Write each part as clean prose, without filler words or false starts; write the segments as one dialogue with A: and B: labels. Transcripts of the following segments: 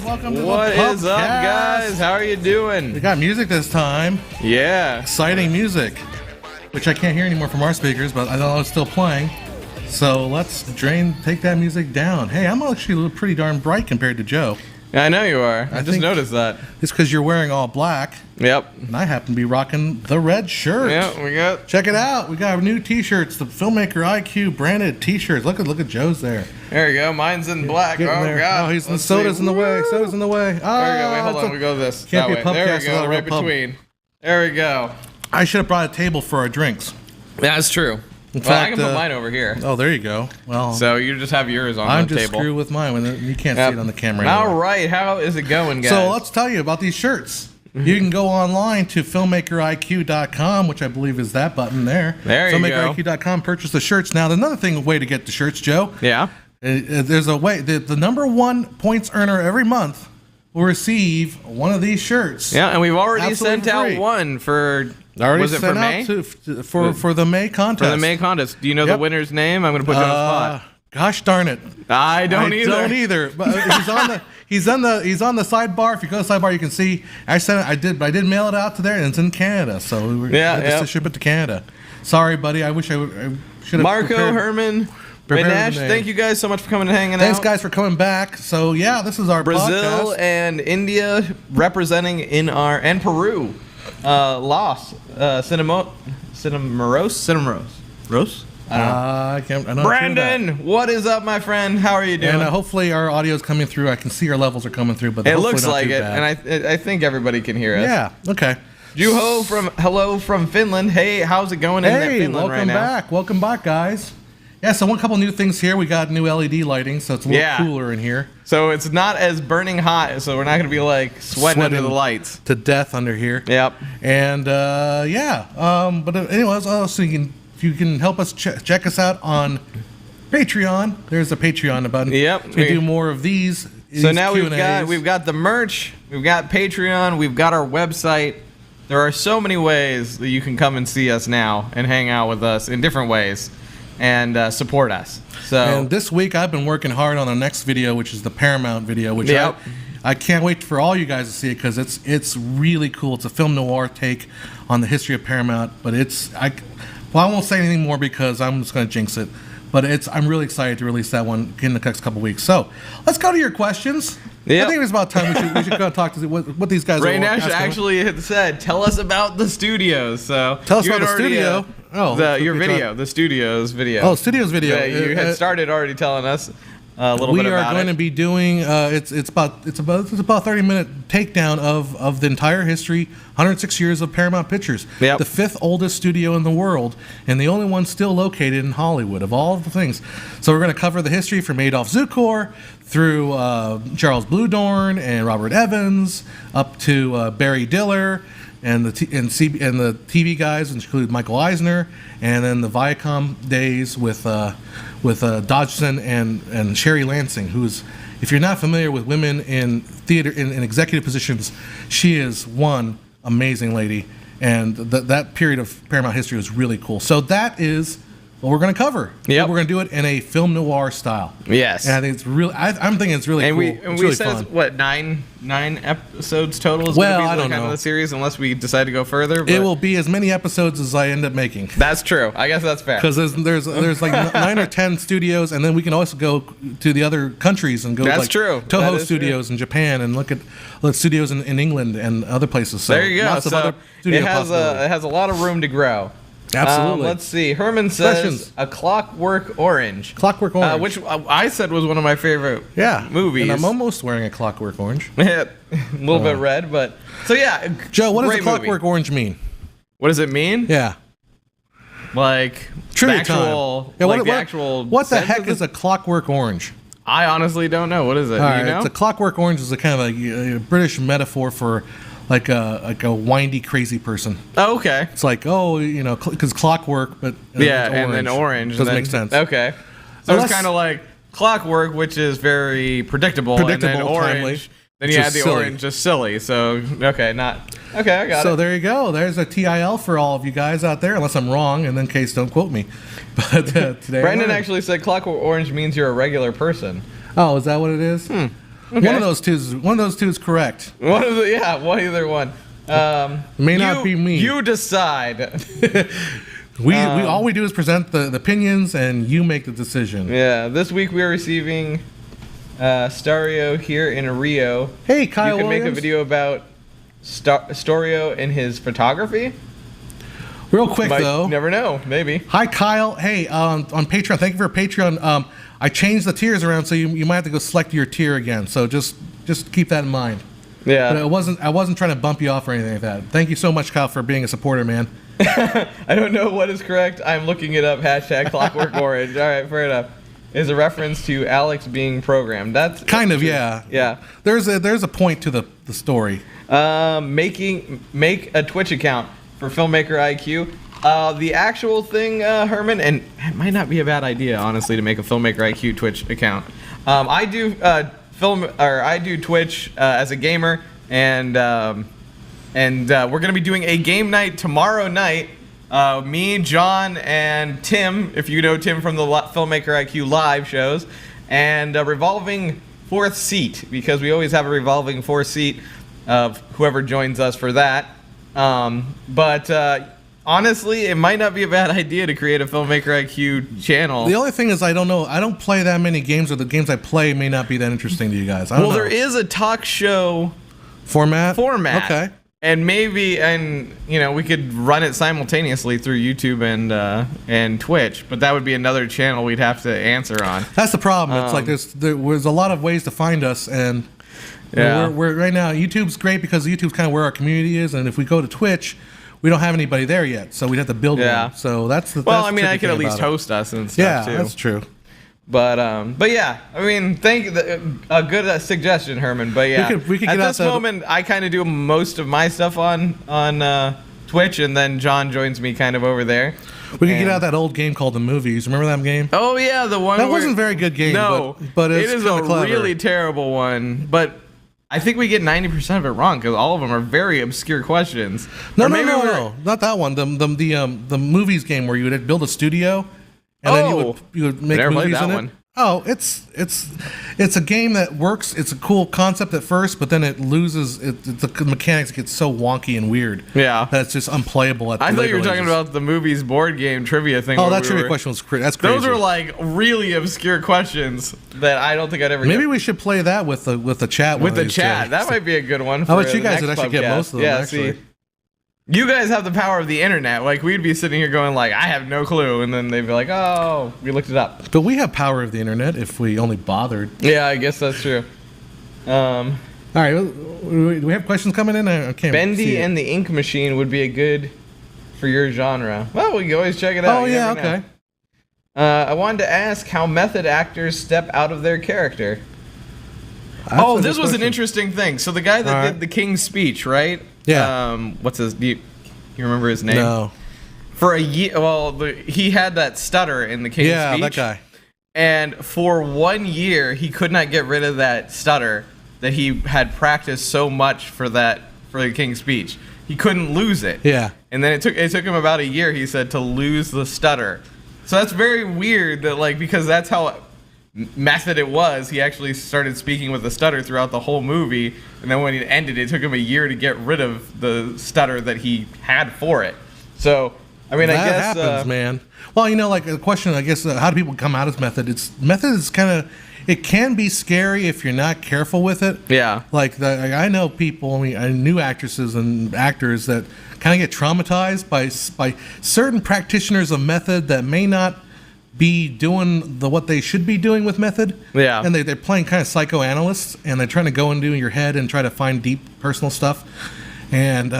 A: welcome to
B: What
A: the
B: is up,
A: Pubcast.
B: guys? How are you doing?
A: We got music this time.
B: Yeah.
A: Exciting music, which I can't hear anymore from our speakers, but I know it's still playing. So let's take that music down. Hey, I'm actually pretty darn bright compared to Joe.
B: I know you are. I just
A: think
B: noticed that.
A: It's because you're wearing all black,
B: Yep.
A: and I happen to be rocking the red shirt.
B: Yeah, we got.
A: Check it out. We got new T-shirts, the Filmmaker IQ branded T-shirts. Look at Joe's there.
B: There you go. Mine's in black. Oh
A: Getting there.
B: God.
A: Oh, soda's in the way. Soda's in the way. Oh,
B: There we go. Wait, hold on. We go this.
A: Can't
B: that
A: be a
B: way. There
A: Pubcast
B: we go.
A: without a
B: Right
A: real pub.
B: between. There we go.
A: I should have brought a table for our drinks.
B: That's true.
A: In
B: Well, I
A: fact,
B: can put mine over here.
A: Oh, there you go. Well,
B: So you just have yours on
A: I'm
B: the
A: just
B: table.
A: screwed with mine. You can't
B: Yep.
A: see it on the camera
B: All
A: anymore.
B: right. How is it going, guys?
A: So let's tell you about these shirts. You can go online to filmmakeriq.com, which I believe is that button there.
B: There you go.
A: Filmmakeriq.com, purchase the shirts. Now, there's another way to get the shirts, Joe.
B: Yeah.
A: There's a way. The number one points earner every month will receive one of these shirts.
B: Yeah, and we've already
A: Absolutely
B: sent
A: free.
B: out one for.
A: Already
B: was it
A: sent
B: for May?
A: out for the May contest.
B: For the May contest. Do you know the
A: Yep.
B: winner's name? I'm going to put you on the spot.
A: Gosh darn it.
B: I don't
A: Don't either. But he's on the sidebar. If you go to the sidebar, you can see. I did mail it out to there, and it's in Canada. So we had to ship it to Canada. Sorry, buddy. I wish I should have.
B: Marco, Herman, Nash,
A: the name.
B: thank you guys so much for coming and hanging
A: Thanks,
B: out.
A: guys, for coming back. So yeah, this is our
B: Brazil
A: podcast.
B: and India representing in our and Peru. Los Cinemoros.
A: I can't. I don't
B: Brandon, what is up, my friend? How are you doing?
A: And hopefully our audio is coming through. I can see our levels are coming through, but
B: it
A: hopefully
B: looks
A: not
B: like
A: too
B: it,
A: bad.
B: and I think everybody can hear us.
A: Yeah. Okay.
B: Juho hello from Finland. Hey, how's it going in Finland
A: welcome
B: right now?
A: back. Welcome back, guys. Yeah, so one couple new things here. We got new LED lighting, so it's a little cooler in here.
B: So it's not as burning hot, so we're not going to be like sweating under the lights
A: to death under here.
B: Yep.
A: And but anyways, so you can help us check us out on Patreon. There's a Patreon button.
B: Yep.
A: So we do more of these.
B: So now
A: Q&As.
B: we've got the merch, we've got Patreon, we've got our website. There are so many ways that you can come and see us now and hang out with us in different ways and support us. So
A: and this week I've been working hard on the next video, which is the Paramount video, which I can't wait for all you guys to see it because it's really cool. It's a film noir take on the history of Paramount, but I won't say anything more because I'm just going to jinx it. But I'm really excited to release that one in the next couple weeks. So let's go to your questions.
B: Yep.
A: I think it's about time we should go talk to what these guys
B: Ray
A: are
B: Nash
A: asking.
B: actually had said, "Tell us about the studios." So
A: tell us about the studio.
B: Your video, the studio's video.
A: Oh, studio's video.
B: Yeah, you had started already telling us a little bit about it.
A: We are going to be doing. It's about 30-minute takedown of the entire history, 106 years of Paramount Pictures, the fifth oldest studio in the world, and the only one still located in Hollywood. Of all the things, so we're going to cover the history from Adolph Zukor through Charles Bluedorn and Robert Evans, up to Barry Diller. And the TV guys, which include Michael Eisner, and then the Viacom days with Dodgson and Sherry Lansing, who's, if you're not familiar with women in theater in executive positions, she is one amazing lady, and that period of Paramount history was really cool. So that is what we're going to cover.
B: Yep.
A: We're going to do it in a film noir style.
B: Yes.
A: And I think it's really. I'm thinking it's really cool.
B: And
A: it's
B: we
A: really
B: said
A: fun.
B: what nine episodes total is
A: Well,
B: going
A: I
B: to be
A: don't
B: the kind
A: know.
B: of the series, unless we decide to go further. But
A: It will be as many episodes as I end up making.
B: That's true. I guess that's fair.
A: Because there's like 9 or 10 studios, and then we can also go to the other countries and go.
B: That's
A: like
B: true.
A: Toho
B: That is
A: Studios in Japan, and look at studios in England and other places. So
B: there you go.
A: Lots of
B: So
A: other studio
B: it
A: possibilities.
B: has a lot of room to grow.
A: Absolutely.
B: Let's see. Herman says
A: Questions?
B: A Clockwork Orange.
A: Clockwork Orange,
B: which I said was one of my favorite movies.
A: And I'm almost wearing a Clockwork Orange.
B: a little bit red, but so yeah.
A: Joe, what does a
B: great
A: Clockwork
B: movie.
A: Orange mean?
B: What does it mean?
A: Yeah.
B: Like
A: Trivia
B: the actual,
A: time. Yeah,
B: like the actual.
A: What the
B: sense
A: heck
B: of
A: is a Clockwork Orange?
B: I honestly don't know. What is it?
A: All right,
B: You know?
A: it's a Clockwork Orange is a kind of a British metaphor for like a windy, crazy person.
B: Oh, okay.
A: It's like, because clockwork, but
B: And then orange
A: doesn't
B: and
A: make
B: then,
A: sense.
B: Okay. So it's kind of like clockwork, which is very predictable, and then orange.
A: timely,
B: Then you
A: just
B: add the
A: silly.
B: orange, just silly. So I got
A: So
B: it.
A: there you go. There's a TIL for all of you guys out there, unless I'm wrong, and in case don't quote me. But today,
B: Brandon actually said Clockwork Orange means you're a regular person.
A: Oh, is that what it is?
B: Okay.
A: One of those two is correct.
B: Either one.
A: May not be me.
B: You decide.
A: We all we do is present the opinions, and you make the decision.
B: Yeah. This week we are receiving Stario here in Rio.
A: Hey, Kyle.
B: You can
A: Williams.
B: make a video about Stario and his photography.
A: Real quick though.
B: Never know. Maybe.
A: Hi, Kyle. Hey, on Patreon. Thank you for Patreon. I changed the tiers around, so you might have to go select your tier again. So just keep that in mind.
B: Yeah.
A: But I wasn't trying to bump you off or anything like that. Thank you so much, Kyle, for being a supporter, man.
B: I don't know what is correct. I'm looking it up. # Clockwork Orange. All right, fair enough. Is a reference to Alex being programmed. That's
A: kind of, yeah.
B: Yeah.
A: There's a point to the story.
B: Make a Twitch account for Filmmaker IQ. The actual thing, Herman, and it might not be a bad idea, honestly, to make a Filmmaker IQ Twitch account. I do Twitch as a gamer, and we're gonna be doing a game night tomorrow night. Me, John, and Tim, if you know Tim from the Filmmaker IQ live shows, and a revolving fourth seat, because we always have a revolving fourth seat of whoever joins us for that. Honestly, it might not be a bad idea to create a Filmmaker IQ channel.
A: The only thing is, I don't know. I don't play that many games, or the games I play may not be that interesting to you guys. I don't know.
B: There is a talk show
A: format.
B: Okay. And maybe, we could run it simultaneously through YouTube and Twitch, but that would be another channel we'd have to answer on.
A: That's the problem. It's like there's a lot of ways to find us, and we're right now. YouTube's great because YouTube's kind of where our community is, and if we go to Twitch, we don't have anybody there yet, so we'd have to build one. So that's the.
B: Well, I could at least host us and stuff too.
A: Yeah, that's true.
B: But yeah, thank you. A good suggestion, Herman. But yeah,
A: we could
B: at this moment, I kind of do most of my stuff on Twitch, and then John joins me kind of over there.
A: We could get out that old game called The Movies. Remember that game?
B: Oh yeah, the one.
A: That wasn't a very good game.
B: No,
A: but
B: it is a
A: clever.
B: really terrible one. But I think we get 90% of it wrong because all of them are very obscure questions.
A: No, not that one. The movies game where you would build a studio. And then you would make movies in it. Oh, it's a game that works. It's a cool concept at first, but then it loses. The mechanics get so wonky and weird.
B: Yeah,
A: that's just unplayable.
B: I thought you were talking about the movies board game trivia thing.
A: Oh, that trivia question was that's crazy.
B: Those were like really obscure questions that I don't think I'd ever.
A: Maybe we should play that with the chat.
B: With the chat, that might be a good one.
A: I bet you guys would actually get most of them.
B: Yeah, see. You guys have the power of the internet. Like, we'd be sitting here going, like, I have no clue. And then they'd be like, oh, we looked it up.
A: But we have power of the internet if we only bothered.
B: Yeah, I guess that's true.
A: All right. Do we have questions coming in? I can't
B: Bendy and the Ink Machine would be a good for your genre. Well, we can always check it out.
A: Oh, yeah, okay.
B: I wanted to ask how method actors step out of their character. This was an interesting thing. So the guy that did the King's Speech, right?
A: Yeah.
B: Do you remember his name?
A: No.
B: For a year, he had that stutter in the King's Speech.
A: Yeah, that guy.
B: And for 1 year, he could not get rid of that stutter that he had practiced so much for the King's Speech. He couldn't lose it.
A: Yeah.
B: And then it took him about a year, he said, to lose the stutter. So that's very weird that, because that's how method it was. He actually started speaking with a stutter throughout the whole movie, and then when it ended, it took him a year to get rid of the stutter that he had for it. So, I guess
A: that happens, man. Well, a question, I guess, how do people come out as method? Method is kind of, it can be scary if you're not careful with it.
B: Yeah.
A: I know people, I knew actresses and actors that kind of get traumatized by certain practitioners of method that may not be doing what they should be doing with method.
B: Yeah.
A: And they're playing kind of psychoanalysts, and they're trying to go into your head and try to find deep personal stuff. And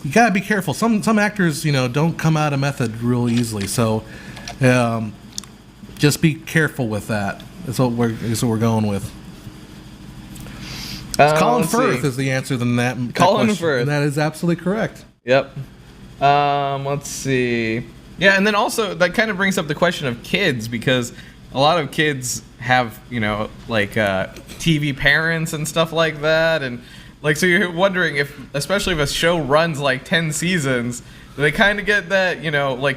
A: you gotta be careful. Some actors, don't come out of method real easily. So just be careful with that. That's what we're going with. Colin Firth is the answer than that.
B: Colin Firth.
A: And that is absolutely correct.
B: Yep. Let's see. Yeah, and then also that kind of brings up the question of kids, because a lot of kids have, TV parents and stuff like that, and so you're wondering especially if a show runs 10 seasons, do they kind of get that,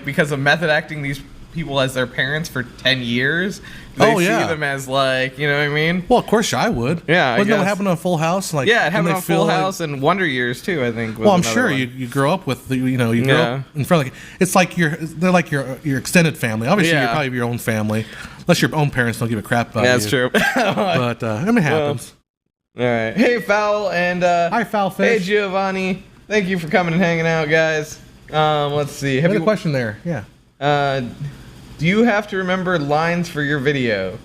B: because of method acting, these people as their parents for 10 years. They see them as like, you know what I mean?
A: Well, of course I would.
B: Yeah,
A: Wasn't that what happened on Full House? Like,
B: yeah, it happened on Full House and Wonder Years too, I think.
A: Well, I'm sure you grow up with you grow up in front of it's like they're like your extended family. Obviously, you're probably your own family, unless your own parents don't give a crap about you.
B: That's true.
A: But it happens.
B: All right. Hey, Fowl, and
A: hi, Foul Fish.
B: Hey, Giovanni. Thank you for coming and hanging out, guys. Let's see.
A: Have you a question there? Yeah.
B: Do you have to remember lines for your video?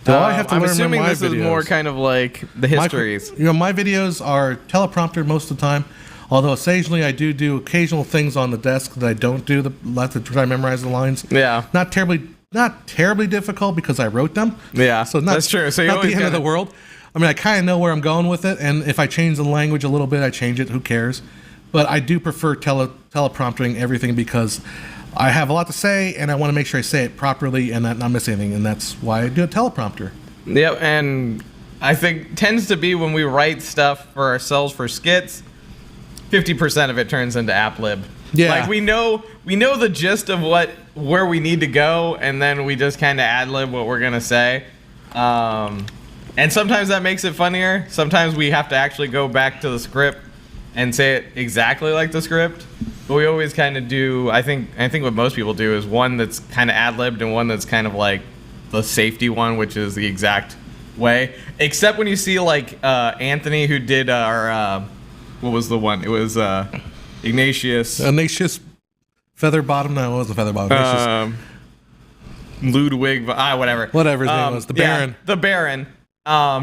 A: Do I have to
B: I'm
A: learn
B: assuming
A: my
B: this
A: videos?
B: is more kind of like the histories.
A: My videos are teleprompter most of the time, although occasionally I do occasional things on the desk that I don't do. To try to memorize the lines.
B: Yeah.
A: Not terribly difficult because I wrote them.
B: Yeah.
A: So
B: that's true. So
A: not the end of the world. I mean, I kind of know where I'm going with it, and if I change the language a little bit, I change it. Who cares? But I do prefer teleprompting everything because I have a lot to say, and I want to make sure I say it properly and not miss anything, and that's why I do a teleprompter.
B: Yep, and I think tends to be when we write stuff for ourselves for skits, 50% of it turns into ad-lib.
A: Yeah.
B: Like we know the gist of where we need to go, and then we just kind of ad-lib what we're gonna say. And sometimes that makes it funnier. Sometimes we have to actually go back to the script and say it exactly like the script. But we always kind of do, I think what most people do is one that's kind of ad-libbed and one that's kind of like the safety one, which is the exact way. Except when you see like Anthony, who did our, what was the one? It was Ignatius.
A: Ignatius Featherbottom? No, it wasn't Featherbottom.
B: Ludwig, whatever.
A: Whatever his name was. The Baron.
B: Yeah, the Baron.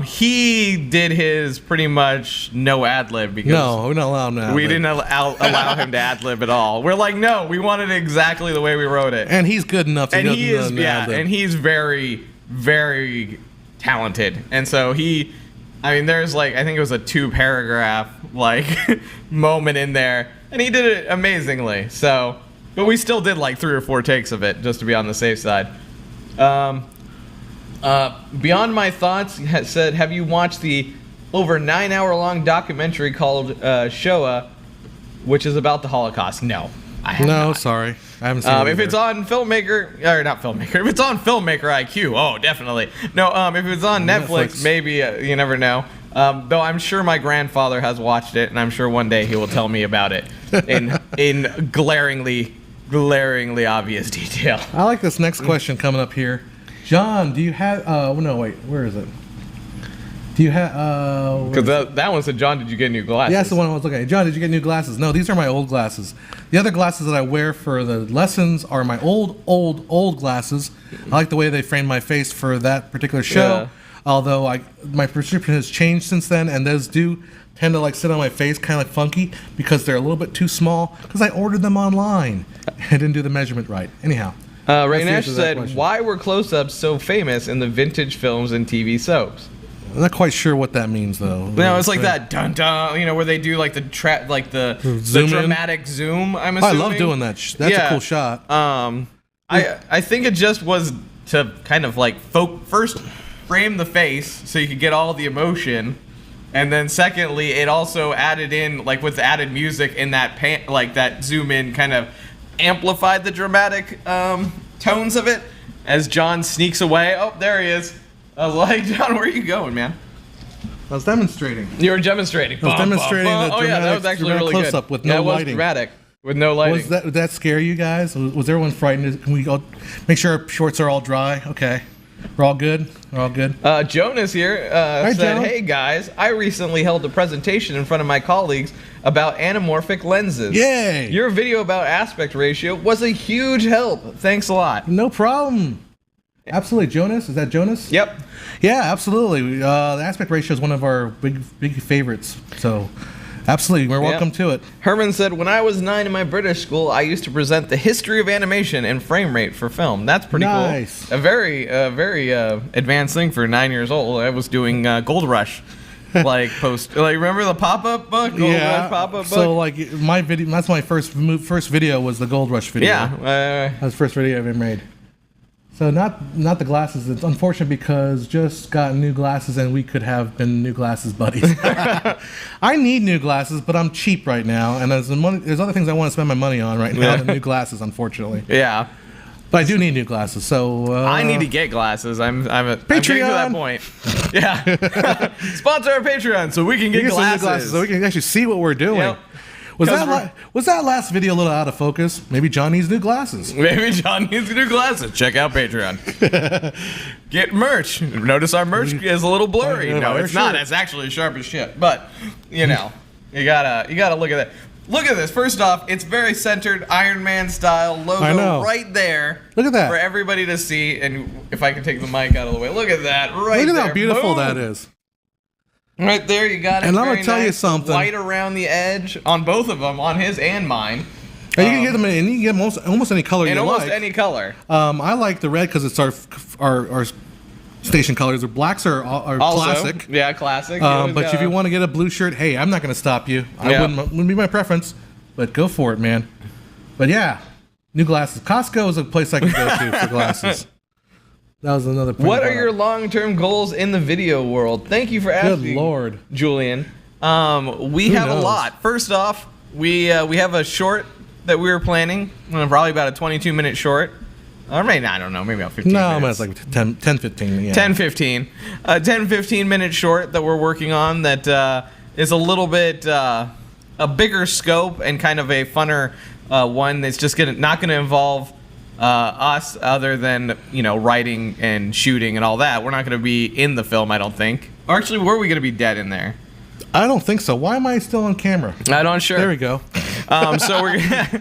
B: He did his pretty much no ad-lib because
A: we didn't allow him to ad-lib.
B: We didn't allow him to ad-lib at all. We're like, no, we wanted it exactly the way we wrote it.
A: And he's good enough to
B: and he is, and he's very, very talented. And so there's like, I think it was a 2-paragraph like moment in there, and he did it amazingly. So, but we still did like 3 or 4 takes of it just to be on the safe side. Beyond My Thoughts said, have you watched the over 9-hour-long documentary called Shoah, which is about the Holocaust? No, I have not.
A: Sorry. I haven't seen it
B: if it's on Filmmaker, or not Filmmaker, if it's on Filmmaker IQ, oh, definitely. No, if it's on Netflix, maybe, you never know. Though I'm sure my grandfather has watched it, and I'm sure one day he will tell me about it in glaringly obvious detail.
A: I like this next question coming up here. John, do you have... no, wait. Where is it? Do you have...
B: Because that one said, John, did you get new glasses?
A: Yeah, that's the one I was looking at. John, did you get new glasses? No, these are my old glasses. The other glasses that I wear for the lessons are my old glasses. I like the way they framed my face for that particular show. Yeah. Although my prescription has changed since then, and those do tend to like sit on my face kind of like funky because they're a little bit too small because I ordered them online. I didn't do the measurement right. Anyhow.
B: Rainesh said, why were close-ups so famous in the vintage films and TV soaps?
A: I'm not quite sure what that means, though.
B: No, it's like that dun-dun, where they do like the dramatic zoom, I'm assuming.
A: I love doing that. That's a cool shot.
B: I think it just was to kind of like first frame the face so you could get all the emotion, and then secondly, it also added in, like with added music in that that zoom in kind of amplified the dramatic tones of it as John sneaks away. Oh, there he is. I was like, John, where are you going, man?
A: I was demonstrating.
B: You were demonstrating.
A: I was demonstrating the dramatic,
B: that was actually really
A: close-up with no lighting.
B: Was dramatic with no lighting.
A: Did that scare you guys? Was everyone frightened? Can we all make sure our shorts are all dry? Okay. We're all good? We're all good?
B: Jonas here said, Joan. Hey guys, I recently held a presentation in front of my colleagues about anamorphic lenses.
A: Yay!
B: Your video about aspect ratio was a huge help. Thanks a lot.
A: No problem. Absolutely. Jonas? Is that Jonas?
B: Yep.
A: Yeah, absolutely. The aspect ratio is one of our big favorites. So, absolutely. We're welcome to it.
B: Herman said, when I was 9 in my British school, I used to present the history of animation and frame rate for film. That's pretty cool.
A: Nice.
B: A very advanced thing for 9 years old. I was doing Gold Rush. Remember the pop-up book? Gold Rush pop-up book?
A: So, my video, that's my first video was the Gold Rush video.
B: Yeah.
A: That was the first video I ever made. So not the glasses. It's unfortunate because just got new glasses and we could have been new glasses buddies. I need new glasses, but I'm cheap right now, and there's other things I want to spend my money on right now than new glasses, unfortunately.
B: Yeah.
A: But I do need new glasses, so
B: I need to get glasses. I'm getting to that point. Yeah. Sponsor our Patreon so we can get glasses.
A: So we can actually see what we're doing.
B: Yep.
A: Was that last video a little out of focus? Maybe John needs new glasses.
B: Maybe John needs new glasses. Check out Patreon. Get merch. Notice our merch is a little blurry. No, it's not. It's actually sharp as shit. But you gotta look at that. Look at this. First off, it's very centered Iron Man style logo right there.
A: Look at that
B: for everybody to see. And if I can take the mic out of the way, look at that right there.
A: Look at how beautiful that is.
B: Right there, you got it.
A: And I'm gonna tell you something.
B: White around the edge on both of them, on his and mine.
A: And you can get them in. You can get almost any color you like.
B: Almost any color.
A: I like the red because it's our station colors. The blacks are also, classic.
B: Yeah, classic.
A: But if you want to get a blue shirt, hey, I'm not gonna stop you. Wouldn't be my preference, but go for it, man. But yeah, new glasses. Costco is a place I can go to for glasses. That was another point.
B: What are your long-term goals in the video world? Thank you for asking.
A: Good Lord,
B: Julian. We have a lot. First off, we have a short that we were planning. Probably about a 22-minute short. Or maybe, I don't know, maybe about 15 minutes.
A: No, it's like 10, 15. Yeah.
B: 10, 15. A 10, 15-minute short that we're working on that is a little bit a bigger scope and kind of a funner one that's just not going to involve us other than, writing and shooting and all that. We're not going to be in the film, I don't think. Or actually, were we going to be dead in there?
A: I don't think so. Why am I still on camera?
B: I'm not sure.
A: There we go.
B: So we're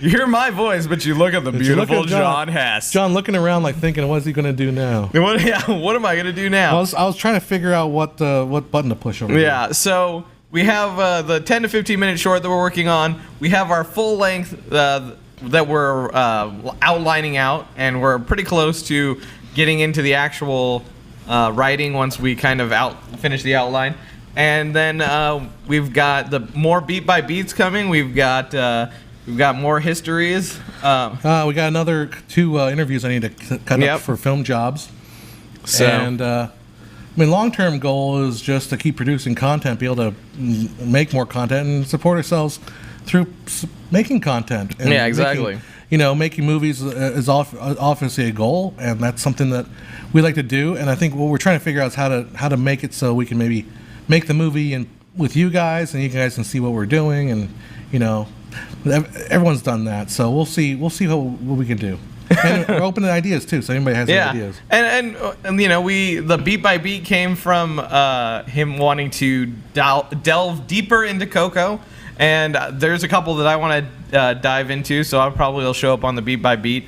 B: you hear my voice, but you look at the beautiful John Hess.
A: John looking around like thinking, what's he going to do now?
B: What am I going to do now?
A: I was trying to figure out what button to push over there.
B: Yeah, so we have the 10 to 15 minute short that we're working on. We have our full length that we're outlining out, and we're pretty close to getting into the actual writing once we kind of finish the outline. And then we've got the more beat by beats coming. We've got more histories.
A: We got another 2 interviews I need to cut up for film jobs. So, and long-term goal is just to keep producing content, be able to make more content, and support ourselves through making content. And
B: exactly.
A: Making movies is obviously a goal, and that's something that we like to do. And I think what we're trying to figure out is how to make it so we can maybe make the movie and with you guys, and you guys can see what we're doing, and everyone's done that. So we'll see what we can do. And we're open to ideas too. So anybody has any ideas.
B: And the beat by beat came from him wanting to delve deeper into Coco. And there's a couple that I want to dive into, so will show up on the beat by beat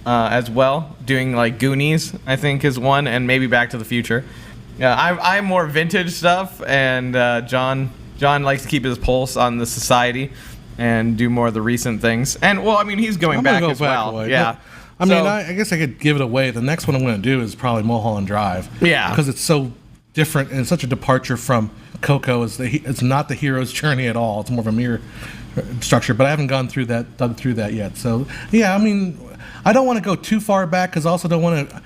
B: as well. Doing like Goonies, I think, is one, and maybe Back to the Future. I'm more vintage stuff, and John likes to keep his pulse on the society and do more of the recent things. And he's going back as well. Yeah.
A: I guess I could give it away. The next one I'm going to do is probably Mulholland Drive.
B: Yeah.
A: Because it's so different and such a departure from Coco. It's not the hero's journey at all. It's more of a mirror structure. But I haven't dug through that yet. So yeah, I don't want to go too far back because I also don't want to.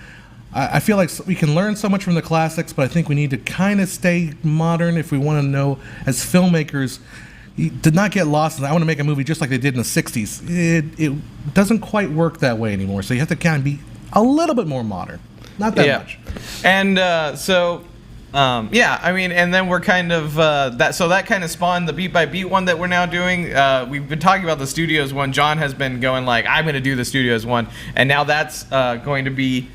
A: I feel like we can learn so much from the classics, but I think we need to kind of stay modern if we want to know as filmmakers. Did not get lost in I want to make a movie just like they did in the 60s. It doesn't quite work that way anymore. So you have to kind of be a little bit more modern. Not that much.
B: And and then we're kind of that kind of spawned the beat by beat one that we're now doing. We've been talking about the studios one. John has been going like, I'm going to do the studios one, and now that's going to be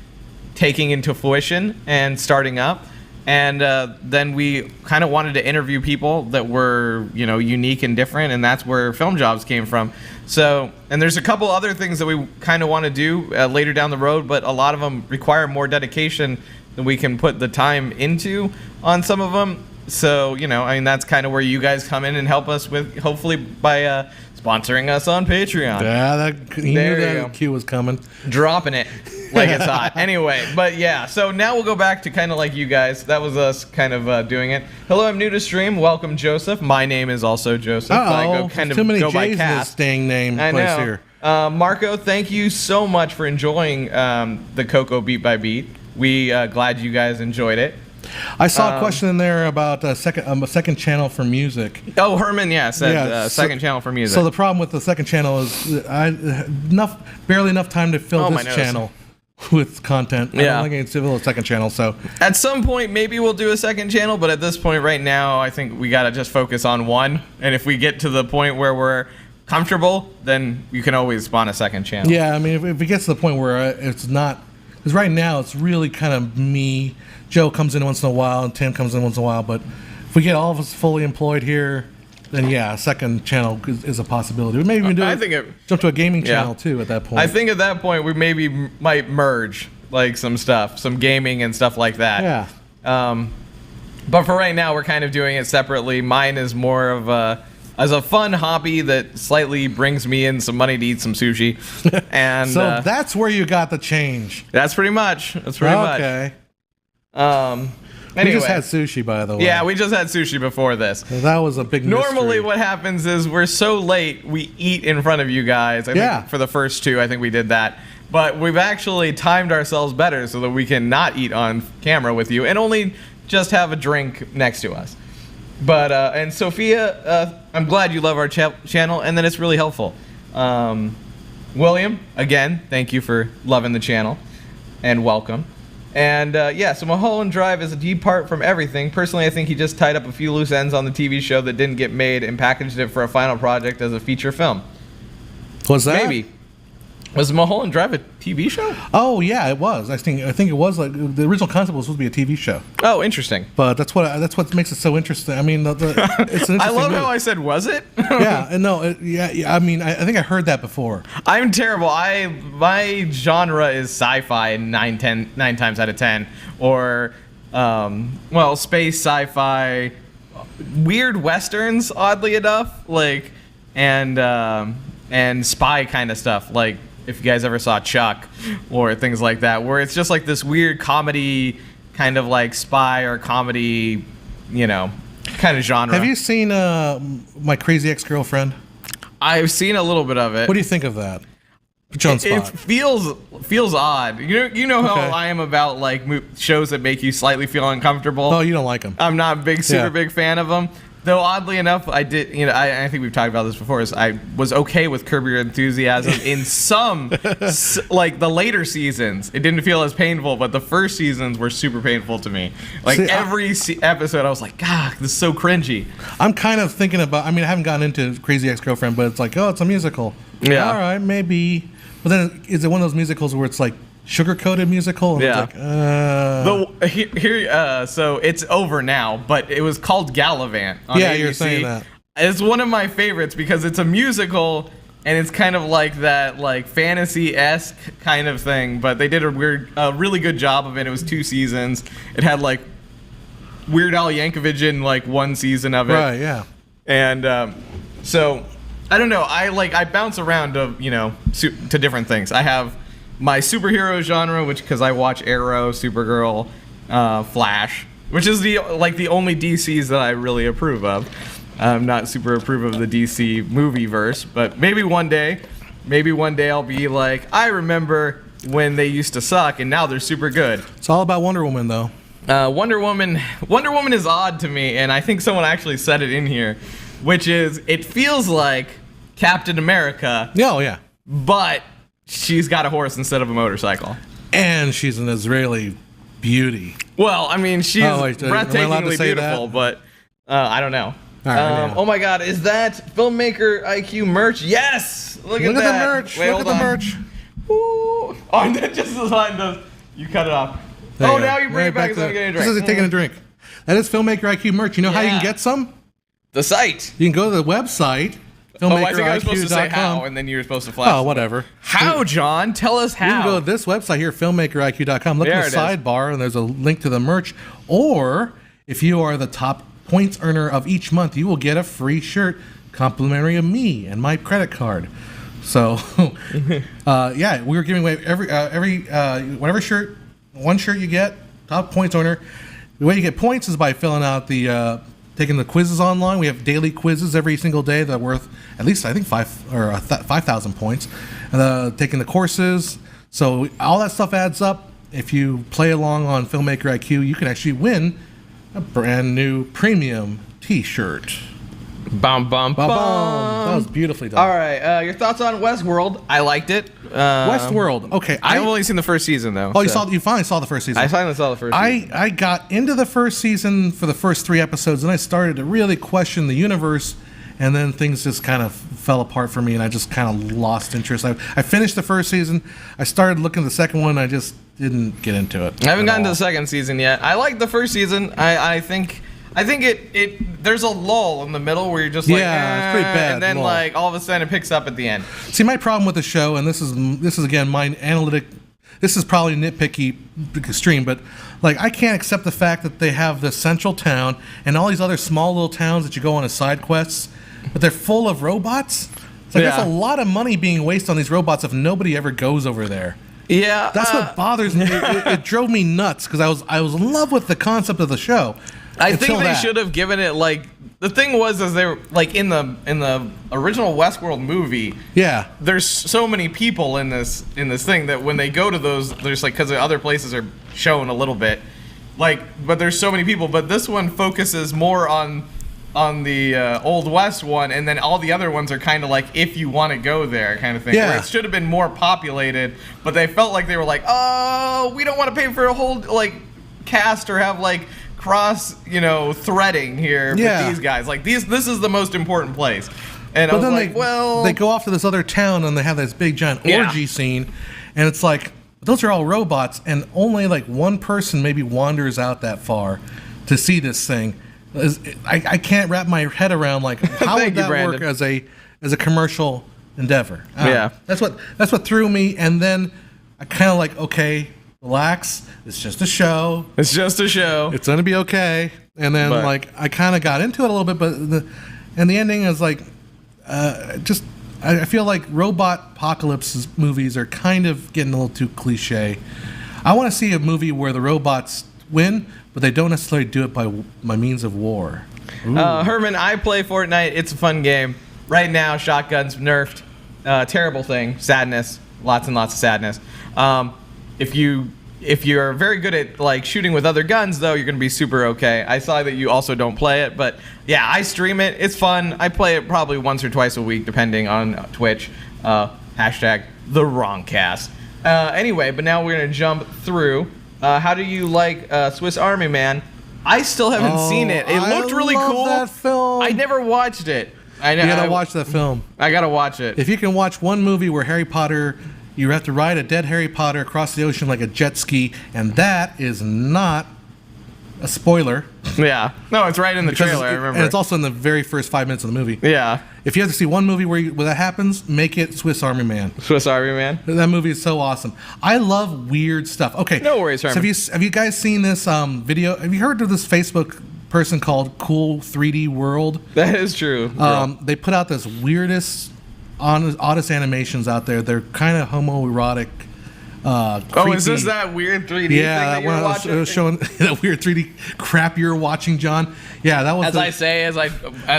B: taking into fruition and starting up. And then we kind of wanted to interview people that were, unique and different, and that's where Film Jobs came from. So, and there's a couple other things that we kind of want to do later down the road, but a lot of them require more dedication than we can put the time into on some of them. So, that's kind of where you guys come in and help us with, hopefully by sponsoring us on Patreon.
A: Yeah, he knew that cue was coming.
B: Dropping it like it's hot. Anyway, but yeah, so now we'll go back to kind of like you guys. That was us kind of doing it. Hello, I'm new to stream. Welcome, Joseph. My name is also Joseph.
A: I too many J's in this dang name.
B: I know.
A: Here.
B: Marco, thank you so much for enjoying the Coco Beat by Beat. We glad you guys enjoyed it.
A: I saw a question in there about a second channel for music.
B: Oh, Herman, said second channel for music.
A: So the problem with the second channel is barely enough time to fill this channel with content. I don't think it's still a second channel. So
B: at some point, maybe we'll do a second channel, but at this point right now, I think we got to just focus on one. And if we get to the point where we're comfortable, then you can always spawn a second channel.
A: Yeah, I mean, if it gets to the point where it's not, because right now it's really kind of me. Joe comes in once in a while, and Tim comes in once in a while. But if we get all of us fully employed here, then a second channel is a possibility. We maybe even jump to a gaming channel too at that point.
B: I think at that point we maybe might merge like some stuff, some gaming and stuff like that.
A: Yeah.
B: But for right now, we're kind of doing it separately. Mine is more of as a fun hobby that slightly brings me in some money to eat some sushi. And
A: so that's where you got the change.
B: That's pretty much.
A: Okay.
B: Anyway.
A: We just had sushi, by the way.
B: Yeah, we just had sushi before this.
A: That was a big mystery.
B: Normally what happens is we're so late, we eat in front of you guys. I think for the first two, I think we did that. But we've actually timed ourselves better so that we can not eat on camera with you and only just have a drink next to us. But, and Sophia, I'm glad you love our channel, and that it's really helpful. William, again, thank you for loving the channel, and welcome. And so Mulholland Drive is a depart from everything. Personally, I think he just tied up a few loose ends on the TV show that didn't get made and packaged it for a final project as a feature film.
A: Was that?
B: Maybe. Was Mulholland Drive a TV show?
A: Oh yeah, it was. I think it was like the original concept was supposed to be a TV show.
B: Oh, interesting.
A: But that's what makes it so interesting. I mean, it's an interesting
B: I love
A: movie.
B: how I said, "Was it?"
A: Yeah, and no, I mean, I think I heard that before.
B: I'm terrible. My genre is sci-fi 9 times out of 10, or space sci-fi, weird westerns. Oddly enough, like and spy kind of stuff, like. If you guys ever saw Chuck or things like that, where it's just like this weird comedy, kind of like spy or comedy, kind of genre.
A: Have you seen My Crazy Ex-Girlfriend?
B: I've seen a little bit of it.
A: What do you think of that? Put you on spot.
B: It feels odd. You know how I am about like shows that make you slightly feel uncomfortable.
A: Oh, you don't like them.
B: I'm not a super big fan of them. Though oddly enough, I did. I think we've talked about this before. Is I was okay with Curb Your Enthusiasm in some, like the later seasons. It didn't feel as painful, but the first seasons were super painful to me. Like every episode, I was like, God, this is so cringy.
A: I'm kind of thinking about. I mean, I haven't gotten into Crazy Ex-Girlfriend, but it's like, oh, it's a musical.
B: Yeah.
A: All right, maybe. But then, is it one of those musicals where it's like sugar-coated musical? And
B: it's like, so it's over now, but it was called Gallivant on ABC.
A: You're saying that.
B: It's one of my favorites because it's a musical and it's kind of like that, like fantasy-esque kind of thing. But they did a really good job of it. It was 2 seasons. It had like Weird Al Yankovic in like 1 season of it.
A: Right. Yeah.
B: And so I don't know. I bounce around to different things. I have my superhero genre, because I watch Arrow, Supergirl, Flash, which is the only DCs that I really approve of. I'm not super approve of the DC movie verse, but maybe one day I'll be like, I remember when they used to suck and now they're super good.
A: It's all about Wonder Woman, though.
B: Wonder Woman is odd to me, and I think someone actually said it in here, which is it feels like Captain America.
A: Oh yeah,
B: but she's got a horse instead of a motorcycle. And
A: she's an Israeli beauty.
B: Well, I mean, she's breathtakingly beautiful, but I don't know. Oh my God, is that Filmmaker IQ merch? Yes! Look at that.
A: Look at the merch. Look at the merch.
B: Ooh. Oh, that just as mine does. You cut it off. Now you bring it back as I'm getting a drink.
A: This is taking a drink. That is Filmmaker IQ merch. You know how you can get some?
B: The site.
A: You can go to the website.
B: I think I was supposed to say how, and then you were supposed to flash.
A: Oh, whatever.
B: How, John? Tell us how.
A: You can go to this website here, filmmakeriq.com. Look in the sidebar, and there's a link to the merch. Or, if you are the top points earner of each month, you will get a free shirt complimentary of me and my credit card. So, we were giving away every whatever shirt, one shirt you get, top points earner. The way you get points is by filling out taking the quizzes online. We have daily quizzes every single day that are worth at least, I think, 5,000 points. Taking the courses. So all that stuff adds up. If you play along on Filmmaker IQ, you can actually win a brand new premium T-shirt.
B: Bum, bum, bum.
A: That was beautifully done.
B: All right, your thoughts on Westworld? I liked it.
A: Westworld. Okay,
B: I've only seen the first season though.
A: Oh, you finally saw the first season.
B: I finally saw the first season.
A: I got into the first season for the first 3 episodes, and I started to really question the universe, and then things just kind of fell apart for me, and I just kind of lost interest. I finished the first season. I started looking at the second one, and I just didn't get into it.
B: I haven't gotten to the second season yet. I liked the first season. I think it there's a lull in the middle where you're just like,
A: it's pretty bad.
B: And then
A: lull.
B: like all of a sudden it picks up at the end.
A: See, my problem with the show, and this is again my analytic. This is probably nitpicky extreme, but like I can't accept the fact that they have the central town and all these other small little towns that you go on as side quests, but they're full of robots. It's like that's a lot of money being wasted on these robots if nobody ever goes over there.
B: Yeah,
A: that's what bothers me. It drove me nuts because I was in love with the concept of the show.
B: I think they should have given it like the thing was they were like in the original Westworld movie.
A: Yeah,
B: there's so many people in this thing that when they go to those, there's like because the other places are shown a little bit, like but there's so many people. But this one focuses more on the Old West one, and then all the other ones are kind of like if you want to go there kind of thing.
A: Yeah,
B: where it should have been more populated, but they felt like they were like, oh, we don't want to pay for a whole like cast or have like cross threading here with these guys. Like this is the most important place. And
A: but
B: I was like,
A: they go off to this other town and they have this big giant orgy scene, and it's like those are all robots, and only like one person maybe wanders out that far to see this thing. I can't wrap my head around like how would that work as a commercial endeavor. That's what threw me, and then I kind of like, okay, relax, it's just a show. It's gonna be okay. And then like I kind of got into it a little bit, but the ending is like I feel like robot apocalypse movies are kind of getting a little too cliche. I want to see a movie where the robots win, but they don't necessarily do it by means of war.
B: Herman, I play Fortnite. It's a fun game. Right now, shotguns nerfed. Terrible thing. Sadness. Lots and lots of sadness. If you're very good at like shooting with other guns, though, you're gonna be super okay. I saw that you also don't play it, but yeah, I stream it. It's fun. I play it probably once or twice a week, depending on Twitch. Hashtag the wrong cast. Anyway, but now we're gonna jump through. How do you like Swiss Army Man? I still haven't seen it. It looked really cool.
A: That film.
B: I never watched it.
A: You gotta watch that film.
B: I gotta watch it.
A: If you can watch one movie where Harry Potter, you have to ride a dead Harry Potter across the ocean like a jet ski, and that is not a spoiler.
B: Yeah. No, it's right in the trailer, I remember.
A: And it's also in the very first 5 minutes of the movie.
B: Yeah.
A: If you have to see one movie where that happens, make it Swiss Army Man.
B: Swiss Army Man?
A: That movie is so awesome. I love weird stuff. Okay.
B: No worries, Herman.
A: So have you guys seen this video? Have you heard of this Facebook person called Cool 3D World?
B: That is true.
A: They put out this oddest animations out there. They're kind of homoerotic.
B: Oh, is this that weird 3D thing that you're watching?
A: I was showing that weird 3D crap you're watching, John. Yeah, that was
B: as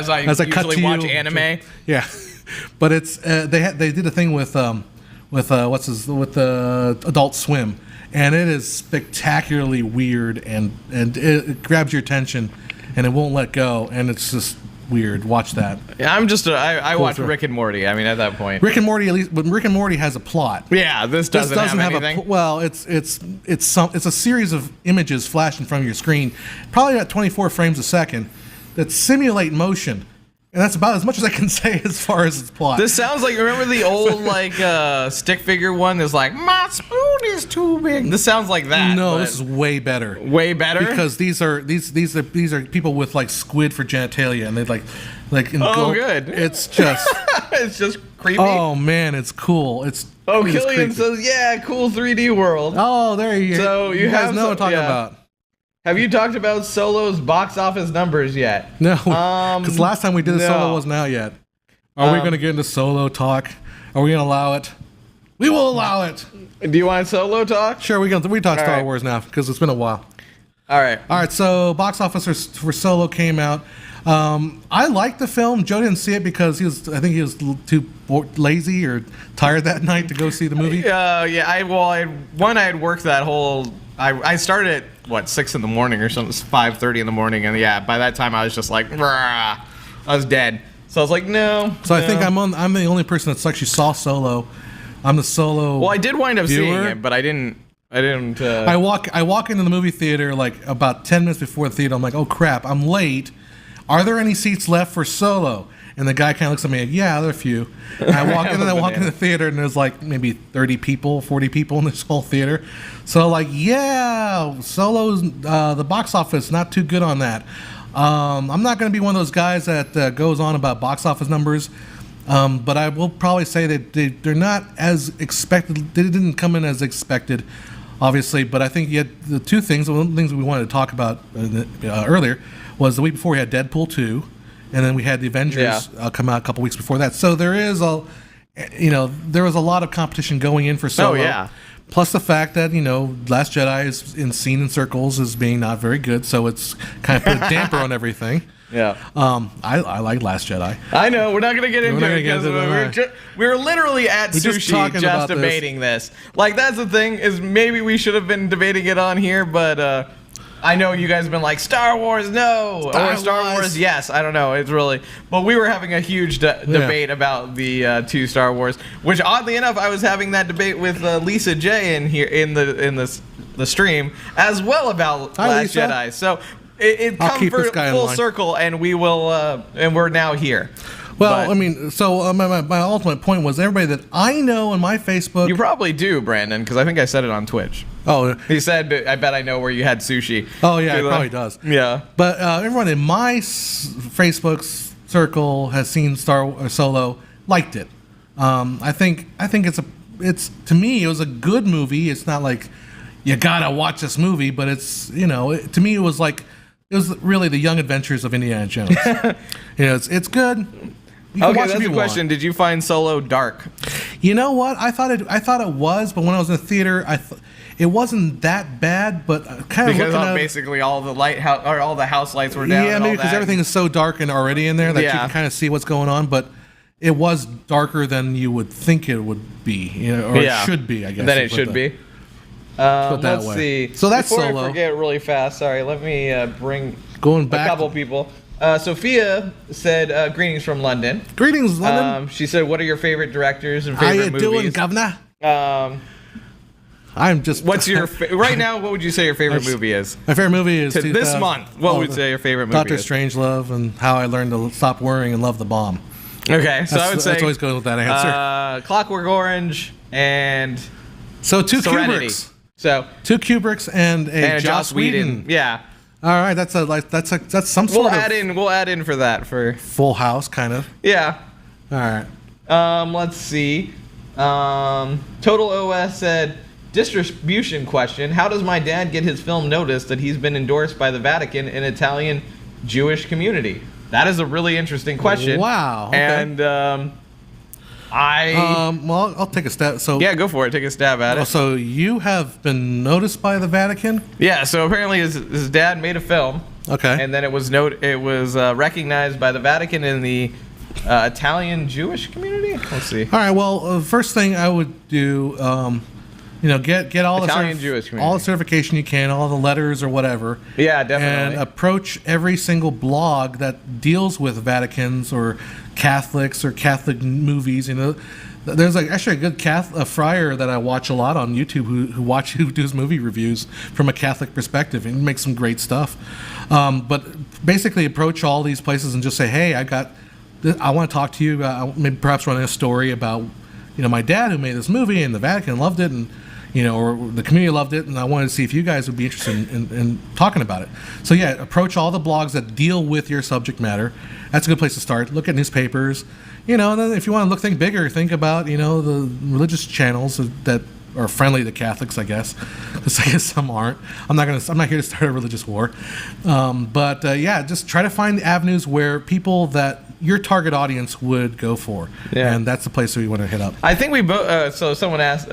B: I usually watch anime.
A: Yeah, but it's they did a thing with Adult Swim, and it is spectacularly weird, and it grabs your attention, and it won't let go, and it's just weird. Watch that.
B: Yeah, I watch Rick and Morty. I mean, at that point,
A: Rick and Morty, at least, but Rick and Morty has a plot.
B: Yeah, this doesn't have anything.
A: It's a series of images flashed in front of your screen, probably at 24 frames a second, that simulate motion. And that's about as much as I can say as far as its plot.
B: This sounds like, remember the old like stick figure one? There's like, my spoon is too big. This sounds like that.
A: No, this is way better.
B: Way better?
A: Because these are people with like squid for genitalia, and they like
B: good.
A: It's just
B: it's just creepy.
A: Oh man, it's cool.
B: Killian says, yeah, cool 3D world.
A: Oh, there you go. So you guys know what I'm talking about.
B: Have you talked about Solo's box office numbers yet?
A: No, because last time we did Solo wasn't out yet. Are we going to get into Solo talk? Are we going to allow it? We will allow it.
B: Do you want Solo talk?
A: Sure, we talk Star Wars now because it's been a while.
B: All right.
A: So box office for Solo came out. I liked the film. Joe didn't see it because I think he was too lazy or tired that night to go see the movie.
B: I had worked that whole I started at 6 in the morning or something, 5:30 in the morning, and yeah, by that time I was just like, I was dead. So I was like, no.
A: So I think I'm the only person that's actually saw Solo. I'm the Solo.
B: Well, I did wind up seeing
A: viewer.
B: it, but I didn't.
A: I walk into the movie theater like about 10 minutes before the theater. I'm like, oh crap, I'm late. Are there any seats left for Solo? And the guy kind of looks at me like, yeah, there are a few. And I walk in, and I walk into the theater, and there's like maybe 30 people, 40 people in this whole theater. So like, yeah, Solo's the box office not too good on that. I'm not going to be one of those guys that goes on about box office numbers, but I will probably say that they're not as expected. They didn't come in as expected, obviously. But I think yet the two things, one of the things we wanted to talk about earlier was the week before we had Deadpool 2. And then we had the Avengers come out a couple weeks before that. So there was a lot of competition going in for Solo.
B: Oh, yeah.
A: Plus the fact that, Last Jedi is seen in circles as being not very good. So it's kind of put a damper on everything.
B: Yeah.
A: I like Last Jedi.
B: I know. We're not going to get into it because we were literally at Sushi just debating this. Like, that's the thing, is maybe we should have been debating it on here, but... I know you guys have been like, Star Wars, no, or Star Wars, yes. I don't know. It's really, but we were having a huge debate about the two Star Wars, which oddly enough, I was having that debate with Lisa J in here in the stream as well about Last Jedi. So it comes full circle, and we will, and we're now here.
A: Well, but, I mean, so my ultimate point was everybody that I know on my Facebook.
B: You probably do, Brandon, because I think I said it on Twitch.
A: Oh,
B: he said, "I bet I know where you had sushi."
A: Oh yeah, it probably does.
B: Yeah,
A: but everyone in my Facebook circle has seen Solo, liked it. I think it's to me it was a good movie. It's not like you gotta watch this movie, but it's to me it was really the Young Adventures of Indiana Jones. It's good.
B: Okay, that's the question. Did you find Solo dark?
A: You know what? I thought it was, but when I was in the theater, it wasn't that bad. But kind of
B: because basically all the house lights were down.
A: Yeah, maybe because everything is so dark and already in there that you can kind of see what's going on. But it was darker than you would think it would be, or it should be. I guess
B: then it should be. Let's see.
A: So that's
B: Before
A: Solo.
B: I forget really fast. Sorry, let me bring
A: going back
B: a couple people. Sophia said, greetings from London.
A: Greetings, London.
B: She said, what are your favorite directors and favorite movies?
A: How you doing, governor? I'm just...
B: What's your... right now, what would you say your favorite movie is?
A: My favorite movie is...
B: this month, what would you say your favorite movie
A: Dr.
B: is?
A: Strangelove and How I Learned to Stop Worrying and Love the Bomb.
B: Okay, so I would say...
A: That's always goes with that answer.
B: Clockwork Orange and...
A: So two
B: Serenity.
A: Kubricks.
B: So...
A: Two Kubricks and a Joss Whedon.
B: Yeah.
A: All right, that's some sort of...
B: We'll add in for that for...
A: Full House, kind of.
B: Yeah.
A: All right.
B: Let's see. Total OS said, distribution question. How does my dad get his film noticed that he's been endorsed by the Vatican and Italian Jewish community? That is a really interesting question.
A: Wow. Okay.
B: And
A: well, I'll take a stab. So
B: yeah, go for it. Take a stab at it.
A: So you have been noticed by the Vatican?
B: Yeah. So apparently his dad made a film.
A: Okay.
B: And then it was recognized by the Vatican in the Italian Jewish community. Let's see.
A: All right. Well, first thing I would do, get all all the certification you can, all the letters or whatever.
B: Yeah, definitely.
A: And approach every single blog that deals with Vaticans or Catholics or Catholic movies. There's actually a good friar that I watch a lot on YouTube who does movie reviews from a Catholic perspective and makes some great stuff. But basically, approach all these places and just say, hey, I want to talk to you. Maybe perhaps running a story about my dad who made this movie and the Vatican loved it and or the community loved it, and I wanted to see if you guys would be interested in talking about it. So yeah, approach all the blogs that deal with your subject matter. That's a good place to start. Look at newspapers, and then if you want to think bigger, think about the religious channels that are friendly to Catholics, I guess, because I guess some aren't. I'm not here to start a religious war, but just try to find avenues where people that your target audience would go for, and that's the place that we want to hit up.
B: I think we both. So someone asked.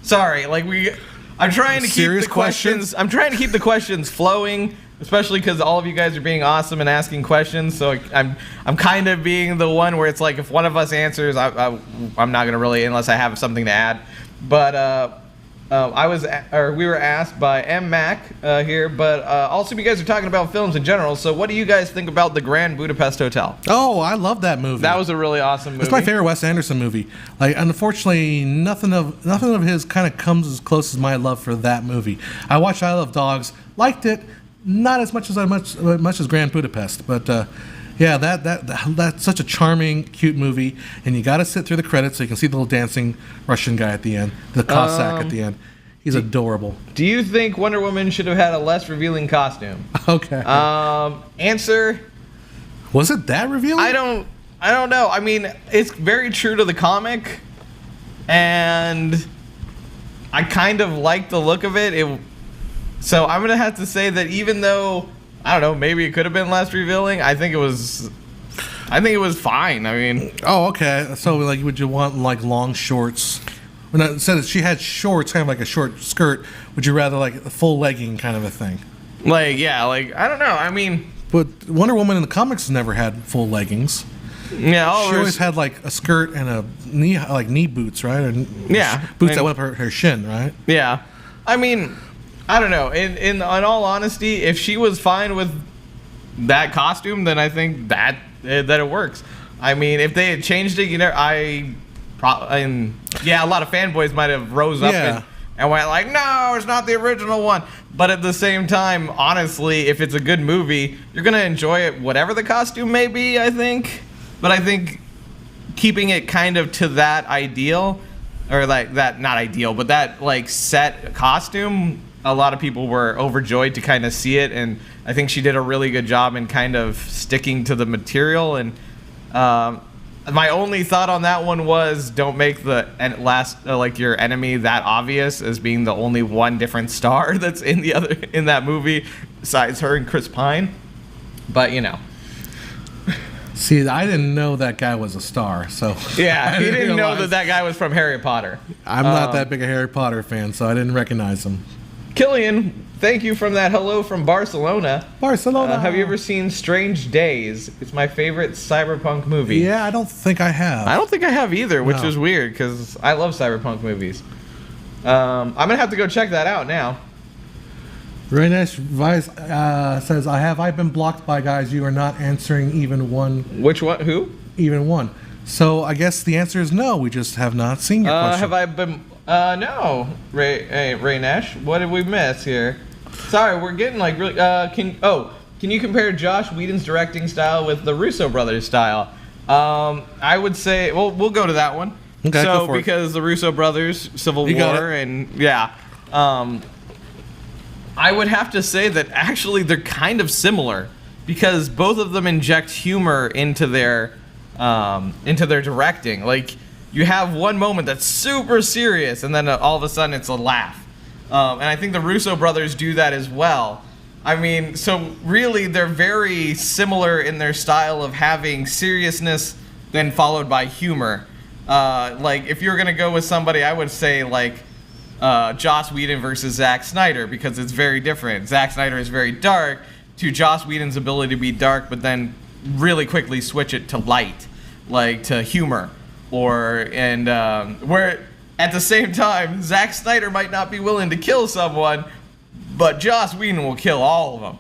B: Sorry, I'm trying to keep the questions. I'm trying to keep the questions flowing, especially because all of you guys are being awesome and asking questions. So I'm kind of being the one where it's like if one of us answers, I'm not gonna really unless I have something to add. But we were asked by M Mac here, but also you guys are talking about films in general. So, what do you guys think about the Grand Budapest Hotel?
A: Oh, I love that movie.
B: That was a really awesome movie.
A: It's my favorite Wes Anderson movie. Like, unfortunately, nothing of his kind of comes as close as my love for that movie. I watched I Love Dogs, liked it, not as much as Grand Budapest, but. Yeah, that's such a charming, cute movie, and you got to sit through the credits so you can see the little dancing Russian guy at the end, the Cossack at the end. He's adorable.
B: Do you think Wonder Woman should have had a less revealing costume?
A: Okay.
B: Answer.
A: Was it that revealing?
B: I don't know. I mean, it's very true to the comic, and I kind of like the look of it. So I'm gonna have to say that even though. I don't know. Maybe it could have been less revealing. I think it was fine. I mean.
A: Oh, okay. So, like, would you want like long shorts? When I said that she had shorts, kind of like a short skirt, would you rather like a full legging kind of a thing?
B: Like, yeah. Like, I don't know. I mean.
A: But Wonder Woman in the comics never had full leggings.
B: Yeah.
A: She always had like a skirt and a knee boots, right? Or boots that went up her shin, right?
B: Yeah. I mean. I don't know. In all honesty, if she was fine with that costume, then I think that it works. I mean, if they had changed it, a lot of fanboys might have rose up and went like, no, it's not the original one. But at the same time, honestly, if it's a good movie, you're gonna enjoy it, whatever the costume may be. I think, but I think keeping it kind of to that ideal, or like that not ideal, but that like set costume. A lot of people were overjoyed to kind of see it, and I think she did a really good job in kind of sticking to the material. And my only thought on that one was don't make the your enemy that obvious as being the only one different star that's in that movie besides her and Chris Pine. But
A: See, I didn't know that guy was a star, so
B: yeah, he didn't know that guy was from Harry Potter.
A: I'm not that big a Harry Potter fan, so I didn't recognize him.
B: Killian, thank you from that hello from Barcelona.
A: Barcelona.
B: Have you ever seen Strange Days? It's my favorite cyberpunk movie.
A: Yeah, I don't think I have.
B: I don't think I have either, which is weird because I love cyberpunk movies. I'm going to have to go check that out now.
A: Rainesh Vice says, I've been blocked by guys. You are not answering even one.
B: Which one? Who?
A: Even one. So I guess the answer is no. We just have not seen your question.
B: Have I been... no, Rainesh. What did we miss here? Sorry, we're getting like really. Can you compare Joss Whedon's directing style with the Russo brothers' style? I would say, well, we'll go to that one.
A: Okay,
B: so
A: go for
B: because the Russo brothers, Civil War, and I would have to say that actually they're kind of similar because both of them inject humor into their directing. Like. You have one moment that's super serious, and then all of a sudden it's a laugh. And I think the Russo brothers do that as well. I mean, so really they're very similar in their style of having seriousness then followed by humor. Like, if you're going to go with somebody, I would say, like, Joss Whedon versus Zack Snyder, because it's very different. Zack Snyder is very dark, to Joss Whedon's ability to be dark, but then really quickly switch it to light, like, to humor. Where at the same time, Zack Snyder might not be willing to kill someone, but Joss Whedon will kill all of them.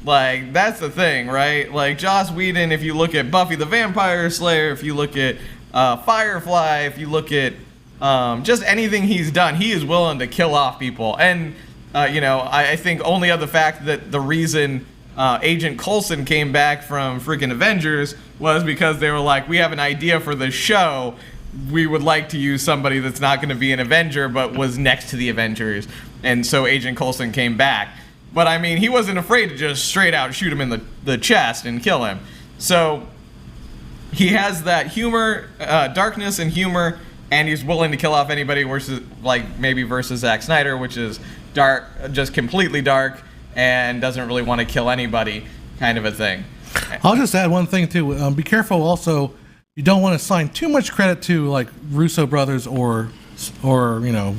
B: Like, that's the thing, right? Like, Joss Whedon, if you look at Buffy the Vampire Slayer, if you look at Firefly, if you look at just anything he's done, he is willing to kill off people. And, I think only of the fact that the reason Agent Coulson came back from freaking Avengers was because they were like, we have an idea for the show. We would like to use somebody that's not going to be an Avenger but was next to the Avengers. And so Agent Coulson came back. But I mean, he wasn't afraid to just straight out shoot him in the chest and kill him. So he has that humor, darkness and humor, and he's willing to kill off anybody versus Zack Snyder, which is dark, just completely dark, and doesn't really want to kill anybody, kind of a thing.
A: I'll just add one thing too. Be careful also. You don't want to assign too much credit to like Russo brothers or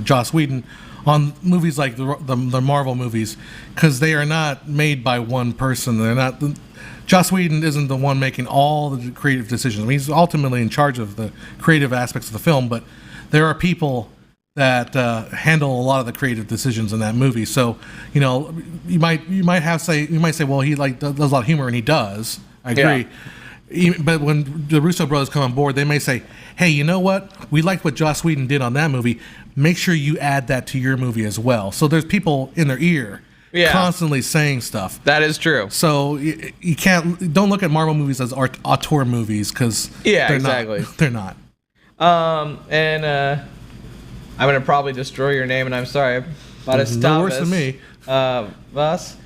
A: Joss Whedon on movies like the Marvel movies, because they are not made by one person. They're not. Joss Whedon isn't the one making all the creative decisions. I mean, he's ultimately in charge of the creative aspects of the film, but there are people that handle a lot of the creative decisions in that movie. So, you know, you might say, well, he does a lot of humor, and he does. I agree. Yeah. But when the Russo brothers come on board, they may say, hey, you know what? We liked what Joss Whedon did on that movie. Make sure you add that to your movie as well. So there's people in their ear constantly saying stuff.
B: That is true.
A: So you don't look at Marvel movies as auteur movies, because they're not.
B: I'm going to probably destroy your name, and I'm sorry. But it's
A: no worse than me.
B: Vas.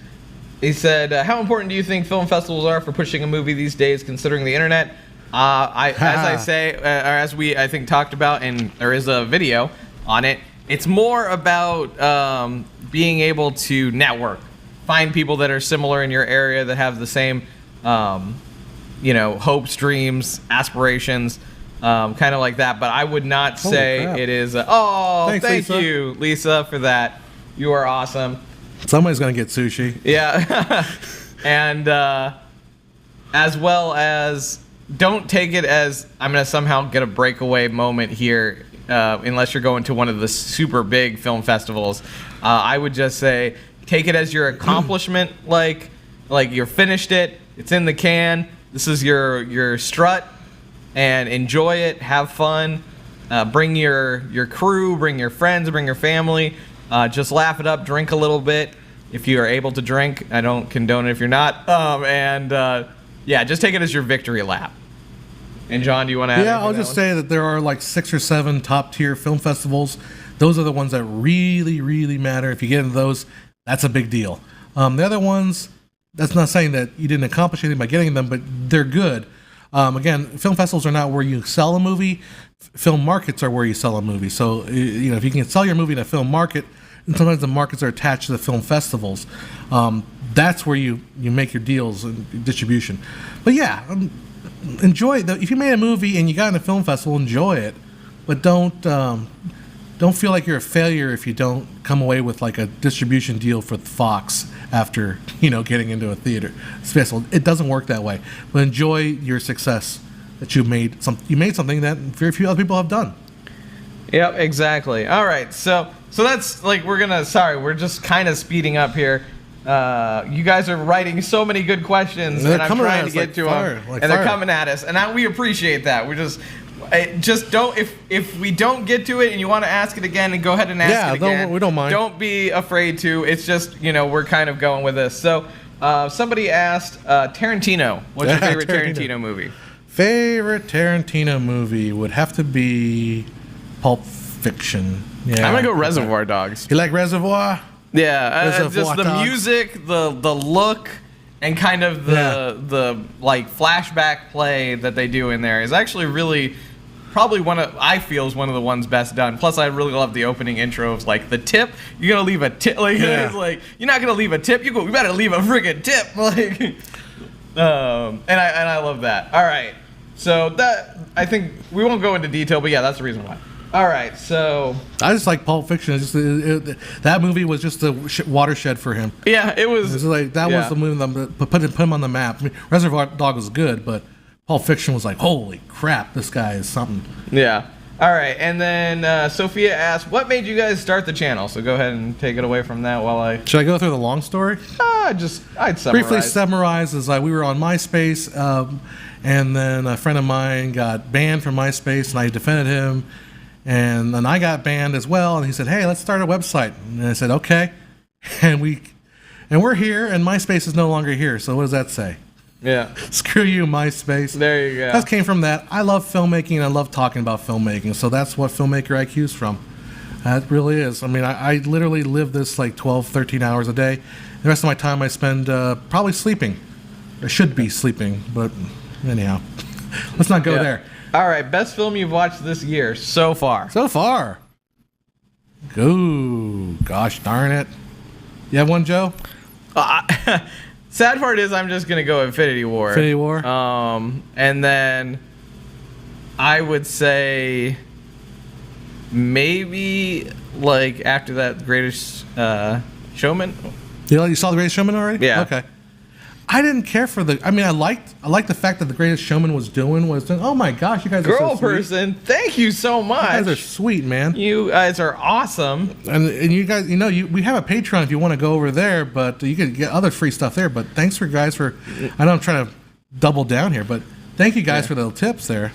B: He said, how important do you think film festivals are for pushing a movie these days, considering the internet? As we talked about, and there is a video on it, it's more about being able to network, find people that are similar in your area that have the same, hopes, dreams, aspirations, kind of like that. But I would not say it is. Thanks, thank you, Lisa, for that. You are awesome.
A: Somebody's gonna get sushi.
B: Yeah, and as well as, don't take it as I'm gonna somehow get a breakaway moment here, unless you're going to one of the super big film festivals. I would just say take it as your accomplishment, like you're finished it. It's in the can. This is your strut, and enjoy it. Have fun. Bring your crew. Bring your friends. Bring your family. Just laugh it up. Drink a little bit if you are able to drink. I don't condone it if you're not. Just take it as your victory lap. And John, do you want to add anything?
A: Yeah, I'll just say that there are like 6 or 7 top tier film festivals. Those are the ones that really, really matter. If you get into those, that's a big deal. The other ones, that's not saying that you didn't accomplish anything by getting them, but they're good. Again, film festivals are not where you sell a movie. Film markets are where you sell a movie. So, if you can sell your movie in a film market, and sometimes the markets are attached to the film festivals, that's where you make your deals and distribution. But yeah, enjoy it. If you made a movie and you got in a film festival, enjoy it. But don't feel like you're a failure if you don't come away with like a distribution deal for Fox after getting into a theater festival. It doesn't work that way. But enjoy your success that you made something that very few other people have done.
B: Yep, exactly. All right, so that's like we're just kind of speeding up here. You guys are writing so many good questions, and I'm trying to get to them, and they're coming at us, and we appreciate that. We just don't, if we don't get to it and you want to ask it again, and go ahead and ask it again.
A: We don't mind.
B: Don't be afraid to. It's just, we're kind of going with this. So somebody asked, Tarantino, what's your favorite Tarantino movie?
A: Favorite Tarantino movie would have to be Pulp Fiction. Yeah,
B: I'm gonna go Reservoir Dogs.
A: You like Reservoir?
B: Yeah, just the music, the look, and kind of the like flashback play that they do in there is actually really probably one of the ones best done. Plus, I really love the opening intro of like the tip. You're gonna leave a tip, it's like you're not gonna leave a tip. You better leave a friggin' tip, like. And I love that. All right, so that, I think we won't go into detail, but yeah, that's the reason why. All right, so
A: I just like Pulp Fiction. That movie was just a watershed for him.
B: Yeah, it was.
A: Was the movie that put him on the map. I mean, Reservoir Dog was good, but Pulp Fiction was like, holy crap, this guy is something.
B: Yeah. All right, and then Sophia asked, what made you guys start the channel? So go ahead and take it away from that while I...
A: Should I go through the long story?
B: I'd summarize.
A: Briefly summarize is we were on MySpace, and then a friend of mine got banned from MySpace, and I defended him. And then I got banned as well, and he said, hey, let's start a website. And I said, okay. And we're here, and MySpace is no longer here, so what does that say?
B: Yeah.
A: Screw you, MySpace.
B: There you go.
A: That came from that. I love filmmaking, and I love talking about filmmaking, so that's what Filmmaker IQ is from. That really is. I mean, I literally live this like 12, 13 hours a day. The rest of my time I spend probably sleeping. I should be sleeping, but anyhow. Let's not go there.
B: All right, best film you've watched this year so far.
A: So far. Ooh, gosh darn it. You have one, Joe?
B: Sad part is I'm just going to go Infinity War.
A: Infinity War.
B: And then I would say maybe like after that Greatest Showman.
A: You saw The Greatest Showman already?
B: Yeah.
A: Okay. I didn't care for the. I mean, I liked the fact that The Greatest Showman was doing. Oh my gosh, you guys are
B: Girl
A: so sweet.
B: person, thank you so much.
A: You guys are sweet, man.
B: You guys are awesome.
A: And you guys, we have a Patreon if you want to go over there, but you can get other free stuff there. But thanks for guys for. I know I'm trying to double down here, but thank you guys for the tips there.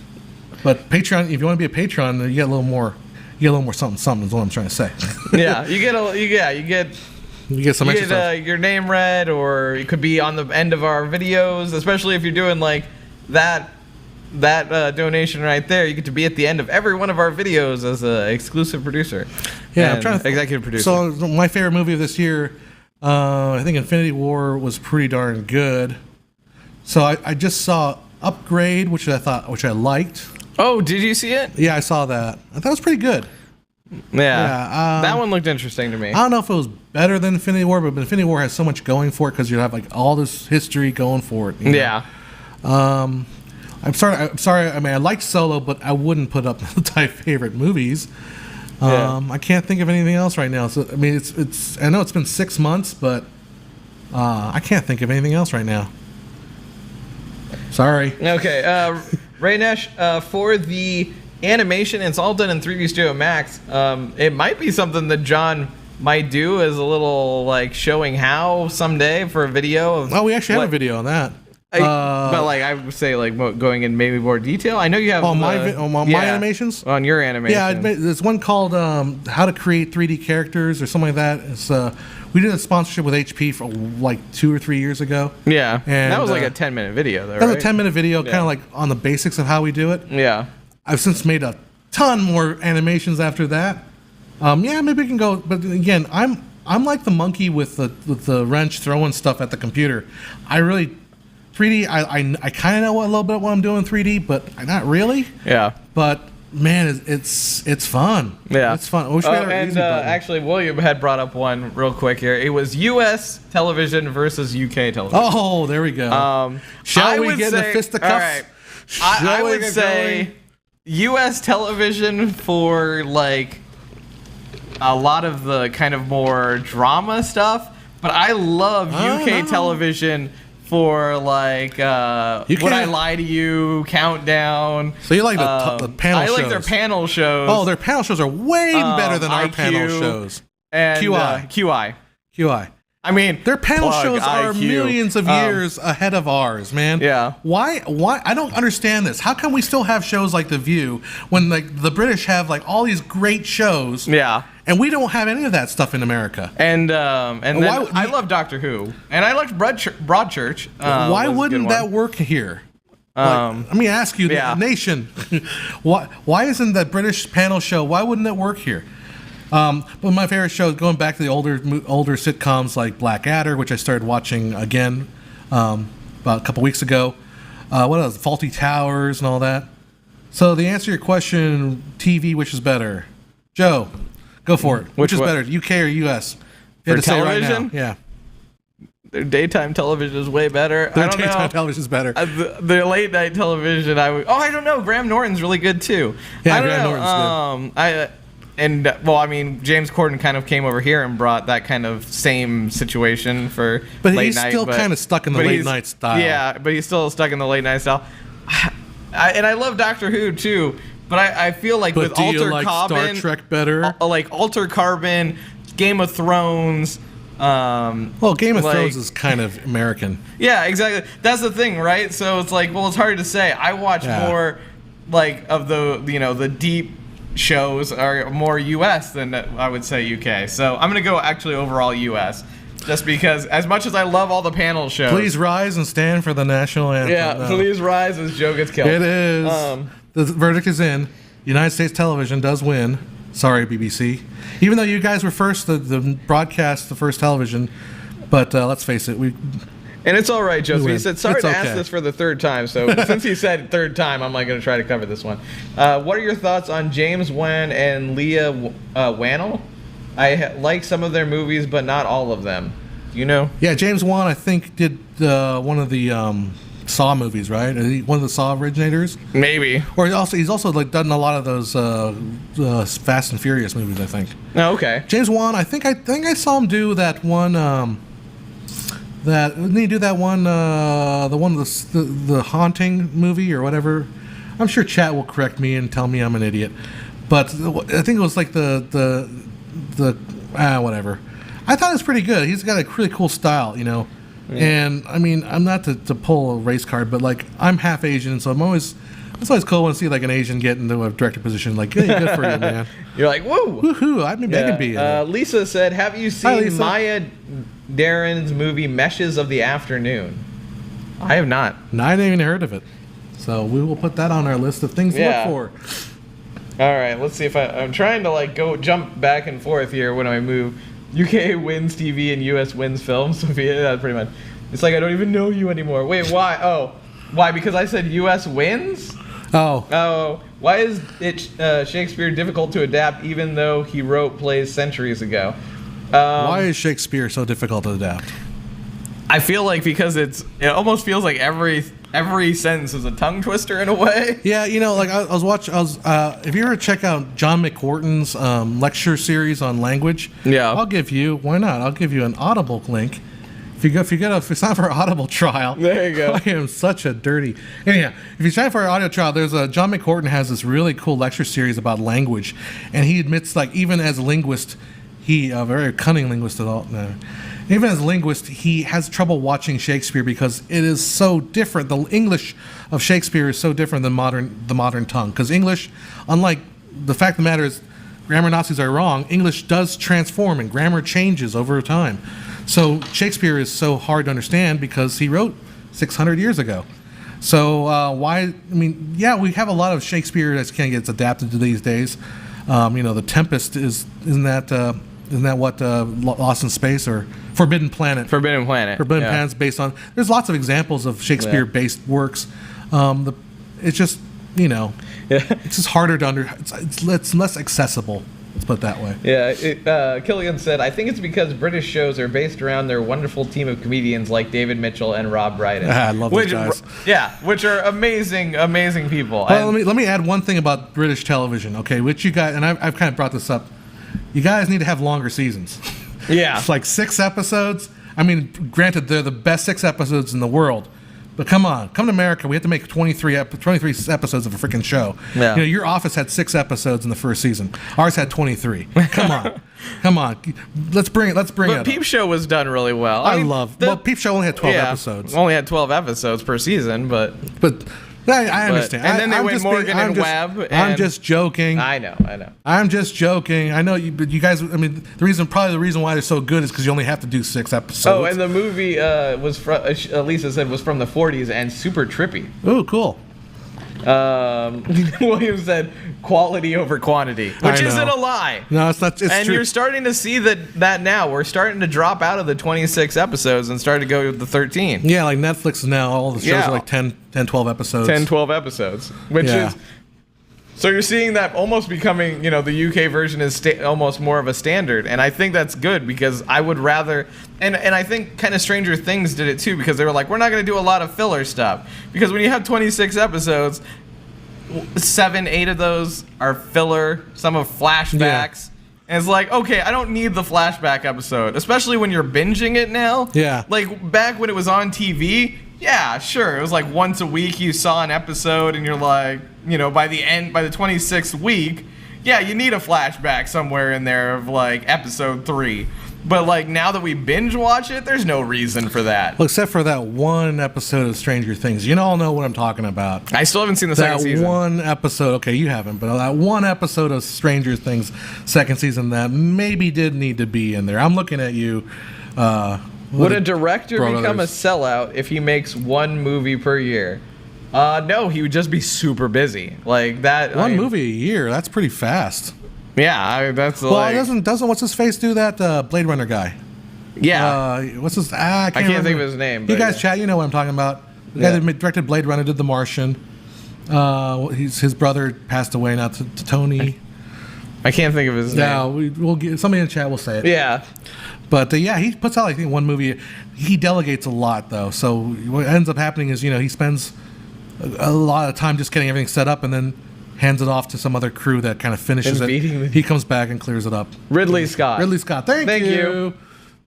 A: But Patreon, if you want to be a patron, you get a little more. You get a little more something. Is what I'm trying to say.
B: Yeah, you get.
A: You get some extra stuff.
B: Your name read, or it could be on the end of our videos, especially if you're doing like that donation right there. You get to be at the end of every one of our videos as an exclusive producer.
A: Yeah, I'm trying to
B: executive producer.
A: So my favorite movie of this year, I think Infinity War was pretty darn good. So I just saw Upgrade, which I liked.
B: Oh, did you see it?
A: Yeah, I saw that. I thought it was pretty good.
B: Yeah, that one looked interesting to me.
A: I don't know if it was better than Infinity War, but Infinity War has so much going for it because you have like all this history going for it.
B: Yeah.
A: I'm sorry. I mean, I liked Solo, but I wouldn't put up my favorite movies. I can't think of anything else right now. So I mean, it's. I know it's been 6 months, but I can't think of anything else right now. Sorry.
B: Okay. Raynesh, for the animation, it's all done in 3D Studio Max. It might be something that John might do as a little like showing how someday for a video.
A: We actually have a video on that.
B: But like I would say, like going in maybe more detail. I know you have
A: my animations
B: on your animation.
A: Yeah, there's one called "How to Create 3D Characters" or something like that. It's we did a sponsorship with HP for like 2 or 3 years ago.
B: Yeah,
A: and
B: that was like a 10-minute video, though.
A: That was a 10-minute video, kind of like on the basics of how we do it.
B: Yeah,
A: I've since made a ton more animations after that. Yeah, maybe we can go. But again, I'm like the monkey with the wrench throwing stuff at the computer. I really 3D. I kind of know a little bit what I'm doing in 3D, but not really.
B: Yeah.
A: But man, it's fun.
B: Yeah,
A: it's fun. I wish we had an easy button.
B: Actually, William had brought up one real quick here. It was U.S. television versus UK television.
A: Oh, there we go. Shall we get in the fisticuffs?
B: All right. I would say U.S. television for like a lot of the kind of more drama stuff, but I love UK television for like Would I Lie to You, Countdown.
A: So you like the panel shows?
B: I like their panel shows.
A: Oh, their panel shows are way better than our panel shows.
B: And
A: QI.
B: I mean,
A: their panel shows are millions of years ahead of ours, man.
B: Yeah.
A: Why? I don't understand this. How come we still have shows like The View when like the British have like all these great shows?
B: Yeah.
A: And we don't have any of that stuff in America.
B: And I love Doctor Who, and I liked Broadchurch.
A: Why wouldn't that work here? Let me ask you, nation, why isn't that British panel show? Why wouldn't it work here? But my favorite show, going back to the older sitcoms like Blackadder, which I started watching again about a couple weeks ago. What else? Faulty Towers and all that. So the answer to your question, TV, which is better? Joe, go for it. Which is better, UK or US?
B: For television?
A: Right yeah.
B: Their daytime television is way better.
A: Their daytime television is better.
B: The late night television, I don't know. Graham Norton's really good too.
A: Yeah, Graham Norton's good.
B: I mean, James Corden kind of came over here and brought that kind of same situation for
A: but
B: late
A: he's
B: night.
A: Still kind of stuck in the late night style.
B: Yeah, but he's still stuck in the late night style. And I love Doctor Who too, but I feel like with Alter Carbon,
A: Star Trek better?
B: Like Alter Carbon, Game of Thrones.
A: Well, Game of Thrones is kind of American.
B: Yeah, exactly. That's the thing, right? So it's like, well, it's hard to say. I watch more like of the deep shows are more US than I would say UK. So I'm gonna go actually overall US, just because as much as I love all the panel shows.
A: Please rise and stand for the national anthem.
B: Yeah, please rise as Joe gets killed.
A: It is. The verdict is in. United States television does win. Sorry, BBC. Even though you guys were first, the broadcast, the first television, but let's face it,
B: And it's all right, Joseph. He said, sorry to ask this for the third time. So since he said third time, I'm not going to try to cover this one. What are your thoughts on James Wan and Leah Whannell? I like some of their movies, but not all of them. Do you know? Yeah,
A: James Wan, I think, did one of the Saw movies, right? Is he one of the Saw originators?
B: Maybe.
A: Or he's also like done a lot of those Fast and Furious movies, I think.
B: Oh, okay.
A: James Wan, I think I saw him do that one. That didn't he do that one? The Haunting movie or whatever. I'm sure chat will correct me and tell me I'm an idiot, but I think it was like the whatever. I thought it was pretty good. He's got a really cool style, you know. Yeah. And I mean, I'm not to pull a race card, but like I'm half Asian, so it's always cool when I see like an Asian get into a director position. Like, hey, good for you, man.
B: You're like, woo,
A: woohoo! I mean, I can be.
B: Lisa said, "Have you seen Maya Daren's movie Meshes of the Afternoon?" I have not.
A: No, I haven't even heard of it. So we will put that on our list of things to look for.
B: All right, let's see if I'm trying to like jump back and forth here when I move. UK wins TV and US wins films. So that's pretty much. It's like I don't even know you anymore. Wait, why? Oh, why? Because I said US wins. Oh. Why is it Shakespeare difficult to adapt even though he wrote plays centuries ago?
A: Why is Shakespeare so difficult to adapt?
B: I feel like because it almost feels like every sentence is a tongue twister in a way.
A: Yeah, you know, like if you ever check out John McWhorton's lecture series on language, I'll give you an Audible link. If you sign for an Audible trial,
B: there you go.
A: I am such a dirty. Anyhow, if you sign for an audio trial, John McWhorton has this really cool lecture series about language, and he admits, like, even as a linguist, he a very cunning linguist at all. No. Even as a linguist, he has trouble watching Shakespeare because it is so different. The English of Shakespeare is so different than the modern tongue. Because English, unlike the fact of the matter is, grammar Nazis are wrong. English does transform and grammar changes over time. So Shakespeare is so hard to understand because he wrote 600 years ago. So we have a lot of Shakespeare that gets adapted to these days. The Tempest isn't that what Lost in Space or Forbidden Planet?
B: Forbidden
A: Planet's based on. There's lots of examples of Shakespeare-based works. It's just it's just harder to it's less accessible. Let's put it that way.
B: Yeah, Killian said, I think it's because British shows are based around their wonderful team of comedians like David Mitchell and Rob Brydon.
A: I love those guys.
B: Yeah, which are amazing people.
A: Well, let me add one thing about British television, okay, which you guys, and I've kind of brought this up. You guys need to have longer seasons.
B: Yeah.
A: It's like 6 episodes. I mean, granted, they're the best 6 episodes in the world. But come to America. We have to make 23 episodes of a freaking show.
B: Yeah.
A: Your Office had 6 episodes in the first season. Ours had 23. Come on. Let's bring it.
B: But Peep Show was done really well.
A: Peep Show only had 12 episodes.
B: Only had 12 episodes per season, but
A: I understand.
B: And then they went Morgan and Webb.
A: I'm just joking.
B: I know.
A: I'm just joking. I know but you guys. I mean, the reason why they're so good is because you only have to do 6 episodes.
B: Oh, and the movie was from Lisa said was from the 40s and super trippy.
A: Oh, cool.
B: William said quality over quantity, which isn't a lie.
A: No, it's not. It's true.
B: You're starting to see that now. We're starting to drop out of the 26 episodes and start to go to the 13.
A: Yeah, like Netflix is now, all the shows are like 10, 12 episodes.
B: 10, 12 episodes, which is... So you're seeing that almost becoming, the UK version is almost more of a standard. And I think that's good because I would rather... And I think kind of Stranger Things did it too because they were like, we're not going to do a lot of filler stuff. Because when you have 26 episodes, 7, 8 of those are filler, some of flashbacks. Yeah. And it's like, okay, I don't need the flashback episode, especially when you're binging it now.
A: Yeah.
B: Like back when it was on TV, yeah, sure. It was like once a week you saw an episode and you're like, by the 26th week, yeah, you need a flashback somewhere in there of like episode 3. But like now that we binge watch it, there's no reason for that.
A: Well, except for that one episode of Stranger Things. You all know what I'm talking about.
B: I still haven't seen the second season.
A: That one episode, okay, you haven't, but that one episode of Stranger Things second season that maybe did need to be in there. I'm looking at you.
B: Would a director become a sellout if he makes 1 movie per year? No, he would just be super busy. Like that.
A: One movie a year, that's pretty fast.
B: Yeah, that's
A: doesn't what's his face do that? Blade Runner guy.
B: Yeah.
A: What's his?
B: I can't think of his name.
A: You guys chat. You know what I'm talking about. The guy that directed Blade Runner did The Martian. His brother passed away now to Tony.
B: I can't think of his name.
A: No, we'll get somebody in the chat will say it.
B: Yeah.
A: But he puts out, I think, 1 movie. He delegates a lot, though. So what ends up happening is, he spends a lot of time just getting everything set up and then hands it off to some other crew that kind of finishes it. He comes back and clears it up.
B: Ridley Scott.
A: Thank you.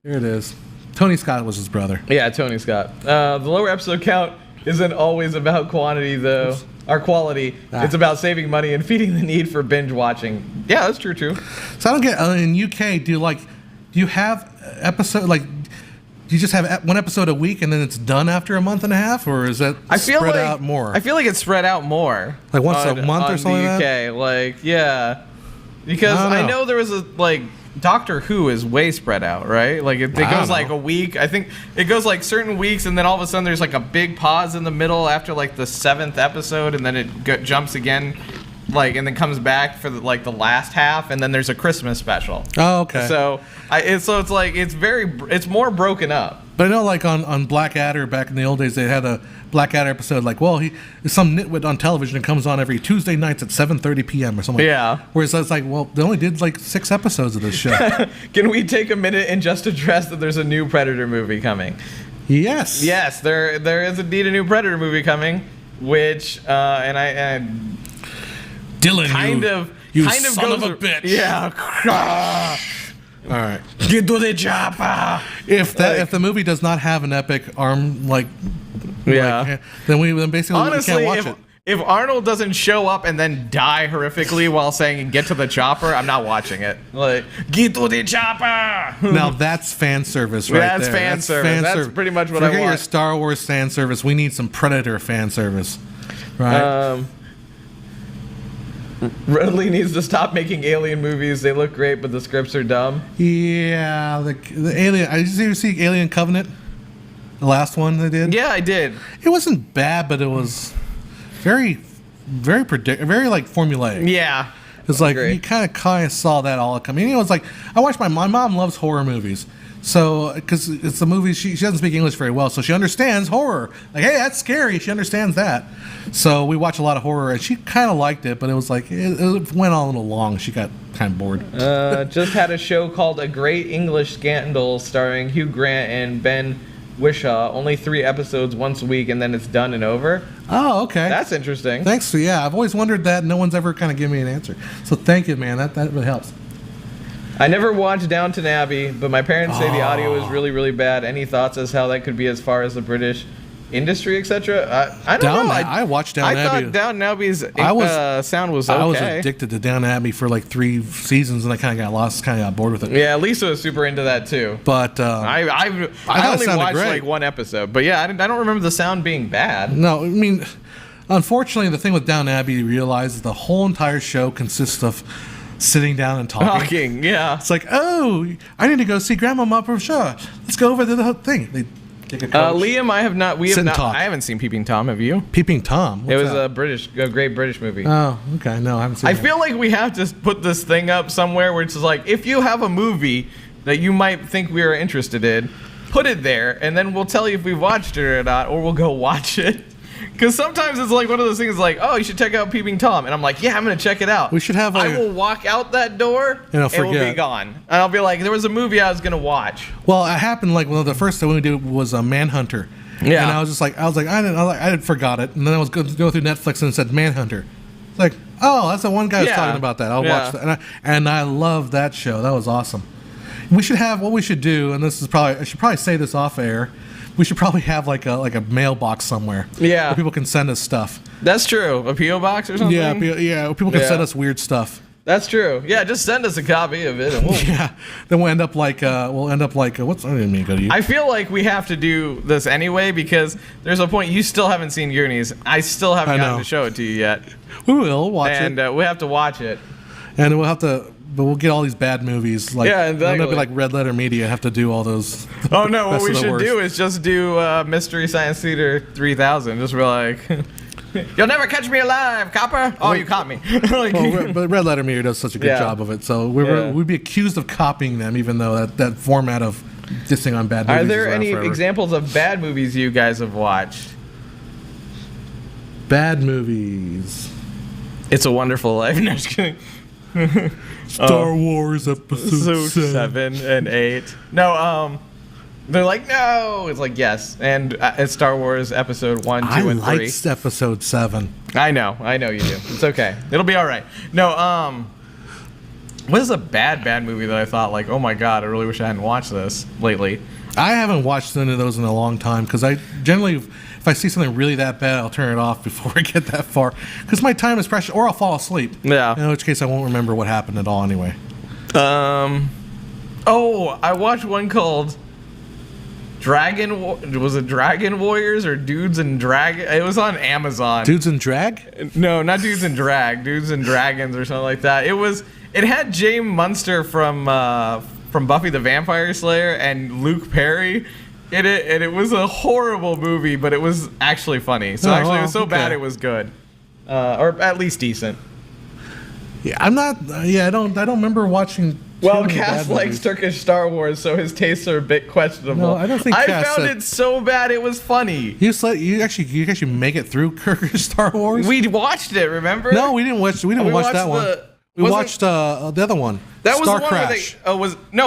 A: There it is. Tony Scott was his brother.
B: Yeah, Tony Scott. The lower episode count isn't always about quantity, though. Or quality. It's about saving money and feeding the need for binge watching. Yeah, that's true too.
A: So I don't get in UK. Do you have episode like? Do you just have one episode a week and then it's done after a month and a half, or is that spread out more?
B: I feel like it's spread out more.
A: Like once a month or something like that?
B: Like, yeah. Because I know there was Doctor Who is way spread out, right? Like it goes like a week. I think it goes like certain weeks, and then all of a sudden there's like a big pause in the middle after like the 7th episode, and then it jumps again. And then comes back for the last half, and then there's a Christmas special. Oh, okay. So it's more broken up.
A: But I know, like on Blackadder back in the old days, they had a Blackadder episode. Like, well, he's some nitwit on television and comes on every Tuesday nights at 7:30 p.m. or something. Yeah. Whereas it's like, well, they only did like 6 episodes of this show.
B: Can we take a minute and just address that there's a new Predator movie coming?
A: Yes.
B: Yes, there is indeed a new Predator movie coming, which
A: Dylan, you
B: kind of
A: son
B: goes
A: of a bitch.
B: Yeah.
A: All right.
B: Get to the chopper.
A: If the movie does not have an epic arm then basically
B: honestly,
A: we can't watch it.
B: If Arnold doesn't show up and then die horrifically while saying "get to the chopper," I'm not watching it. Like, get to the chopper.
A: Now that's fan service, right
B: That's
A: there.
B: Fan service. That's pretty much what I want.
A: Forget your Star Wars fan service. We need some Predator fan service, right?
B: Ridley needs to stop making alien movies. They look great, but the scripts are dumb.
A: Yeah, the Alien. Did you see Alien Covenant? The last one they did.
B: Yeah, I did.
A: It wasn't bad, but it was very formulaic.
B: Yeah,
A: it's like you kind of saw that all coming. It's like I watched my mom loves horror movies. So, because it's a movie, she doesn't speak English very well, so she understands horror. Like, hey, that's scary. She understands that. So we watch a lot of horror, and she kind of liked it, but it was like, it went on a little long. She got kind of bored.
B: Just had a show called A Great English Scandal starring Hugh Grant and Ben Whishaw. Only 3 episodes once a week, and then it's done and over.
A: Oh, okay.
B: That's interesting.
A: Thanks. Yeah, I've always wondered that. No one's ever kind of given me an answer. So thank you, man. That really helps.
B: I never watched Downton Abbey, but my parents say the audio is really, really bad. Any thoughts as how that could be as far as the British industry, etc.? I don't know.
A: I watched Downton Abbey.
B: I thought Downton Abbey's sound was okay.
A: I was addicted to Downton Abbey for like 3 seasons, and I kind of got lost, kind of got bored with it.
B: Yeah, Lisa was super into that too.
A: But
B: I only watched like 1 episode. But yeah, I don't remember the sound being bad.
A: No, I mean, unfortunately, the thing with Downton Abbey, you realize is the whole entire show consists of sitting down and talking.
B: Yeah.
A: It's like, oh, I need to go see Grandmama from Shoah. Let's go over to the thing. They take a coach.
B: Liam, I have not. I haven't seen Peeping Tom. Have you?
A: Peeping Tom.
B: What's that? A great British movie.
A: Oh, okay. No, I haven't seen it.
B: I feel like we have to put this thing up somewhere where it's just like, if you have a movie that you might think we are interested in, put it there, and then we'll tell you if we've watched it or not, or we'll go watch it. Because sometimes it's like one of those things like, oh, you should check out Peeping Tom. And I'm like, yeah, I'm going to check it out.
A: We should have
B: I will walk out that door and it will be gone. And I'll be like, there was a movie I was going to watch.
A: Well, it happened like, the first thing we did was a Manhunter. Yeah. And I was like, I forgot it. And then I was going through Netflix and it said Manhunter. It's like, oh, that's the one guy who's talking about that. I'll watch that. And I love that show. That was awesome. We should have, what we should do, and this is probably, I should probably say this off air. We should probably have like a mailbox somewhere. Yeah. Where people can send us stuff.
B: That's true. A P.O. box or something?
A: Yeah. People can send us weird stuff.
B: That's true. Yeah, just send us a copy of it. And
A: Then we'll end up like what's I didn't mean to go to you.
B: I feel like we have to do this anyway because there's a point you still haven't seen Goonies. I still haven't gotten to show it to you yet.
A: We will watch it.
B: And we have to watch it.
A: And we'll have to. But we'll get all these bad movies. Like, exactly. It'll be like Red Letter Media. Have to do all those.
B: Oh no! What we should do is just do Mystery Science Theater 3000. Just be like, you'll never catch me alive, copper. Oh, you caught me.
A: But Red Letter Media does such a good job of it. So we'd be accused of copying them, even though that format of dissing on bad movies.
B: Are there any examples of bad movies you guys have watched?
A: Bad movies.
B: It's a Wonderful Life. No, just kidding.
A: Star Wars episode
B: 7 and 8. No, they're like, no. It's like, yes. And it's Star Wars episode 1, 2, and 3.
A: I liked episode 7.
B: I know you do. It's okay. It'll be all right. No, what is a bad movie that I thought like, oh my god, I really wish I hadn't watched this lately?
A: I haven't watched any of those in a long time because I generally, if I see something really that bad, I'll turn it off before I get that far because my time is precious, or I'll fall asleep. Yeah. In which case, I won't remember what happened at all anyway.
B: Oh, I watched one called was it Dragon Warriors or Dudes and Dragon? It was on Amazon.
A: Dudes and Drag?
B: No, not Dudes and Drag. Dudes and Dragons or something like that. It had James Munster from Buffy the Vampire Slayer and Luke Perry in it, and it was a horrible movie, but it was actually funny. So it was so bad it was good, or at least decent.
A: Yeah, I'm not. Yeah, I don't remember watching.
B: Well, Cass likes Turkish Star Wars, so his tastes are a bit questionable.
A: No, I don't think
B: I found it so bad it was funny.
A: You actually make it through Turkish Star Wars?
B: We watched it, remember?
A: No, we didn't watch. We didn't watch that one. We watched the other one.
B: That was
A: Star
B: the one
A: Crash.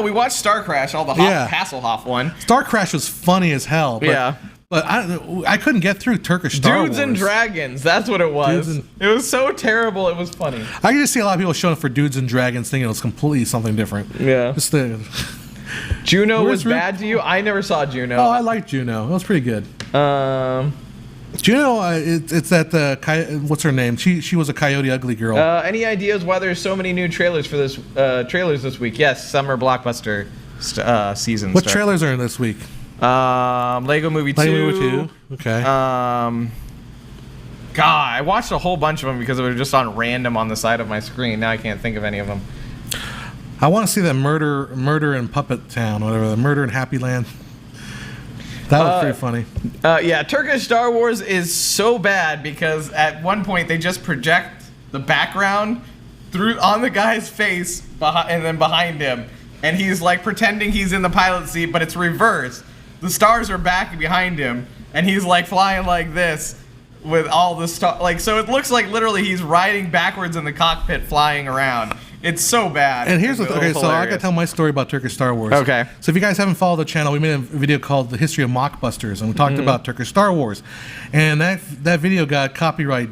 B: We watched Star Crash, all the Hasselhoff one.
A: Star Crash was funny as hell. But, but I couldn't get through Turkish Star Wars.
B: Dudes and Dragons, that's what it was. It was so terrible, it was funny.
A: I can just see a lot of people showing up for Dudes and Dragons thinking it was completely something different.
B: Yeah.
A: Just the
B: Juno was bad to you? I never saw Juno.
A: Oh, I liked Juno. It was pretty good. Juno, it's that what's her name? She was a Coyote Ugly girl.
B: Any ideas why there's so many new trailers for this trailers this week? Yes, summer blockbuster season.
A: What trailers are in this week?
B: Lego Movie 2.
A: Lego Movie 2. Okay.
B: God, I watched a whole bunch of them because they were just on random on the side of my screen. Now I can't think of any of them.
A: I want to see that Murder in Puppet Town, whatever, the Murder in Happy Land. That was pretty funny.
B: Yeah, Turkish Star Wars is so bad because at one point they just project the background on the guy's face and then behind him, and he's like pretending he's in the pilot seat, but it's reversed. The stars are back behind him, and he's like flying like this with all the stars. So it looks like literally he's riding backwards in the cockpit, flying around. It's so bad.
A: And here's so I got to tell my story about Turkish Star Wars.
B: Okay.
A: So if you guys haven't followed the channel, we made a video called "The History of Mockbusters," and we talked about Turkish Star Wars, and that video got copyright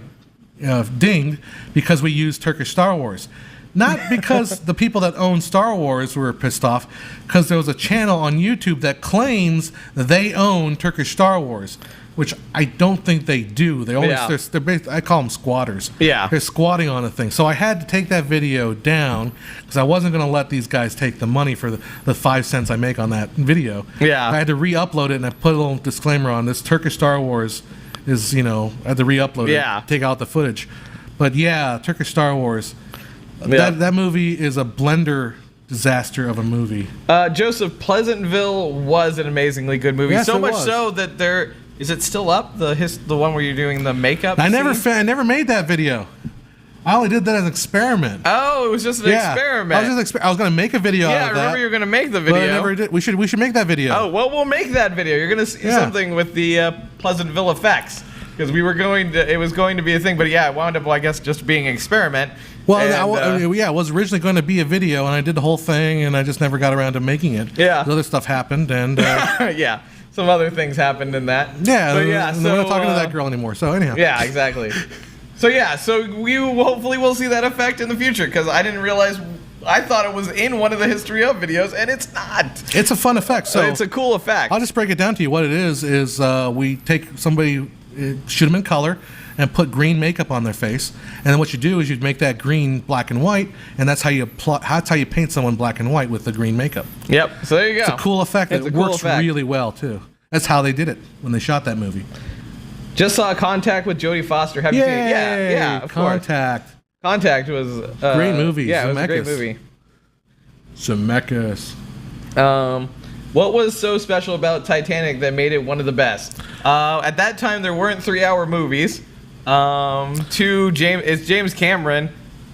A: dinged because we used Turkish Star Wars. Not because the people that own Star Wars were pissed off, because there was a channel on YouTube that claims they own Turkish Star Wars, which I don't think they do. They only I call them squatters.
B: Yeah,
A: they're squatting on the thing. So I had to take that video down because I wasn't going to let these guys take the money for the 5 cents I make on that video.
B: Yeah,
A: I had to re-upload it, and I put a little disclaimer on this: Turkish Star Wars is, I had to re-upload it, take out the footage. But yeah, Turkish Star Wars. That movie is a blender disaster of a movie.
B: Joseph, Pleasantville was an amazingly good movie.
A: Yes,
B: so much so that is it still up? The one where you're doing the makeup?
A: I never made that video. I only did that as an experiment.
B: Oh, it was just an experiment.
A: I was going to make a video out of that.
B: Yeah, I remember you were going to make the video.
A: But I never did. We should make that video.
B: Oh, well, we'll make that video. You're going to see something with the Pleasantville effects. Because it was going to be a thing, but it wound up, I guess, just being an experiment.
A: Well, it was originally going to be a video, and I did the whole thing, and I just never got around to making it.
B: Yeah.
A: Other stuff happened, and
B: yeah, some other things happened in that.
A: Yeah, and we're not talking to that girl anymore. So anyhow.
B: Yeah, exactly. so we hopefully will see that effect in the future, because I didn't realize. I thought it was in one of the History of videos, and it's not.
A: It's a fun effect. So
B: it's a cool effect.
A: I'll just break it down to you. What it is we take somebody, shoot them in color, and put green makeup on their face. And then what you do is you make that green black and white, and that's how you paint someone black and white with the green makeup.
B: Yep. So there you go.
A: It's a cool effect. It works really well too. That's how they did it when they shot that movie.
B: Just saw Contact with Jodie Foster. Have you seen it? Yeah. Of
A: Contact.
B: Course. Contact was
A: great movie.
B: Yeah, it was a great movie.
A: Zemeckis.
B: What was so special about Titanic that made it one of the best? At that time, there weren't 3-hour movies. It's James Cameron,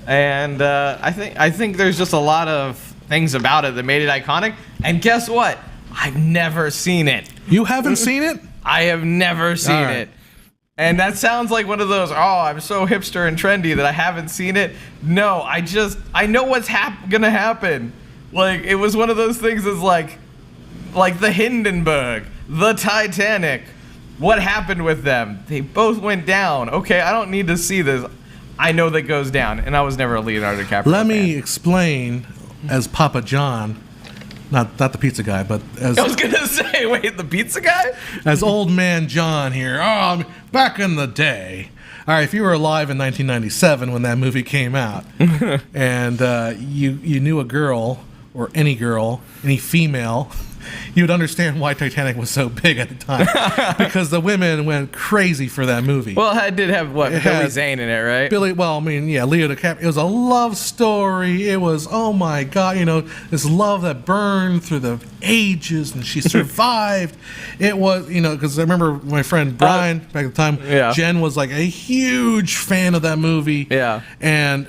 B: and I think there's just a lot of things about it that made it iconic. And guess what? I've never seen it.
A: You haven't seen it?
B: I have never seen it. And that sounds like one of those, I'm so hipster and trendy that I haven't seen it. No, I know what's gonna happen. Like, it was one of those things that's like the Hindenburg, the Titanic. What happened with them? They both went down. Okay, I don't need to see this. I know that goes down. And I was never a Leonardo DiCaprio
A: Let me explain, as Papa John, not the pizza guy, but as
B: I was gonna say, wait, the pizza guy?
A: as old man John here. Oh, back in the day. All right, if you were alive in 1997 when that movie came out, and you knew a girl or any female, you would understand why Titanic was so big at the time, because the women went crazy for that movie.
B: Well, it did have Billy Zane in it, right?
A: Leo DiCaprio. It was a love story. It was, oh my God, this love that burned through the ages, and she survived. It was, because I remember my friend Brian back at the time.
B: Yeah.
A: Jen was like a huge fan of that movie.
B: Yeah,
A: and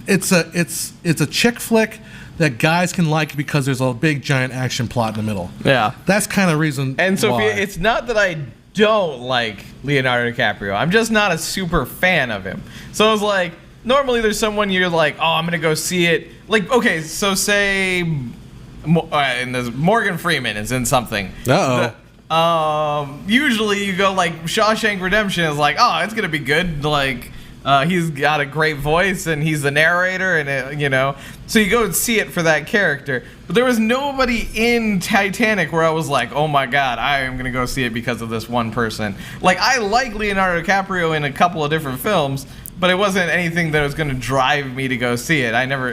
A: it's a chick flick that guys can like because there's a big giant action plot in the middle. Yeah, that's kind of reason.
B: And so
A: why.
B: it's not that I don't like Leonardo DiCaprio. I'm just not a super fan of him. So it's like, normally there's someone you're like, oh, I'm gonna go see it. Like, okay, so say, Morgan Freeman is in something. Usually you go like Shawshank Redemption is like, oh, it's gonna be good. Like, he's got a great voice and he's the narrator, and so you go and see it for that character. But there was nobody in Titanic where I was like, oh my God, I am gonna go see it because of this one person. Like, I like Leonardo DiCaprio in a couple of different films, but it wasn't anything that was gonna drive me to go see it. I never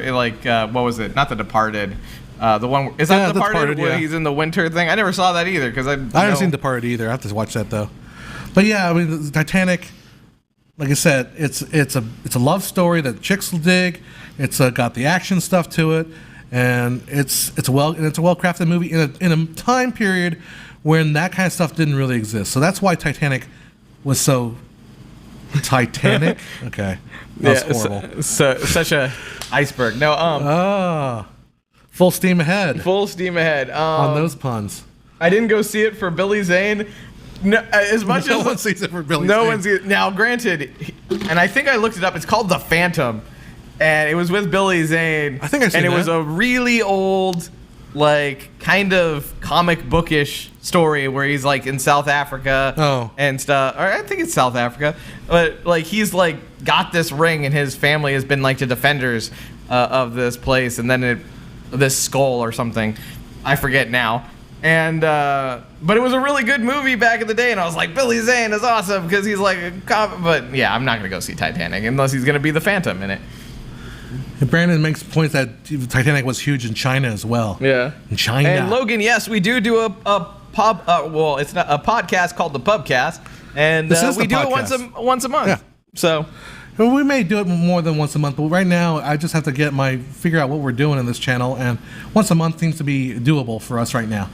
B: what was it? Not The Departed. The one is that Departed where he's in the winter thing? I never saw that either because I
A: haven't seen Departed either. I have to watch that though. But yeah, I mean, the Titanic. Like I said, it's a love story that chicks will dig. It's got the action stuff to it, and it's a well crafted movie in a time period when that kind of stuff didn't really exist. So that's why Titanic was so Titanic. Okay, that was horrible.
B: So such a iceberg. No,
A: full steam ahead.
B: Full steam ahead.
A: On those puns.
B: I didn't go see it for Billy Zane. No, as much
A: no
B: as
A: one sees it for Billy
B: no
A: Zane.
B: one sees it. Now, granted, and I think I looked it up. It's called The Phantom, and it was with Billy Zane.
A: I think I've seen
B: that. And it
A: was
B: a really old, like, kind of comic bookish story where he's like in South Africa and stuff. Or I think it's South Africa, but like he's like got this ring, and his family has been like the defenders of this place, and then this skull or something. I forget now. And but it was a really good movie back in the day, and I was like, Billy Zane is awesome because he's like a cop. But yeah, I'm not gonna go see Titanic unless he's gonna be the Phantom in it.
A: And Brandon makes points that Titanic was huge in China as well.
B: Yeah,
A: in China.
B: And Logan, yes, we do a pub. Well, it's not a podcast called the Pubcast, and we do
A: podcast.
B: it once a month. Yeah. So.
A: Well, we may do it more than once a month, but right now I just have to figure out what we're doing in this channel, and once a month seems to be doable for us right now.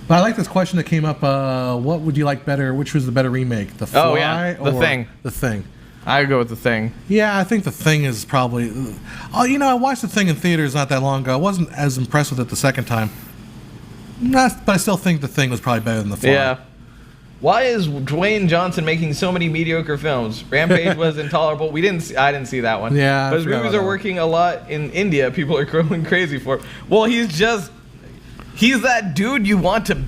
A: But I like this question that came up. What would you like better? Which was the better remake, The Fly
B: The
A: or
B: Thing?
A: The Thing.
B: I would go with The Thing.
A: Yeah, I think The Thing is probably. I watched The Thing in theaters not that long ago. I wasn't as impressed with it the second time. But I still think The Thing was probably better than The Fly.
B: Yeah. Why is Dwayne Johnson making so many mediocre films? Rampage was intolerable. I didn't see that one.
A: Yeah.
B: But his movies are working a lot in India. People are going crazy for it. Well, he's that dude you want to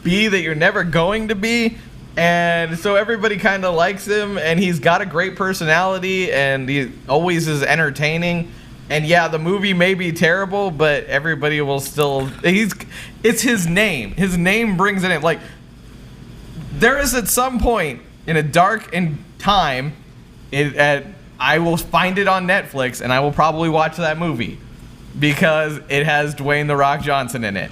B: be that you're never going to be. And so everybody kind of likes him, and he's got a great personality, and he always is entertaining. And yeah, the movie may be terrible, but everybody will still. It's his name. His name brings it in. Like, there is at some point in a dark time, I will find it on Netflix, and I will probably watch that movie because it has Dwayne "The Rock" Johnson in it.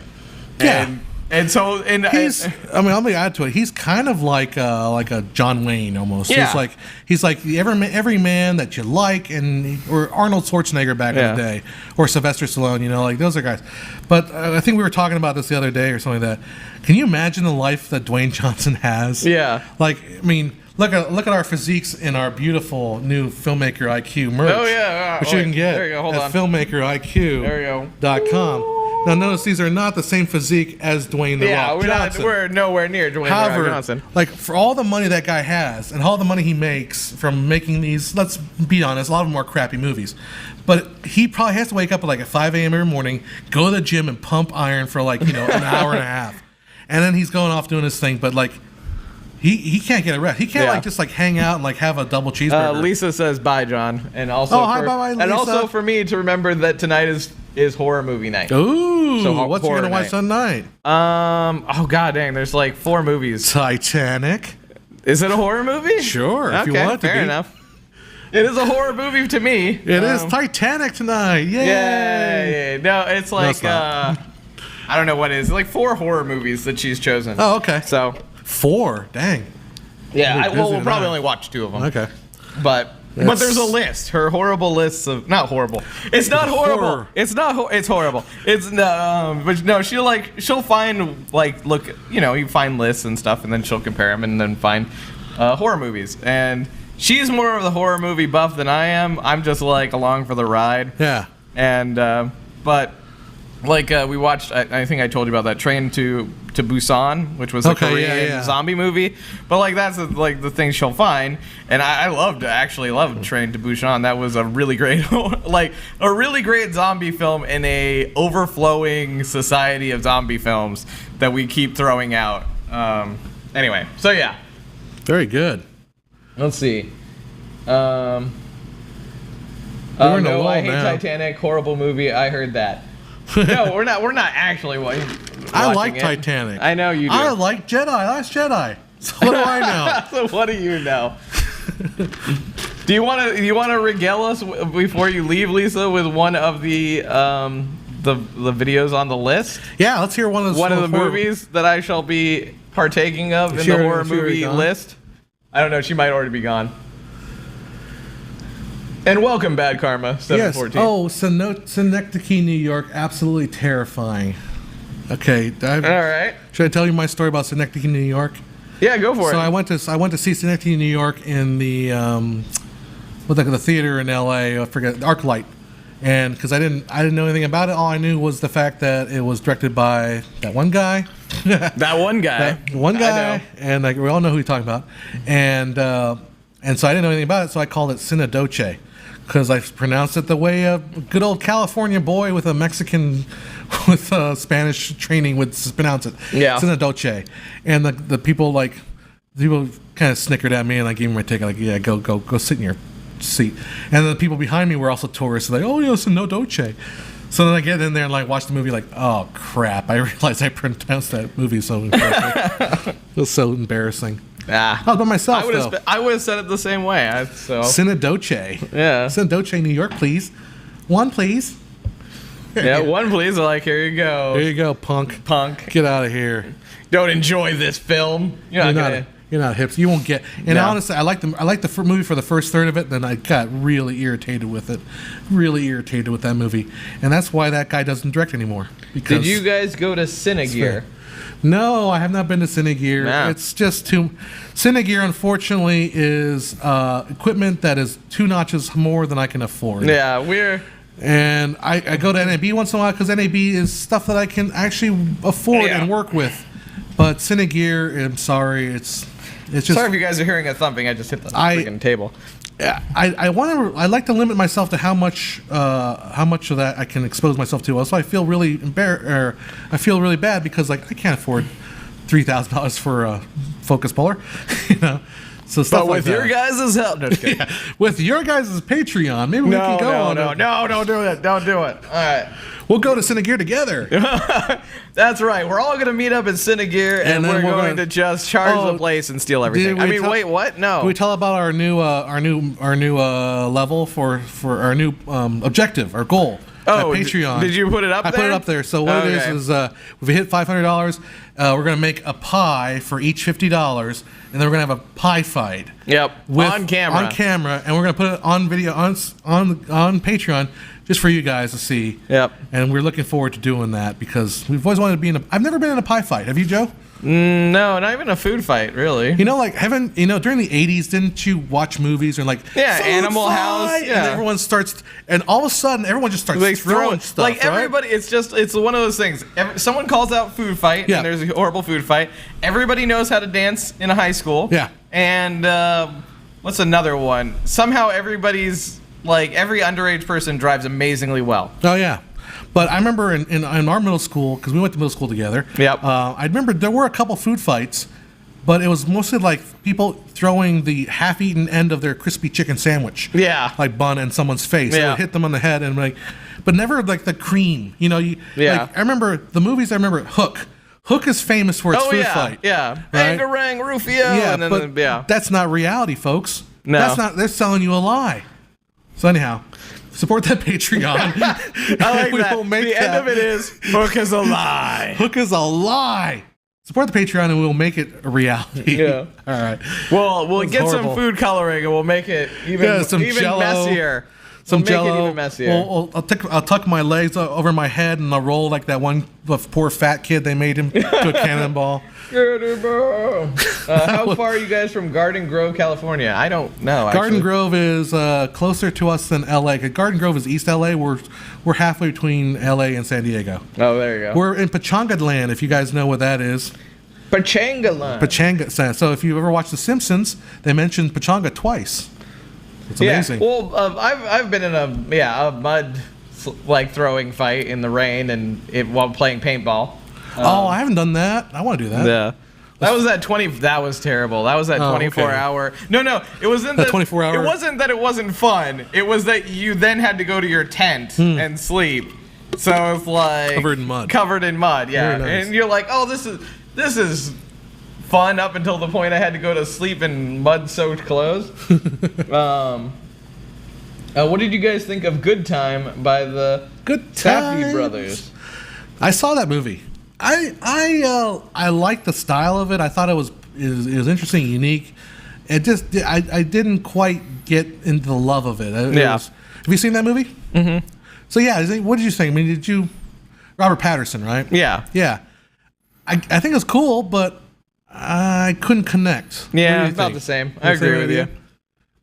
A: Yeah.
B: And so,
A: let me add to it. He's kind of like a John Wayne almost.
B: Yeah.
A: He's like every man that you like, or Arnold Schwarzenegger back in the day, or Sylvester Stallone. Like those are guys. But I think we were talking about this the other day or something like that. Can you imagine the life that Dwayne Johnson has?
B: Yeah.
A: Like, I mean, look at our physiques in our beautiful new Filmmaker IQ merch.
B: Oh yeah.
A: Which you can get
B: there you go. Hold
A: at
B: on.
A: FilmmakerIQ.com. Now, notice these are not the same physique as Dwayne "The Rock" Johnson.
B: We're nowhere near Dwayne "The Rock" Johnson.
A: Like, for all the money that guy has and all the money he makes from making these, let's be honest, a lot of them are crappy movies. But he probably has to wake up at 5 a.m. every morning, go to the gym and pump iron for an hour and a half. And then he's going off doing his thing. But he can't get a rest. He can't just hang out and have a double cheeseburger.
B: Lisa says bye, John, and also
A: hi, bye, Lisa.
B: And also for me to remember that tonight is is horror movie night.
A: Ooh, so what's you gonna watch tonight?
B: Oh god dang, there's like 4 movies.
A: Titanic.
B: Is it a horror movie?
A: Sure, if you want it to be.
B: Fair enough. It is a horror movie to me.
A: It is Titanic tonight. Yay!
B: Yay! No, it's like I don't know what it is. Like 4 horror movies that she's chosen.
A: Oh, okay.
B: So
A: 4. Dang.
B: Yeah, we'll probably only watch 2 of them.
A: Okay.
B: But there's a list. Her horrible lists of not horrible. It's not horrible. Horror. It's not. It's horrible. It's but no. She'll find look. You find lists and stuff, and then she'll compare them, and then find horror movies. And she's more of the horror movie buff than I am. I'm just along for the ride.
A: Yeah.
B: And but we watched. I think I told you about that Train to Busan, which was a Korean zombie movie. But that's the thing she'll find. And I actually loved Train to Busan. That was a really great a really great zombie film in a overflowing society of zombie films that we keep throwing out. Anyway, so yeah.
A: Very good.
B: Let's see.
A: I
B: hate Titanic. Horrible movie. I heard that. No, we're not actually watching
A: I like
B: it.
A: Titanic.
B: I know you do.
A: I like Jedi. Last Jedi. So what do I know?
B: So what do you know? Do you want to regale us before you leave, Lisa, with one of the videos on the list?
A: Yeah, let's hear one of
B: the movies that I shall be partaking of in the horror movie list. I don't know. She might already be gone. And welcome, Bad Karma 714.
A: Yes. Oh, Synecdoche, New York, absolutely terrifying. Okay.
B: All right.
A: Should I tell you my story about Synecdoche, New York?
B: Yeah, go for it.
A: So I went to see Synecdoche, New York in the the theater in L.A. I forget, ArcLight, and because I didn't know anything about it. All I knew was the fact that it was directed by that one guy.
B: That one guy.
A: I know. And we all know who you're talking about. And so I didn't know anything about it, so I called it Synecdoche, because I pronounced it the way a good old California boy with a Mexican with Spanish training would pronounce it.
B: Yeah.
A: Synecdoche. And the people kind of snickered at me, and I gave me my ticket. Yeah, go sit in your seat. And the people behind me were also tourists. Like, oh yeah, Synecdoche. So then I get in there and watch the movie. Oh crap! I realized I pronounced that movie so incorrectly. It was so embarrassing.
B: Ah,
A: I was by myself.
B: I would have said it the same way.
A: Synecdoche.
B: Yeah.
A: Synecdoche, New York, please. One, please.
B: Yeah, one, please. Here you go.
A: Here you go, punk. Get out of here.
B: Don't enjoy this film.
A: You're not hip. You won't get. And no. Honestly, I liked the movie for the first third of it. Then I got really irritated with it. Really irritated with that movie, and that's why that guy doesn't direct anymore.
B: Did you guys go to Cinegear?
A: No, I have not been to Cinegear.
B: Nah.
A: It's just too. Cinegear, unfortunately, is equipment that is 2 notches more than I can afford.
B: Yeah,
A: And I go to NAB once in a while because NAB is stuff that I can actually afford and work with. But Cinegear, I'm sorry, it's just.
B: Sorry if you guys are hearing a thumping. I just hit the freaking table.
A: I like to limit myself to how much of that I can expose myself to. Also, I feel really embarrassed. I feel really bad because I can't afford $3,000 for a focus puller, So stuff
B: but with your guys' help, no,
A: with your guys' Patreon, maybe we can go on.
B: No, don't do it. Don't do it. All right.
A: We'll go to Cinegear together.
B: That's right. We're all going to meet up at Cinegear, and we're going to just charge the place and steal everything. Wait, what? No.
A: Can we tell about our new level for our new objective, our goal? Patreon.
B: Did you put it up there?
A: I put it up there. So what it is if we hit $500, we're going to make a pie for each $50, and then we're going to have a pie fight.
B: Yep. On camera,
A: and we're going to put it on video on Patreon just for you guys to see.
B: Yep.
A: And we're looking forward to doing that because we've always wanted to be in I've never been in a pie fight. Have you, Joe?
B: No, not even a food fight, really.
A: During the 80s, didn't you watch movies and
B: Animal House? Yeah.
A: And everyone starts, and all of a sudden, everyone just starts throwing stuff.
B: Everybody, it's one of those things. Someone calls out food fight, and there's a horrible food fight. Everybody knows how to dance in a high school.
A: Yeah.
B: And what's another one? Somehow everybody's, every underage person drives amazingly well.
A: Oh, yeah. But I remember in our middle school, because we went to middle school together.
B: Yep.
A: I remember there were a couple food fights, but it was mostly people throwing the half-eaten end of their crispy chicken sandwich.
B: Yeah.
A: Bun in someone's face.
B: Yeah.
A: It would hit them on the head and but never like the cream. You know, like, I remember the movies. I remember Hook. Hook is famous for its food fight.
B: Yeah,
A: right?
B: Bangarang Rufio.
A: Yeah,
B: and then
A: but that's not reality, folks.
B: No,
A: that's not. They're selling you a lie. So anyhow, support that Patreon.
B: I like that. The end of it is Hook is a lie.
A: Hook is a lie. Support the Patreon and we'll make it a reality.
B: Yeah.
A: All right.
B: Well, we'll get
A: horrible.
B: some food coloring and we'll make it even
A: Jello,
B: messier.
A: Some
B: Make
A: Jello.
B: it even messier.
A: I'll tuck my legs over my head and I'll roll like that one poor fat kid they made him to a cannonball.
B: How far are you guys from Garden Grove, California? I don't know.
A: Garden Grove is closer to us than LA. Garden Grove is East LA. We're halfway between LA and San Diego.
B: Oh, there you go.
A: We're in Pachanga Land, if you guys know what that is.
B: Pachanga Land.
A: Pachanga. So if you ever watched The Simpsons, they mentioned Pachanga twice. It's amazing.
B: Yeah. Well, I've been in a mud like throwing fight in the rain and while playing paintball.
A: I haven't done that. I want to do that.
B: Yeah. That was that 20. That was terrible. That was that 24-hour. No, it wasn't that
A: 24-hour.
B: It wasn't that it wasn't fun. It was that you then had to go to your tent and sleep. So it's like
A: covered in mud.
B: Covered in mud. Yeah.
A: Very nice.
B: And you're like, oh, this is fun up until the point I had to go to sleep in mud-soaked clothes. What did you guys think of Good Time by the Safdie brothers?
A: I saw that movie. I liked the style of it. I thought it was interesting, unique. It just I didn't quite get into the love of it. Have you seen that movie? Mm-hmm. So what did you think? I mean, did you Robert Pattinson, right?
B: Yeah.
A: Yeah. I think it was cool, but I couldn't connect.
B: Yeah, about the same. I agree with you.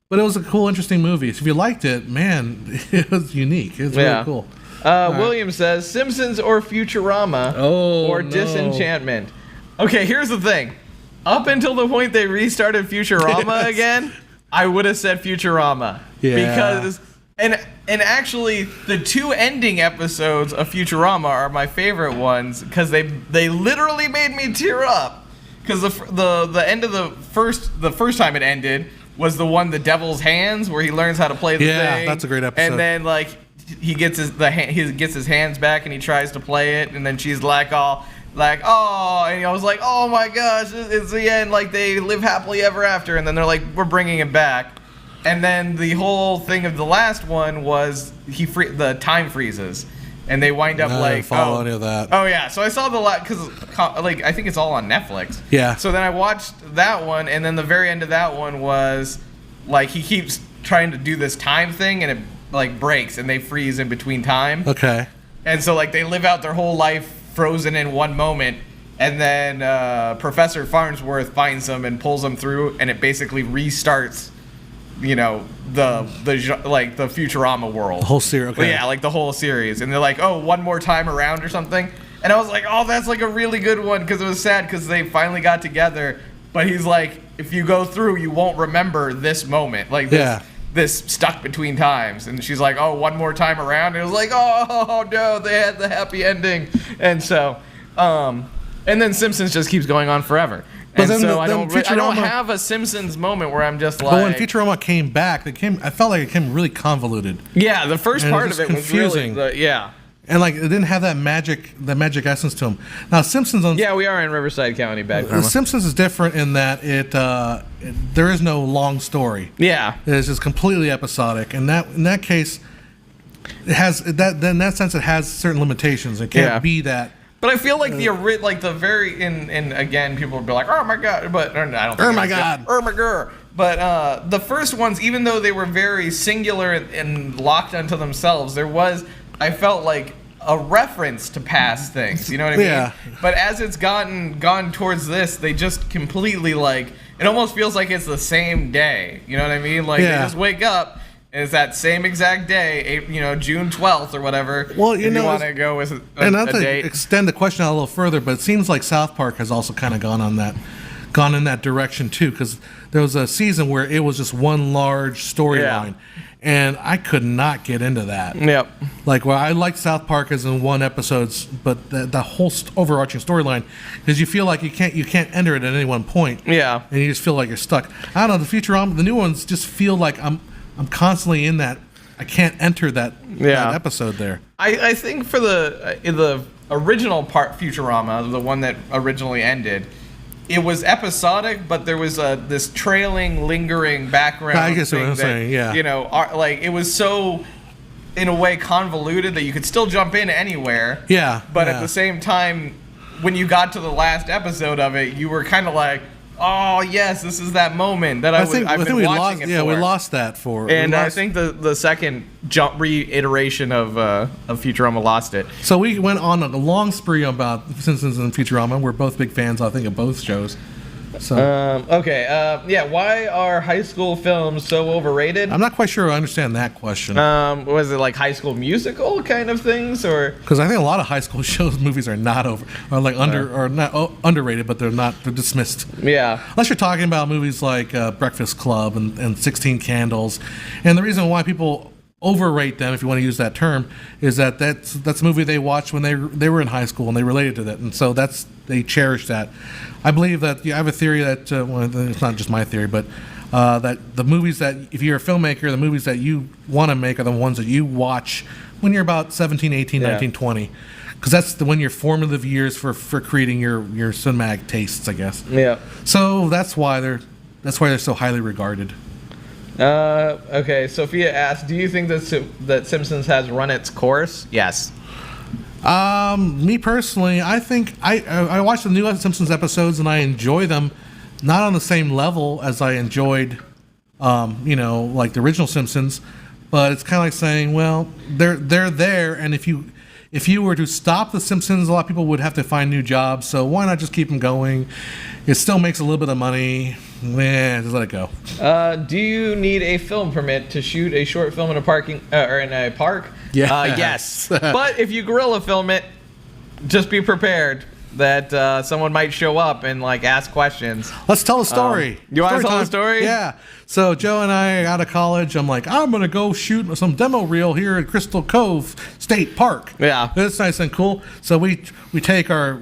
A: But it was a cool, interesting movie. So if you liked it, man, it was unique. It was really cool.
B: William says Simpsons or Futurama or Disenchantment. Okay, here's the thing. Up until the point they restarted Futurama again, I would have said Futurama.
A: Yeah.
B: Because and actually the two ending episodes of Futurama are my favorite ones because they literally made me tear up. Because the end of the first time it ended was the one, The Devil's Hands, where he learns how to play the thing.
A: Yeah, that's a great episode.
B: And then like he gets his hands back and he tries to play it, and then she's like oh, and I was like, oh my gosh, it's the end. Like they live happily ever after, and then they're like, we're bringing it back. And then the whole thing of the last one was the time freezes. And they wind up
A: I didn't follow any of that.
B: Oh yeah, so I saw the because like I think it's all on Netflix.
A: Yeah.
B: So then I watched that one, and then the very end of that one was like he keeps trying to do this time thing, and it like breaks, and they freeze in between time.
A: Okay.
B: And so like they live out their whole life frozen in one moment, and then Professor Farnsworth finds them and pulls them through, and it basically restarts. You know, the Futurama world. The
A: whole series, okay.
B: Yeah, like the whole series. And they're like, oh, one more time around or something. And I was like, oh, that's like a really good one, because it was sad because they finally got together. But he's like, if you go through, you won't remember this moment. Like this stuck between times. And she's like, oh, one more time around. And it was like, oh, no, they had the happy ending. And so, and then Simpsons just keeps going on forever. But and so I don't have a Simpsons moment where I'm just like.
A: But when Futurama came back, I felt like it came really convoluted.
B: Yeah, the first part of it
A: confusing.
B: Was really
A: and like it didn't have that magic essence to them. Now Simpsons
B: we are in Riverside County, bad karma.
A: The Simpsons is different in that there is no long story.
B: Yeah,
A: it's just completely episodic, and in that case, it has that. In that sense, it has certain limitations. It can't be that.
B: But I feel like the very and again people will be like, oh my god, but I don't think
A: oh my god.
B: But the first ones, even though they were very singular and locked onto themselves, I felt like a reference to past things. You know what I mean?
A: Yeah.
B: But as it's gone towards this, they just completely like it almost feels like it's the same day. You know what I mean? Like they just wake up. It's that same exact day, June 12th or whatever.
A: Well,
B: you want to go with a
A: not to
B: date.
A: Extend the question out a little further, but it seems like South Park has also kind of gone in that direction too, because there was a season where it was just one large storyline, and I could not get into that.
B: Yep.
A: Like, I liked South Park as in one episodes, but the whole overarching storyline, because you feel like you can't enter it at any one point.
B: Yeah.
A: And you just feel like you're stuck. I don't know. The Futurama, the new ones just feel like I'm constantly in that I can't enter that episode there.
B: I think for the original part Futurama, the one that originally ended, it was episodic, but there was this trailing, lingering background.
A: I guess what I'm saying, yeah.
B: You know, like it was so, in a way, convoluted that you could still jump in anywhere.
A: Yeah.
B: But at the same time, when you got to the last episode of it, you were kind of like, oh yes, this is that moment that I've been watching it for.
A: Yeah, we lost that for.
B: And I think the second reiteration of Futurama lost it.
A: So we went on a long spree about Simpsons and Futurama. We're both big fans, I think, of both shows. So
B: why are high school films so overrated?
A: I'm not quite sure I understand that question.
B: Was it like High School Musical kind of things, or?
A: Because I think a lot of high school movies are not underrated, but they're dismissed.
B: Yeah.
A: Unless you're talking about movies like Breakfast Club and 16 Candles, and the reason why people overrate them, if you want to use that term, is that's a movie they watched when they were in high school and they related to that, and so they cherish that. I believe that I have a theory that it's not just my theory, but that the movies that, if you're a filmmaker, the movies that you want to make are the ones that you watch when you're about 17, 18, 19, 20, because that's when your formative years for creating your cinematic tastes, I guess.
B: Yeah.
A: So that's why they're so highly regarded.
B: Okay, Sophia asked, do you think that Simpsons has run its course? Yes.
A: Me personally, I think I watch the new Simpsons episodes and I enjoy them, not on the same level as I enjoyed, like the original Simpsons, but it's kind of like saying, well, they're there, and if you were to stop the Simpsons, a lot of people would have to find new jobs, so why not just keep them going? It still makes a little bit of money. Just let it go.
B: Do you need a film permit to shoot a short film in a park?
A: Yeah.
B: Yes. But if you guerrilla film it, just be prepared that someone might show up and like ask questions.
A: Let's tell a story.
B: You want to tell a story?
A: Yeah. So Joe and I out of college, I'm like, I'm gonna go shoot some demo reel here at Crystal Cove State Park.
B: Yeah.
A: That's nice and cool. So we take our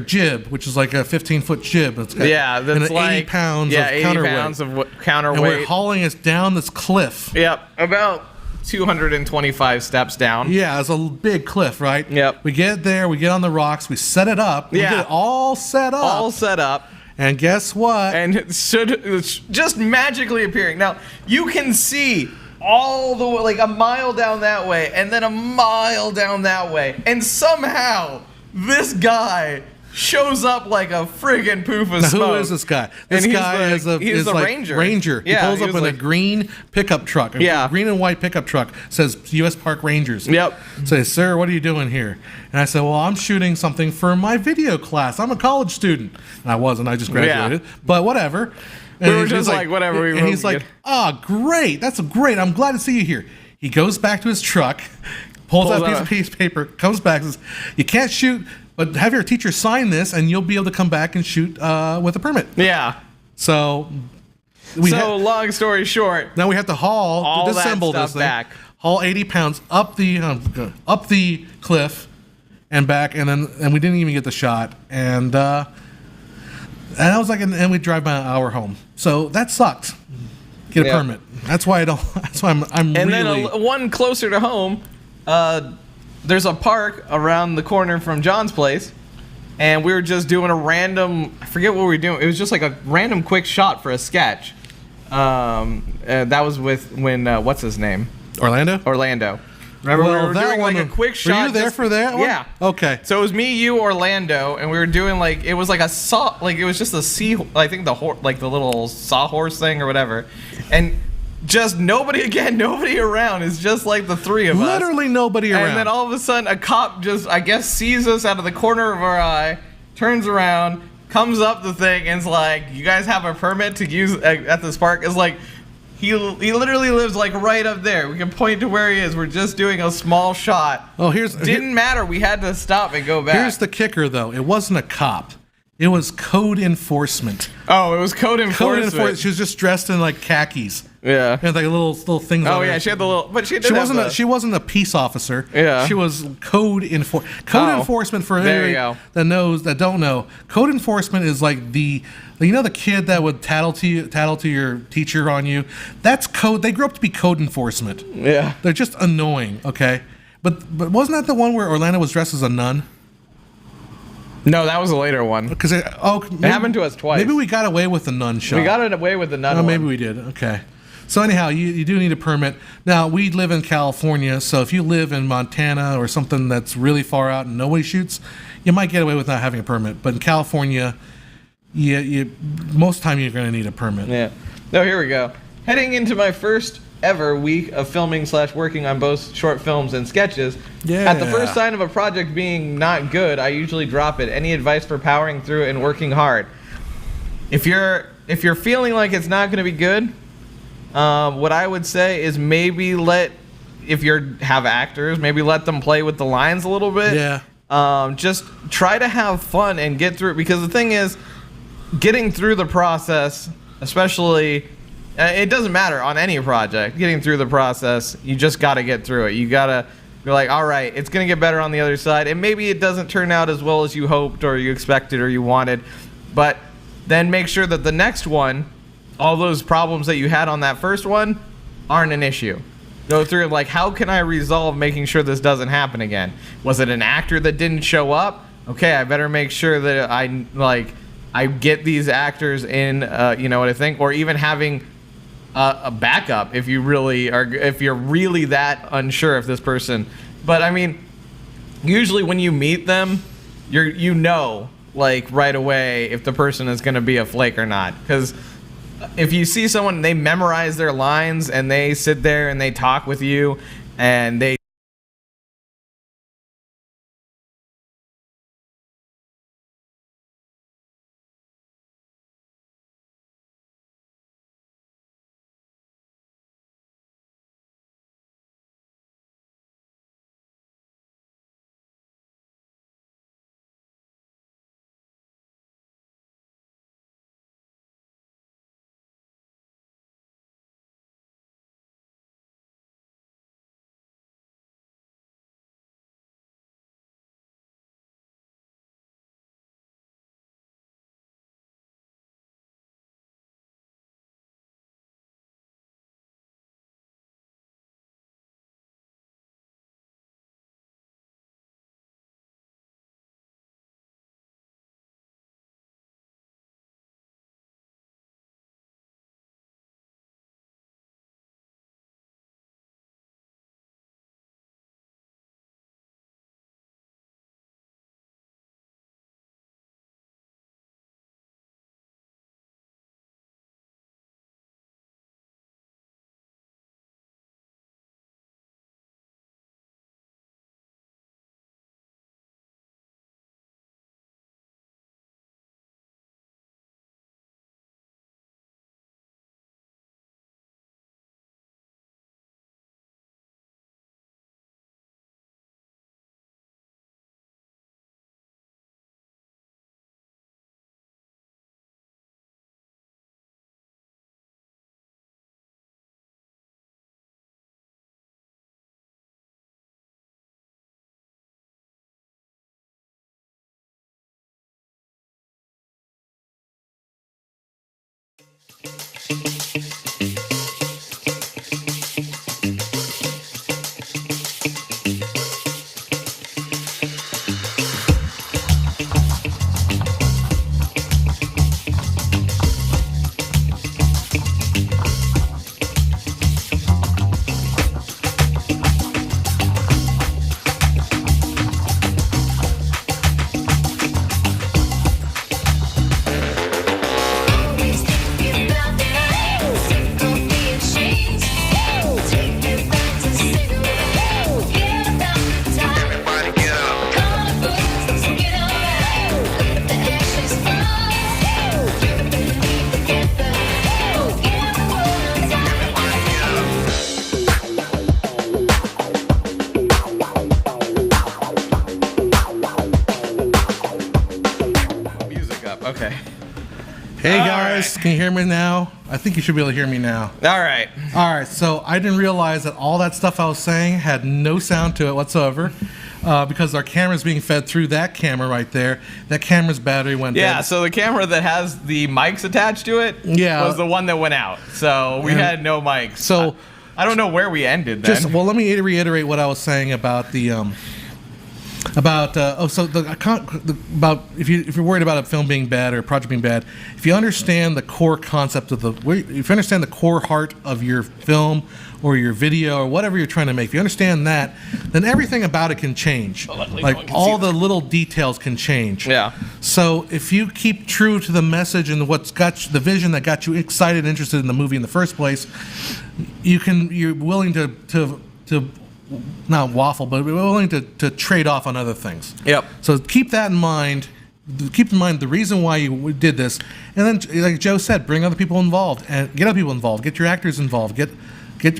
A: jib, which is like a 15-foot jib. It's got
B: that's like
A: 80 pounds of
B: 80
A: counterweight.
B: Pounds of counterweight.
A: And we're hauling us down this cliff.
B: Yep. About 225 steps down.
A: Yeah, it's a big cliff, right?
B: Yep.
A: We get there, we get on the rocks, we set it up. We get it all set up.
B: All set up.
A: And guess what?
B: And it's just magically appearing. Now, you can see all the way, like a mile down that way, and then a mile down that way. And somehow, this guy shows up like a friggin' poof of smoke.
A: Who is this guy? This guy is
B: the
A: like
B: ranger.
A: He pulls up in a green pickup truck. Green and white pickup truck. Says U.S. Park Rangers.
B: Yep.
A: Says, sir, what are you doing here? And I said, well, I'm shooting something for my video class. I'm a college student. And I wasn't. I just graduated. But whatever. And
B: we were just like, whatever.
A: And he's like, oh, great. That's great. I'm glad to see you here. He goes back to his truck, pulls out a piece of paper, comes back, and says, you can't shoot, but have your teacher sign this, and you'll be able to come back and shoot with a permit.
B: Yeah.
A: So,
B: long story short,
A: now we have to disassemble this thing,
B: back.
A: haul 80 pounds up the cliff and back, and we didn't even get the shot, and I was like, and we drive by an hour home. So that sucked. Get a permit. That's why I'm
B: and
A: really.
B: Then one closer to home. There's a park around the corner from John's place, and we were just doing a random, I forget what we were doing. It was just like a random quick shot for a sketch. That was when what's his name?
A: Orlando.
B: Remember, we were doing like a quick shot.
A: Were you there for that one?
B: Yeah.
A: Okay.
B: So it was me, you, Orlando, and we were doing like, it was like it was just I think the little sawhorse thing or whatever, and just nobody around. It's just like the three of us.
A: Literally nobody around.
B: And then all of a sudden, a cop just, I guess, sees us out of the corner of our eye, turns around, comes up the thing, and is like, you guys have a permit to use at this park? It's like, he literally lives like right up there. We can point to where he is. We're just doing a small shot.
A: Oh,
B: didn't matter. We had to stop and go back.
A: Here's the kicker, though. It wasn't a cop. It was code enforcement.
B: Oh, it was code enforcement.
A: She was just dressed in like khakis.
B: Yeah.
A: And like little things.
B: Oh
A: on
B: yeah,
A: her.
B: she had the little, but
A: She wasn't a peace officer.
B: Yeah.
A: She was code enforcement for everybody that don't know. Code enforcement is like the kid that would tattle to your teacher on you. That's code. They grew up to be code enforcement.
B: Yeah.
A: They're just annoying. Okay. But wasn't that the one where Orlando was dressed as a nun?
B: No, that was a later one.
A: Because it
B: happened to us twice.
A: Maybe we got away with the nun shot.
B: We got it away with the nun.
A: Oh, maybe we did. Okay. So anyhow, you do need a permit. Now, we live in California, so if you live in Montana or something that's really far out and nobody shoots, you might get away with not having a permit. But in California, most of the time you're going to need a permit.
B: Yeah. No, here we go. Heading into my first ever week of filming / working on both short films and sketches.
A: Yeah.
B: At the first sign of a project being not good, I usually drop it. Any advice for powering through and working hard? If you're feeling like it's not going to be good, what I would say is maybe if you have actors, maybe let them play with the lines a little bit.
A: Yeah.
B: Just try to have fun and get through it, because the thing is, getting through the process, especially, it doesn't matter on any project, getting through the process, you just got to get through it. You got to be like, all right, it's going to get better on the other side. And maybe it doesn't turn out as well as you hoped or you expected or you wanted. But then make sure that the next one, all those problems that you had on that first one, aren't an issue. Go through like, how can I resolve making sure this doesn't happen again? Was it an actor that didn't show up? Okay, I better make sure that I get these actors in, you know what I think? Or even having a backup if you're really that unsure if this person. But I mean, usually when you meet them, you know like right away if the person is going to be a flake or not. Because if you see someone, they memorize their lines and they sit there and they talk with you and they
A: guys, can you hear me now? I think you should be able to hear me now.
B: All right.
A: All right. So I didn't realize that all that stuff I was saying had no sound to it whatsoever, because our camera's being fed through that camera right there. That camera's battery went dead.
B: Yeah. So the camera that has the mics attached to it was the one that went out. So we had no mics.
A: So
B: I don't know where we ended then.
A: Let me reiterate what I was saying about the about if you're worried about a film being bad or a project being bad, if you understand the core concept of if you understand the core heart of your film or your video or whatever you're trying to make, if you understand that, then everything about it can change. Like all the little details can change.
B: Yeah.
A: So if you keep true to the message and what's got the vision that got you excited and interested in the movie in the first place, you're willing to not waffle, but we're willing to trade off on other things.
B: Yep.
A: So keep that in mind. Keep in mind the reason why you did this, and then, like Joe said, bring other people involved and get other people involved. Get your actors involved. Get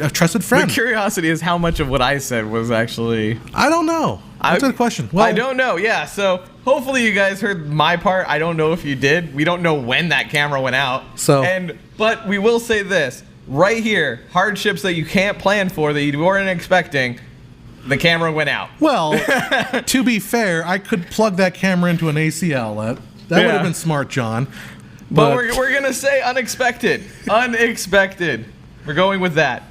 A: a trusted friend.
B: The curiosity is how much of what I said was actually.
A: I don't know. That's a question. Well,
B: I don't know. Yeah. So hopefully you guys heard my part. I don't know if you did. We don't know when that camera went out. But we will say this. Right here, hardships that you can't plan for, that you weren't expecting, the camera went out.
A: Well, to be fair, I could plug that camera into an AC outlet. That would have been smart, John.
B: But we're going to say unexpected. Unexpected. We're going with that.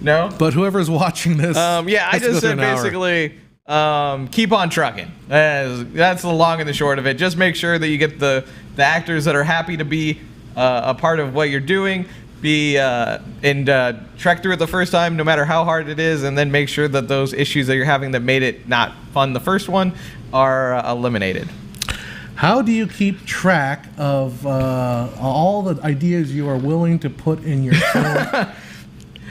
B: No?
A: But whoever's watching this...
B: I just said basically, keep on trucking. That's the long and the short of it. Just make sure that you get the actors that are happy to be a part of what you're doing. Trek through it the first time, no matter how hard it is, and then make sure that those issues that you're having that made it not fun the first one are eliminated.
A: How do you keep track of all the ideas you are willing to put in your film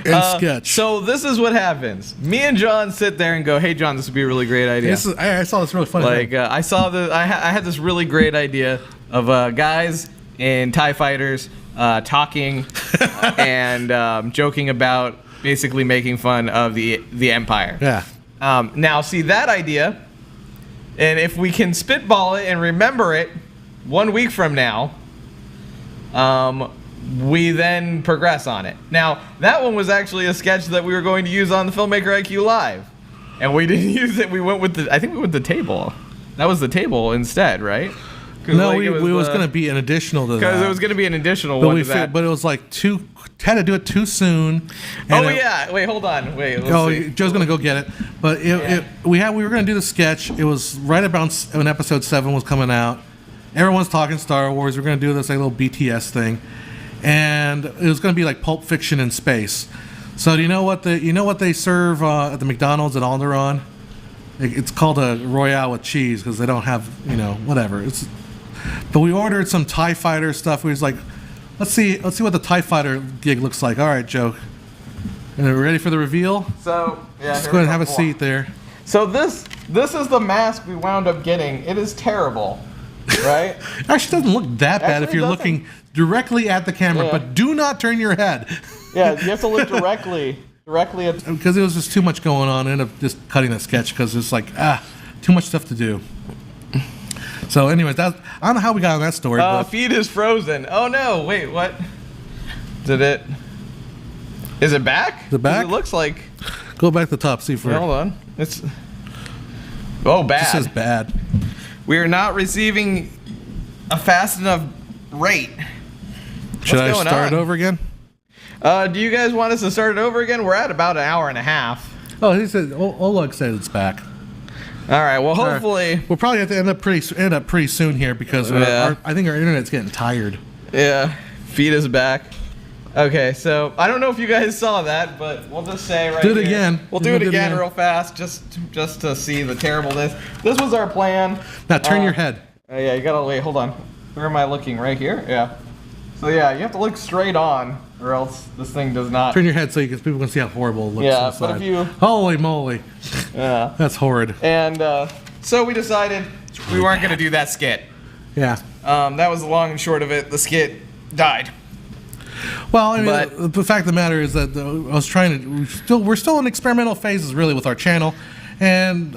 A: and sketch?
B: So this is what happens. Me and John sit there and go, "Hey, John, this would be a really great idea."
A: I saw this really funny thing.
B: I had this really great idea of guys in TIE fighters talking and joking about basically making fun of the Empire.
A: Yeah.
B: Now, see that idea, and if we can spitball it and remember it 1 week from now, we then progress on it. Now, that one was actually a sketch that we were going to use on the Filmmaker IQ Live, and we didn't use it. We went with the table. That was the table instead, right?
A: No, it was going to be an additional to that.
B: Because it was going to be an additional one to that.
A: But it was like had to do it too soon.
B: Wait, hold on.
A: Joe's going to go get it. But we were going to do the sketch. It was right about when episode 7 was coming out. Everyone's talking Star Wars. We're going to do this little BTS thing. And it was going to be like Pulp Fiction in space. So do you know what they serve at the McDonald's at Alderaan? It's called a Royale with cheese because they don't have, whatever. But we ordered some TIE Fighter stuff. We was like, let's see what the TIE Fighter gig looks like. All right, Joe. And are we ready for the reveal?
B: So, yeah.
A: Let's go ahead and have a seat there.
B: So this is the mask we wound up getting. It is terrible, right?
A: Actually, it doesn't look that bad if you're looking directly at the camera, but do not turn your head.
B: Yeah, you have to look directly at...
A: Because it was just too much going on. I ended up just cutting the sketch because it's like, too much stuff to do. So anyways, I don't know how we got on that story.
B: Feed is frozen. Oh no, wait, what? Is it back?
A: The back?
B: It looks like...
A: Go back to the top, see for...
B: Hold on. Bad.
A: It says bad.
B: We are not receiving a fast enough rate.
A: Should I start it over again?
B: Do you guys want us to start it over again? We're at about an hour and a half.
A: Oh, he said Oleg said it's back.
B: All right. Well, hopefully
A: we'll probably have to end up pretty soon here because I think our internet's getting tired.
B: Yeah, feed is back. Okay, so I don't know if you guys saw that, but we'll just say right here.
A: Do it again.
B: We'll do it again real fast, just to see the terribleness. This was our plan.
A: Now turn your head.
B: Yeah, you gotta wait. Hold on. Where am I looking? Right here. Yeah. So yeah, you have to look straight on, or else this thing does not.
A: Turn your head so people can see how horrible it looks.
B: Yeah,
A: inside.
B: but if you.
A: Holy moly.
B: Yeah.
A: That's horrid.
B: And so we decided we weren't gonna do that skit.
A: Yeah.
B: That was the long and short of it. The skit died.
A: Well, I mean, the fact of the matter is that we're still in experimental phases really with our channel, and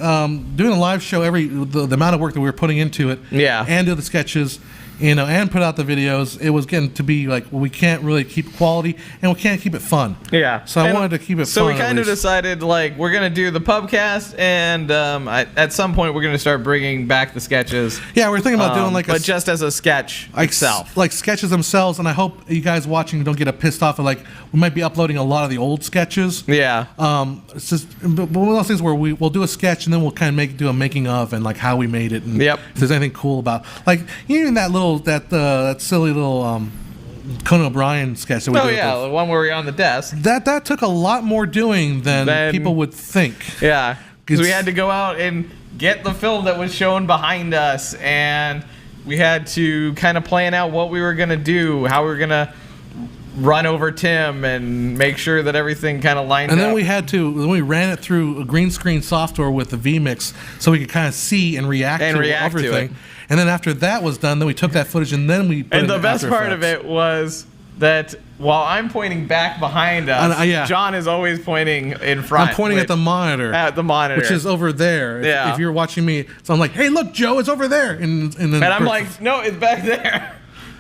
A: doing a live show the amount of work that we were putting into it, and do the sketches, and put out the videos, it was getting to be like, well, we can't really keep quality and we can't keep it fun.
B: Yeah.
A: So I wanted to keep it fun.
B: So we kind of decided, like, we're going to do the Pubcast, and at some point we're going to start bringing back the sketches.
A: Yeah, we're thinking about doing like
B: but just as a sketch itself.
A: Like sketches themselves, and I hope you guys watching don't get pissed off at, like, we might be uploading a lot of the old sketches.
B: Yeah.
A: It's just one of those things where we'll do a sketch and then we'll kind of do a making of and like how we made it and if there's anything cool about, like, even that silly little Conan O'Brien sketch that we did.
B: The one where we're on the desk.
A: That took a lot more doing than people would think.
B: Yeah, because we had to go out and get the film that was shown behind us, and we had to kind of plan out what we were gonna do, how we were gonna run over Tim and make sure that everything kind of lined up.
A: And then we ran it through a green screen software with the vMix so we could kind of see and react to everything. And then after that was done, then we took that footage and then we put it in
B: the best
A: After
B: part
A: Effects.
B: of it was that while I'm pointing back behind us, John is always pointing in front.
A: I'm pointing at the monitor.
B: At the monitor.
A: Which is over there. If you're watching me, so I'm like, hey, look, Joe, it's over there. And
B: I'm like, no, it's back there.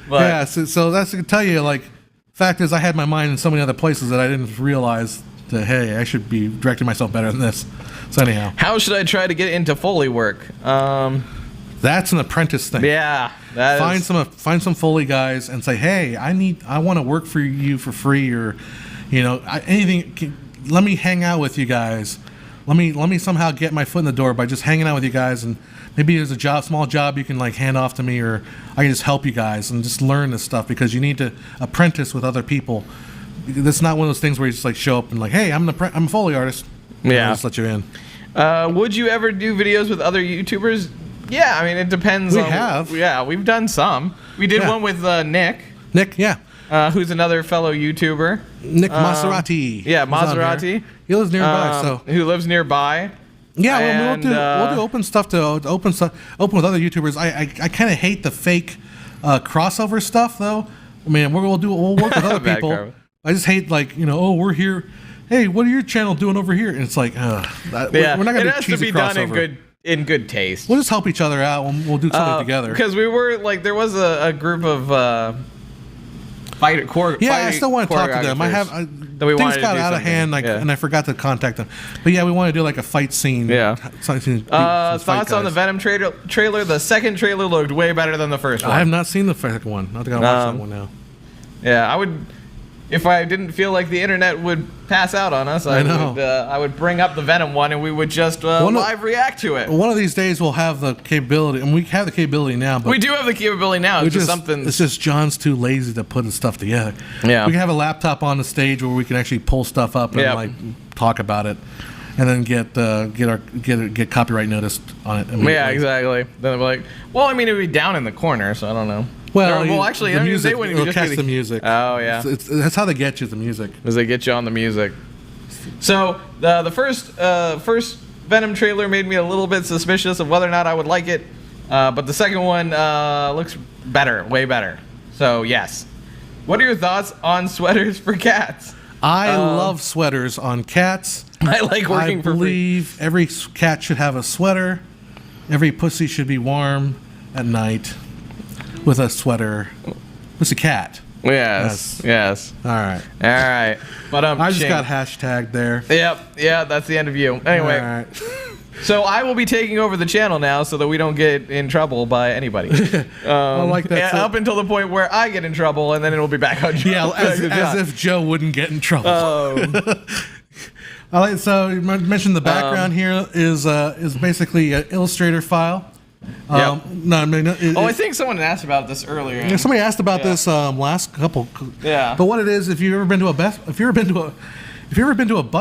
B: But
A: yeah, so that's to tell you, like, fact is I had my mind in so many other places that I didn't realize that, hey, I should be directing myself better than this. So anyhow.
B: How should I try to get into Foley work?
A: That's an apprentice thing.
B: Yeah.
A: Find some Foley guys and say, hey, I want to work for you for free, or anything. Let me hang out with you guys. Let me somehow get my foot in the door by just hanging out with you guys, and maybe there's a small job you can like hand off to me, or I can just help you guys and just learn this stuff, because you need to apprentice with other people. That's not one of those things where you just like show up and like, hey, I'm a Foley artist.
B: Yeah.
A: I'll just let you in.
B: Would you ever do videos with other YouTubers? Yeah, I mean, it depends.
A: We have.
B: Yeah, we've done some. We did one with Nick.
A: Nick, yeah.
B: Who's another fellow YouTuber.
A: Nick Maserati.
B: Yeah, Maserati.
A: He lives nearby,
B: who lives nearby.
A: Yeah, and, we'll do open stuff open with other YouTubers. I kind of hate the fake crossover stuff, though. I mean, we'll work with other people. I just hate, like, we're here. Hey, what are your channel doing over here? And it's like, we're not gonna do cheesy crossover. It has to be done in good taste. We'll just help each other out. We'll do something together.
B: Because we were like, there was a group of
A: I still want to talk to them. Things got out of hand, and I forgot to contact them. But yeah, we want to do like a fight scene.
B: Yeah. Thoughts on the Venom trailer? The second trailer looked way better than the first one.
A: I have not seen the second one. I think I'll watch that one now.
B: Yeah, I would. If I didn't feel like the internet would pass out on us, I would bring up the Venom one, and we would just live react to it.
A: One of these days we'll have the capability, and we have the capability now. But
B: we do have the capability now.
A: It's just John's too lazy to put his stuff together.
B: Yeah.
A: We can have a laptop on the stage where we can actually pull stuff up and like talk about it, and then get copyright noticed on it.
B: Yeah, exactly. Then we're like, well, I mean, it would be down in the corner, so I don't know.
A: Well,
B: actually,
A: the music, it'll catch the music.
B: Oh, yeah.
A: That's how they get you, the music.
B: As they get you on the music. So, the first Venom trailer made me a little bit suspicious of whether or not I would like it. But the second one looks better, way better. So, yes. What are your thoughts on sweaters for cats?
A: I love sweaters on cats.
B: I like working for free.
A: I believe every cat should have a sweater. Every pussy should be warm at night with a sweater. It's a cat.
B: Yes.
A: All right.
B: But
A: I just got hashtagged there.
B: Yep. Yeah, that's the end of you. Anyway.
A: All right.
B: So I will be taking over the channel now so that we don't get in trouble by anybody.
A: I like that.
B: Up until the point where I get in trouble, and then it'll be back on Joe.
A: Yeah, as if Joe wouldn't get in trouble. So you mentioned the background here is basically an Illustrator file.
B: I think someone asked about this earlier.
A: Yeah, somebody asked about this last couple.
B: Yeah.
A: But what it is, if you've ever been to a bus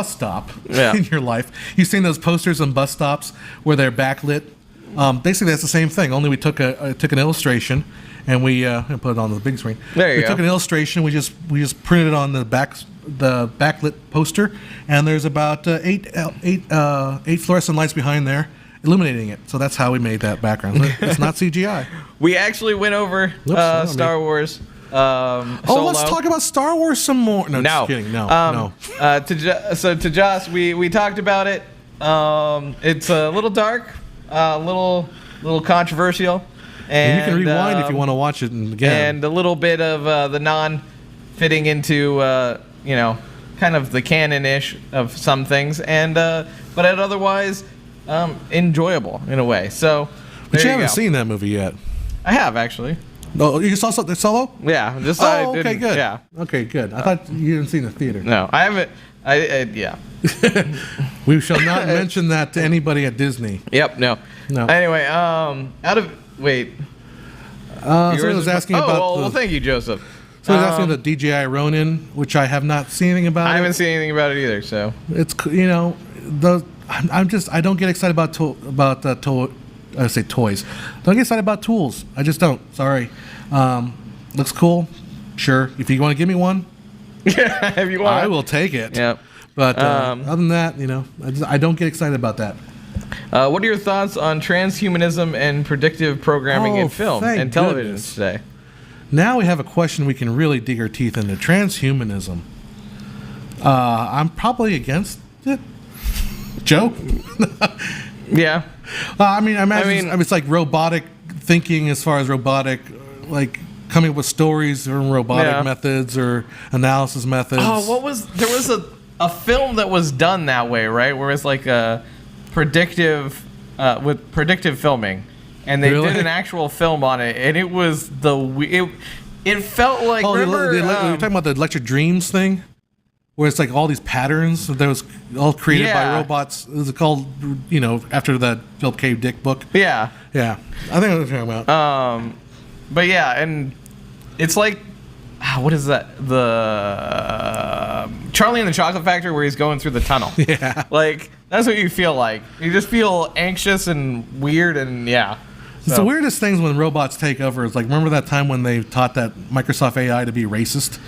A: stop in your life, you've seen those posters on bus stops where they're backlit. Basically, that's the same thing. Only we took an illustration and we put it on the big screen.
B: There you go.
A: We took an illustration. We just printed it on the backlit poster, and there's about eight fluorescent lights behind there, illuminating it. So that's how we made that background. It's not CGI.
B: We actually went over Star Wars.
A: Let's talk about Star Wars some more. No, just kidding. No.
B: To Joss, we talked about it. It's a little dark, a little controversial.
A: And you can rewind if you want to watch it again.
B: And a little bit of the non-fitting into, kind of the canon-ish of some things. And but otherwise, enjoyable in a way. So,
A: but you haven't seen that movie yet.
B: I have, actually.
A: Oh, you saw something Solo?
B: Yeah.
A: Okay, good.
B: Yeah.
A: Okay, good. I thought you hadn't seen the theater.
B: No, I haven't. Yeah.
A: We shall not mention that to anybody at Disney.
B: Yep. No. Anyway, wait.
A: Someone was asking about.
B: Well, thank you, Joseph.
A: Someone was asking about DJI Ronin, which I have not seen anything about.
B: I haven't seen anything about it either. So
A: it's I don't get excited about I say toys. Don't get excited about tools. I just don't. Sorry. Looks cool. Sure. If you want to give me one,
B: yeah, if you want,
A: I will take it.
B: Yeah.
A: But other than that, I don't get excited about that.
B: What are your thoughts on transhumanism and predictive programming in film and television today?
A: Now we have a question we can really dig our teeth into. Transhumanism. I'm probably against it. Joe?
B: Yeah.
A: I imagine it's like robotic thinking as far as robotic, like coming up with stories or robotic methods or analysis methods.
B: Oh, there was a film that was done that way, right? Where it's like a predictive, with predictive filming. And they did an actual film on it, and it was it felt like, remember,
A: you're talking about the Electric Dreams thing? Where it's like all these patterns that was all created by robots. It was called, after the Philip K. Dick book.
B: Yeah.
A: Yeah. I think I know what you're talking about.
B: But yeah, and it's like, what is that? The Charlie and the Chocolate Factory where he's going through the tunnel.
A: Yeah.
B: Like, that's what you feel like. You just feel anxious and weird and yeah.
A: It's the weirdest things when robots take over. It's like, remember that time when they taught that Microsoft AI to be racist?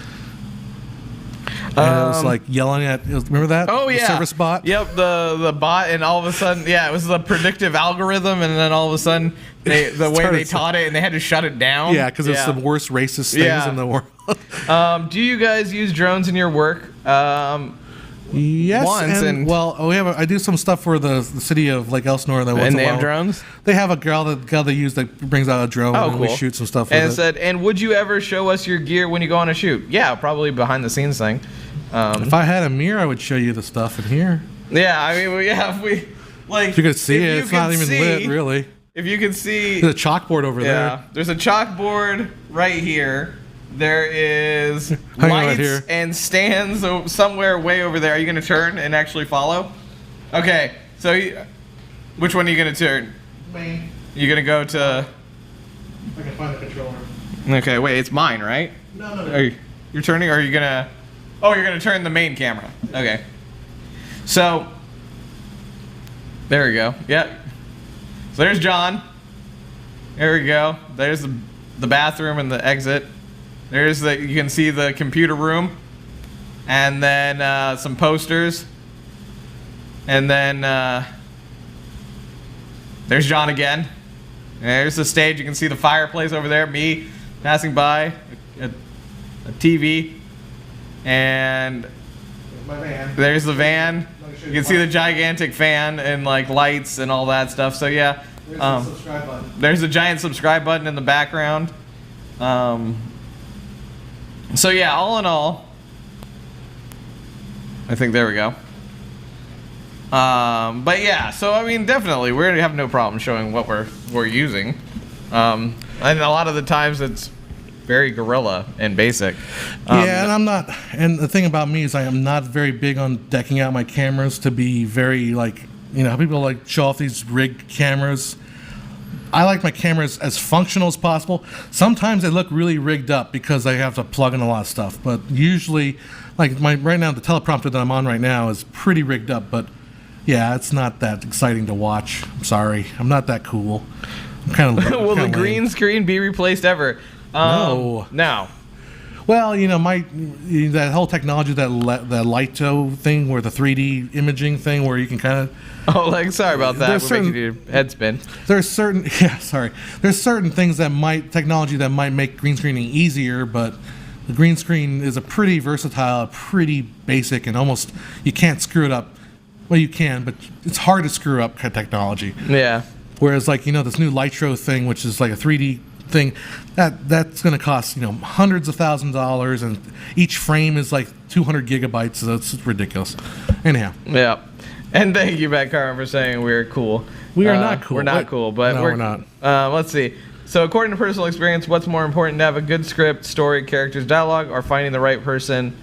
A: And it was like yelling at, remember that?
B: Oh, yeah.
A: The service bot?
B: Yep, the bot, and all of a sudden, it was the predictive algorithm, and then all of a sudden, the way they taught it, and they had to shut it down.
A: Yeah, because it's the worst racist things in the world.
B: Do you guys use drones in your work?
A: Yes,
B: once,
A: I do some stuff for the city of Lake Elsinore.
B: And they have drones?
A: They have a girl they use that brings out a drone and we shoot some stuff with it.
B: And it said, and would you ever show us your gear when you go on a shoot? Yeah, probably behind the scenes thing.
A: If I had a mirror, I would show you the stuff in here.
B: Yeah, if we like.
A: If you could see it, it's not even lit, really.
B: If you can see,
A: there's a chalkboard over there.
B: There's a chalkboard right here. There is lights and stands somewhere way over there. Are you going to turn and actually follow? Okay, so which one are you going to turn?
A: Me.
B: You're going to go to.
A: I can find the controller.
B: Okay, wait, it's mine, right?
A: No.
B: You're turning, or are you going to. Oh, you're going to turn the main camera. Okay. So, there we go. Yep. So there's John. There we go. There's the bathroom and the exit. There's you can see the computer room. And then some posters. And then there's John again. There's the stage. You can see the fireplace over there. Me passing by. A TV. And there's the van. You can see the gigantic fan and like lights and all that stuff. So yeah,
A: there's the subscribe button.
B: There's a giant subscribe button in the background. So yeah, all in all, I think there we go. But yeah, so I mean, definitely we're gonna have no problem showing what we're using. And a lot of the times it's very guerrilla and basic.
A: And I'm not. And the thing about me is I am not very big on decking out my cameras to be very people like show off these rigged cameras. I like my cameras as functional as possible. Sometimes they look really rigged up because I have to plug in a lot of stuff. But usually, like right now, the teleprompter that I'm on right now is pretty rigged up. But yeah, it's not that exciting to watch. I'm sorry, I'm not that cool. I'm kind of.
B: Will the green screen be replaced ever?
A: No. Well, that whole technology, that Lito thing, where the 3D imaging thing, where you can kind of.
B: Sorry about that. We're making your head spin.
A: There's certain things technology that might make green screening easier, but the green screen is a pretty versatile, pretty basic, and almost you can't screw it up. Well, you can, but it's hard to screw up technology.
B: Yeah.
A: Whereas like this new Litro thing, which is like a 3D thing, that's going to cost hundreds of thousands of dollars, and each frame is like 200 gigabytes. So it's ridiculous. Anyhow.
B: Yeah. And thank you, Matt Carmen, for saying we're cool.
A: We are not cool.
B: We're not cool, but
A: no, we're not.
B: Let's see. So, according to personal experience, what's more important to have a good script, story, characters, dialogue, or finding the right person,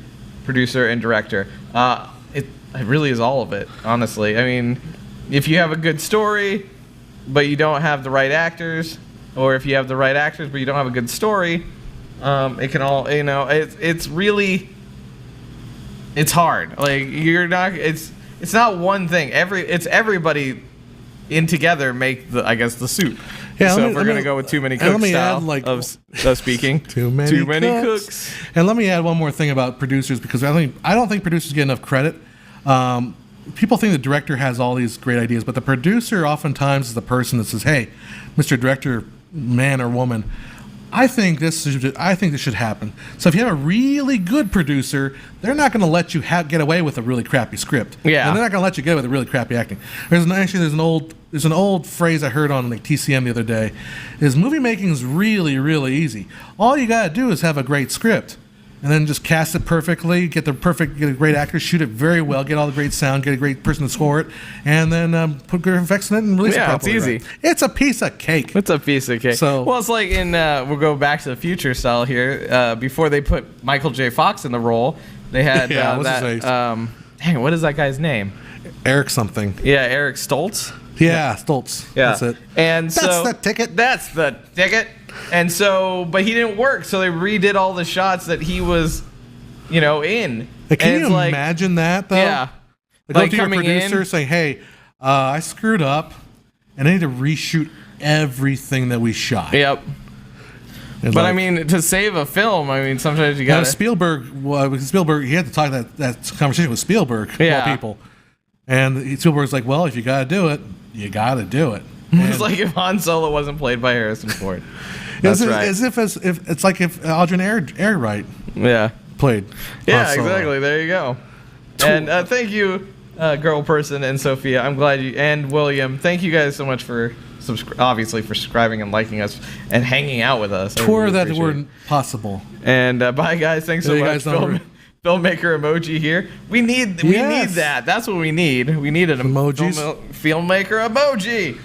B: producer, and director? It really is all of it, honestly. I mean, if you have a good story, but you don't have the right actors, or if you have the right actors, but you don't have a good story, it can all, it's really, it's hard. Like, it's not one thing. It's everybody in together make the suit.
A: Yeah,
B: so if we're going to go with Too Many Cooks style of speaking.
A: Too many cooks. And let me add one more thing about producers, because I don't think producers get enough credit. People think the director has all these great ideas, but the producer oftentimes is the person that says, "Hey, Mr. Director, man or woman, I think this should happen." So if you have a really good producer, they're not going to let you get away with a really crappy script.
B: Yeah,
A: and they're not going to let you get away with a really crappy acting. There's an old phrase I heard on like TCM the other day, is movie making is really, really easy. All you got to do is have a great script, and then just cast it perfectly, get a great actor, shoot it very well, get all the great sound, get a great person to score it, and then put good effects in it and release it properly.
B: Yeah, it's easy.
A: Right? It's a piece of cake.
B: It's a piece of cake.
A: So,
B: well, it's like in we'll go back to the Future style here. Before they put Michael J. Fox in the role, they had
A: what's his face?
B: Dang, what is that guy's name?
A: Eric something.
B: Yeah, Eric Stoltz.
A: Yeah, Stoltz.
B: Yeah.
A: That's it.
B: And
A: that's the ticket.
B: That's the ticket. And so, but he didn't work, so they redid all the shots that he was, in.
A: Can you imagine that, though?
B: Yeah.
A: Like go to your producer saying, "Hey, I screwed up, and I need to reshoot everything that we shot."
B: Yep. But I mean, to save a film, sometimes you got
A: Spielberg. He had to talk that conversation with Spielberg, of all people. And Spielberg's like, "Well, if you got to do it, you got to do it."
B: It's like if Han Solo wasn't played by Harrison Ford. That's right.
A: As if it's like if Aldrin Airwright played.
B: Yeah, exactly. There you go. And thank you, girl person and Sophia. I'm glad you, and William. Thank you guys so much for obviously for subscribing and liking us and hanging out with us.
A: Tour that were possible.
B: And bye, guys. Thanks so much. Filmmaker emoji here. We need that. That's what we need. We need an
A: emojis.
B: Filmmaker emoji.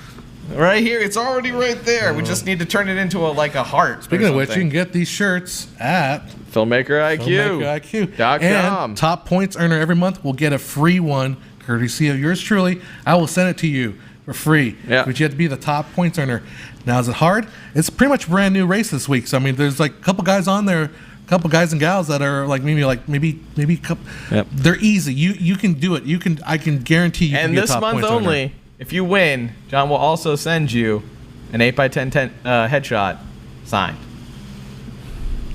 B: Right here. It's already right there. We just need to turn it into a heart.
A: Speaking of which, you can get these shirts at
B: Filmmaker IQ.
A: And top points earner every month will get a free one, courtesy of yours truly. I will send it to you for free.
B: Yeah.
A: But you have to be the top points earner. Now, is it hard? It's pretty much a brand new race this week. So there's like a couple guys on there. Couple guys and gals that are maybe couple, they're easy. You can do it. I can guarantee you.
B: And
A: can
B: this month only, owner. If you win, John will also send you an 8x10 headshot signed.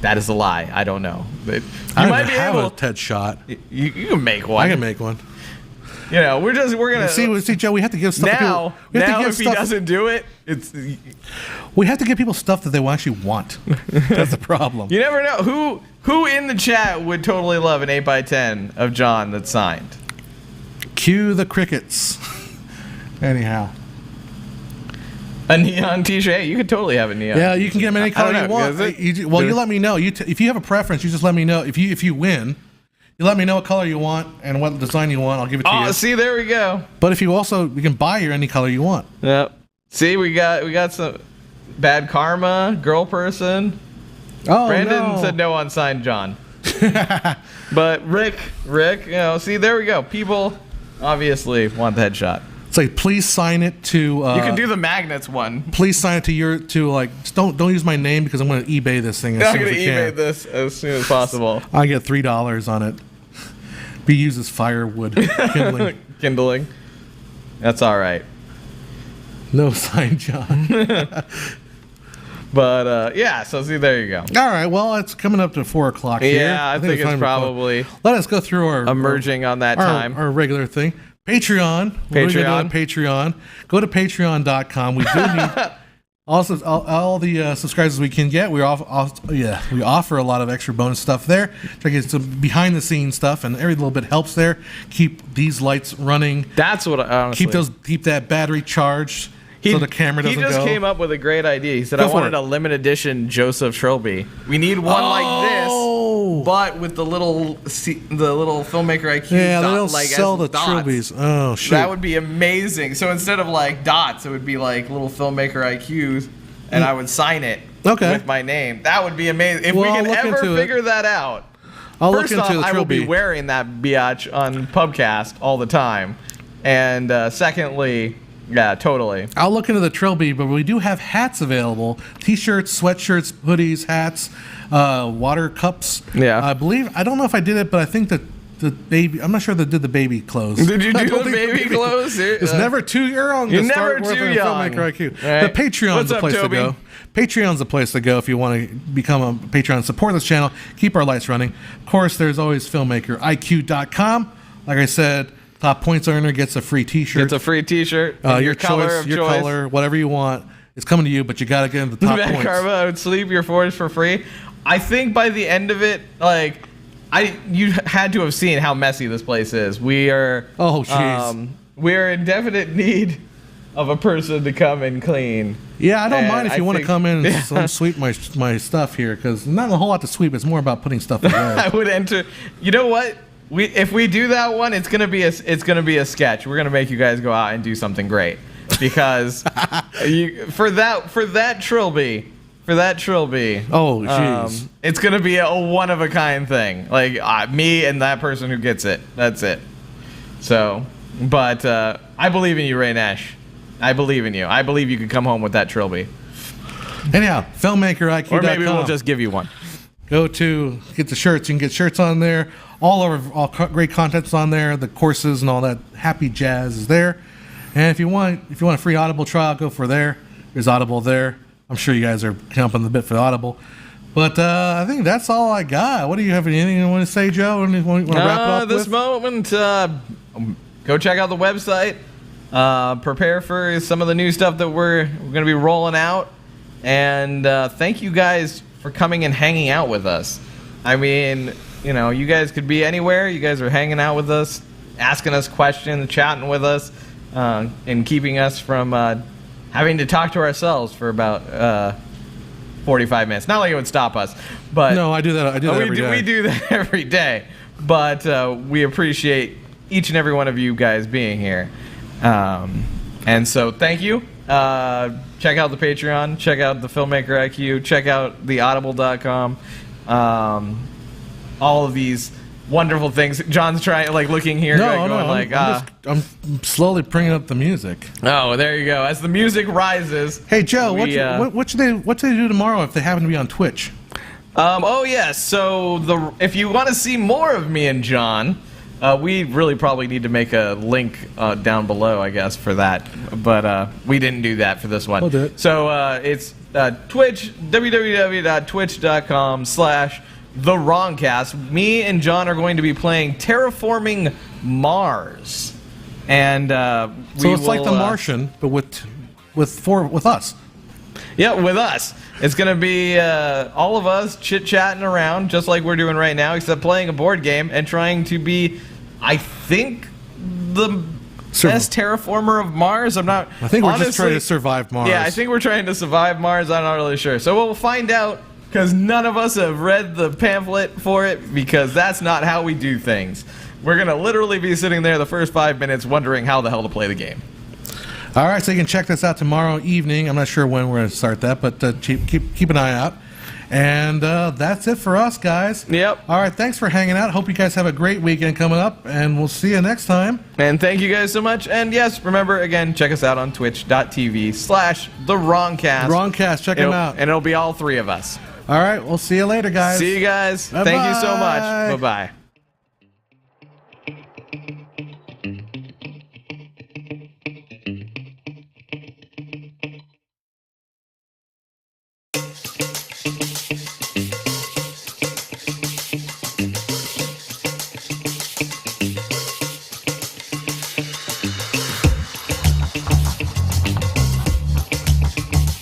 B: That is a lie. I don't know, but
A: I might be able. A headshot.
B: You can make one.
A: I can make one.
B: We're gonna
A: see, Joe. We have to give stuff
B: now.
A: To people.
B: Now, if he doesn't do it,
A: we have to give people stuff that they actually want. That's the problem.
B: You never know who in the chat would totally love an 8x10 of John that's signed.
A: Cue the crickets. Anyhow,
B: a neon T-shirt. Hey, you could totally have a neon.
A: Yeah, you can get them any color you want. You let me know. If you have a preference, you just let me know. If you win. You let me know what color you want and what design you want. I'll give it to you.
B: Oh, see, there we go.
A: But if you can buy your any color you want.
B: Yep. See, we got some bad karma, girl person.
A: Oh,
B: Brandon said no on signed John. But Rick, see, there we go. People obviously want the headshot.
A: It's like, please sign it to.
B: You can do the magnets one.
A: Please sign it to just don't use my name because I'm going to eBay this thing.
B: I'm going to eBay this as soon as possible.
A: I get $3 on it. Be used as firewood
B: kindling. That's all right.
A: No sign, John.
B: But so see, there you go.
A: All right, well, it's coming up to 4:00 here.
B: Yeah, I think it's probably.
A: Let us go through our
B: emerging on that time.
A: Our regular thing. Patreon. Patreon. Go to patreon.com. We do need also all the subscribers we can get. We offer a lot of extra bonus stuff there. Try to get some behind the scenes stuff, and every little bit helps there. Keep these lights running.
B: That's what honestly.
A: Keep that battery charged. so the camera doesn't go.
B: He just came up with a great idea. He said,
A: Go
B: I
A: for
B: wanted
A: it.
B: a limited edition Joseph Trilby. We need one like this, but with the little Filmmaker IQ.
A: Yeah, they don't
B: like,
A: sell the
B: dots.
A: Trilbies. Oh, shit.
B: That would be amazing. So instead of like dots, it would be like little Filmmaker IQs, and I would sign it with my name. That would be amazing. If we can ever figure that out. First off, I will be wearing that biatch on Pubcast all the time. And secondly, yeah, totally.
A: I'll look into the Trilby, but we do have hats available. T-shirts, sweatshirts, hoodies, hats, water cups.
B: Yeah.
A: I don't know if I did it, but I think that the baby, I'm not sure they did the baby clothes.
B: Did you do the baby clothes?
A: It's never too young to start working on Filmmaker IQ. Right. But Patreon's the place to go. Patreon's the place to go if you want to become a Patreon and support this channel. Keep our lights running. Of course, there's always FilmmakerIQ.com. Like I said, top points earner gets a free T-shirt.
B: Gets a free T-shirt.
A: Your choice, your color, whatever you want. It's coming to you, but you got to get in the top points.
B: Carva, I would sleep your force for free. I think by the end of it, like, you had to have seen how messy this place is. We are.
A: Oh, jeez.
B: We are in definite need of a person to come and clean.
A: Yeah, I don't mind if you want to come in and sweep my stuff here, because not a whole lot to sweep. It's more about putting stuff away.
B: I would enter. You know what? If we do that one, it's gonna be a sketch. We're gonna make you guys go out and do something great, because for that Trilby.
A: Oh, jeez.
B: It's gonna be a one of a kind thing. Like me and that person who gets it. That's it. So, but I believe in you, Ray Nash. I believe in you. I believe you could come home with that Trilby.
A: Anyhow, FilmmakerIQ.com.
B: Or maybe we'll just give you one.
A: Go to get the shirts. You can get shirts on there. All great content's on there. The courses and all that happy jazz is there. And if you want a free Audible trial, go for there. There's Audible there. I'm sure you guys are jumping the bit for Audible. But I think that's all I got. What do you have? Anything you want to say, Joe? Anything you want to wrap it up
B: this
A: with?
B: moment, go check out the website. Prepare for some of the new stuff that we're going to be rolling out. And thank you guys for coming and hanging out with us. I mean, you guys could be anywhere. You guys are hanging out with us, asking us questions, chatting with us, and keeping us from having to talk to ourselves for about 45 minutes. Not like it would stop us, but
A: no, I do that. Every day.
B: We do that every day. But we appreciate each and every one of you guys being here. And so thank you. Check out the Patreon. Check out the Filmmaker IQ. Check out the Audible.com. All of these wonderful things. John's trying, looking here,
A: I'm slowly bringing up the music.
B: Oh, there you go. As the music rises.
A: Hey, Joe, what should they do tomorrow if they happen to be on Twitch?
B: Oh yes. So if you want to see more of me and John, we really probably need to make a link down below, I guess, for that. But we didn't do that for this one.
A: We'll do it.
B: So it's Twitch, www.twitch.com/TheWrongCast. Me and John are going to be playing Terraforming Mars, and
A: so it's like The Martian, but with us.
B: Yeah, with us. It's going to be all of us chit-chatting around, just like we're doing right now, except playing a board game and trying to be, I think, the best terraformer of Mars. I
A: think we're just trying to survive Mars.
B: Yeah, I think we're trying to survive Mars. I'm not really sure. So we'll find out, because none of us have read the pamphlet for it, because that's not how we do things. We're going to literally be sitting there the first 5 minutes wondering how the hell to play the game.
A: All right, so you can check this out tomorrow evening. I'm not sure when we're going to start that, but keep an eye out. And that's it for us, guys.
B: Yep.
A: All right, thanks for hanging out. Hope you guys have a great weekend coming up, and we'll see you next time.
B: And thank you guys so much. And yes, remember, again, check us out on twitch.tv/TheWrongCast.
A: Wrongcast, check them out.
B: And it'll be all three of us.
A: All right, we'll see you later, guys.
B: See you guys.
A: Bye-bye.
B: Thank you so much. Bye-bye.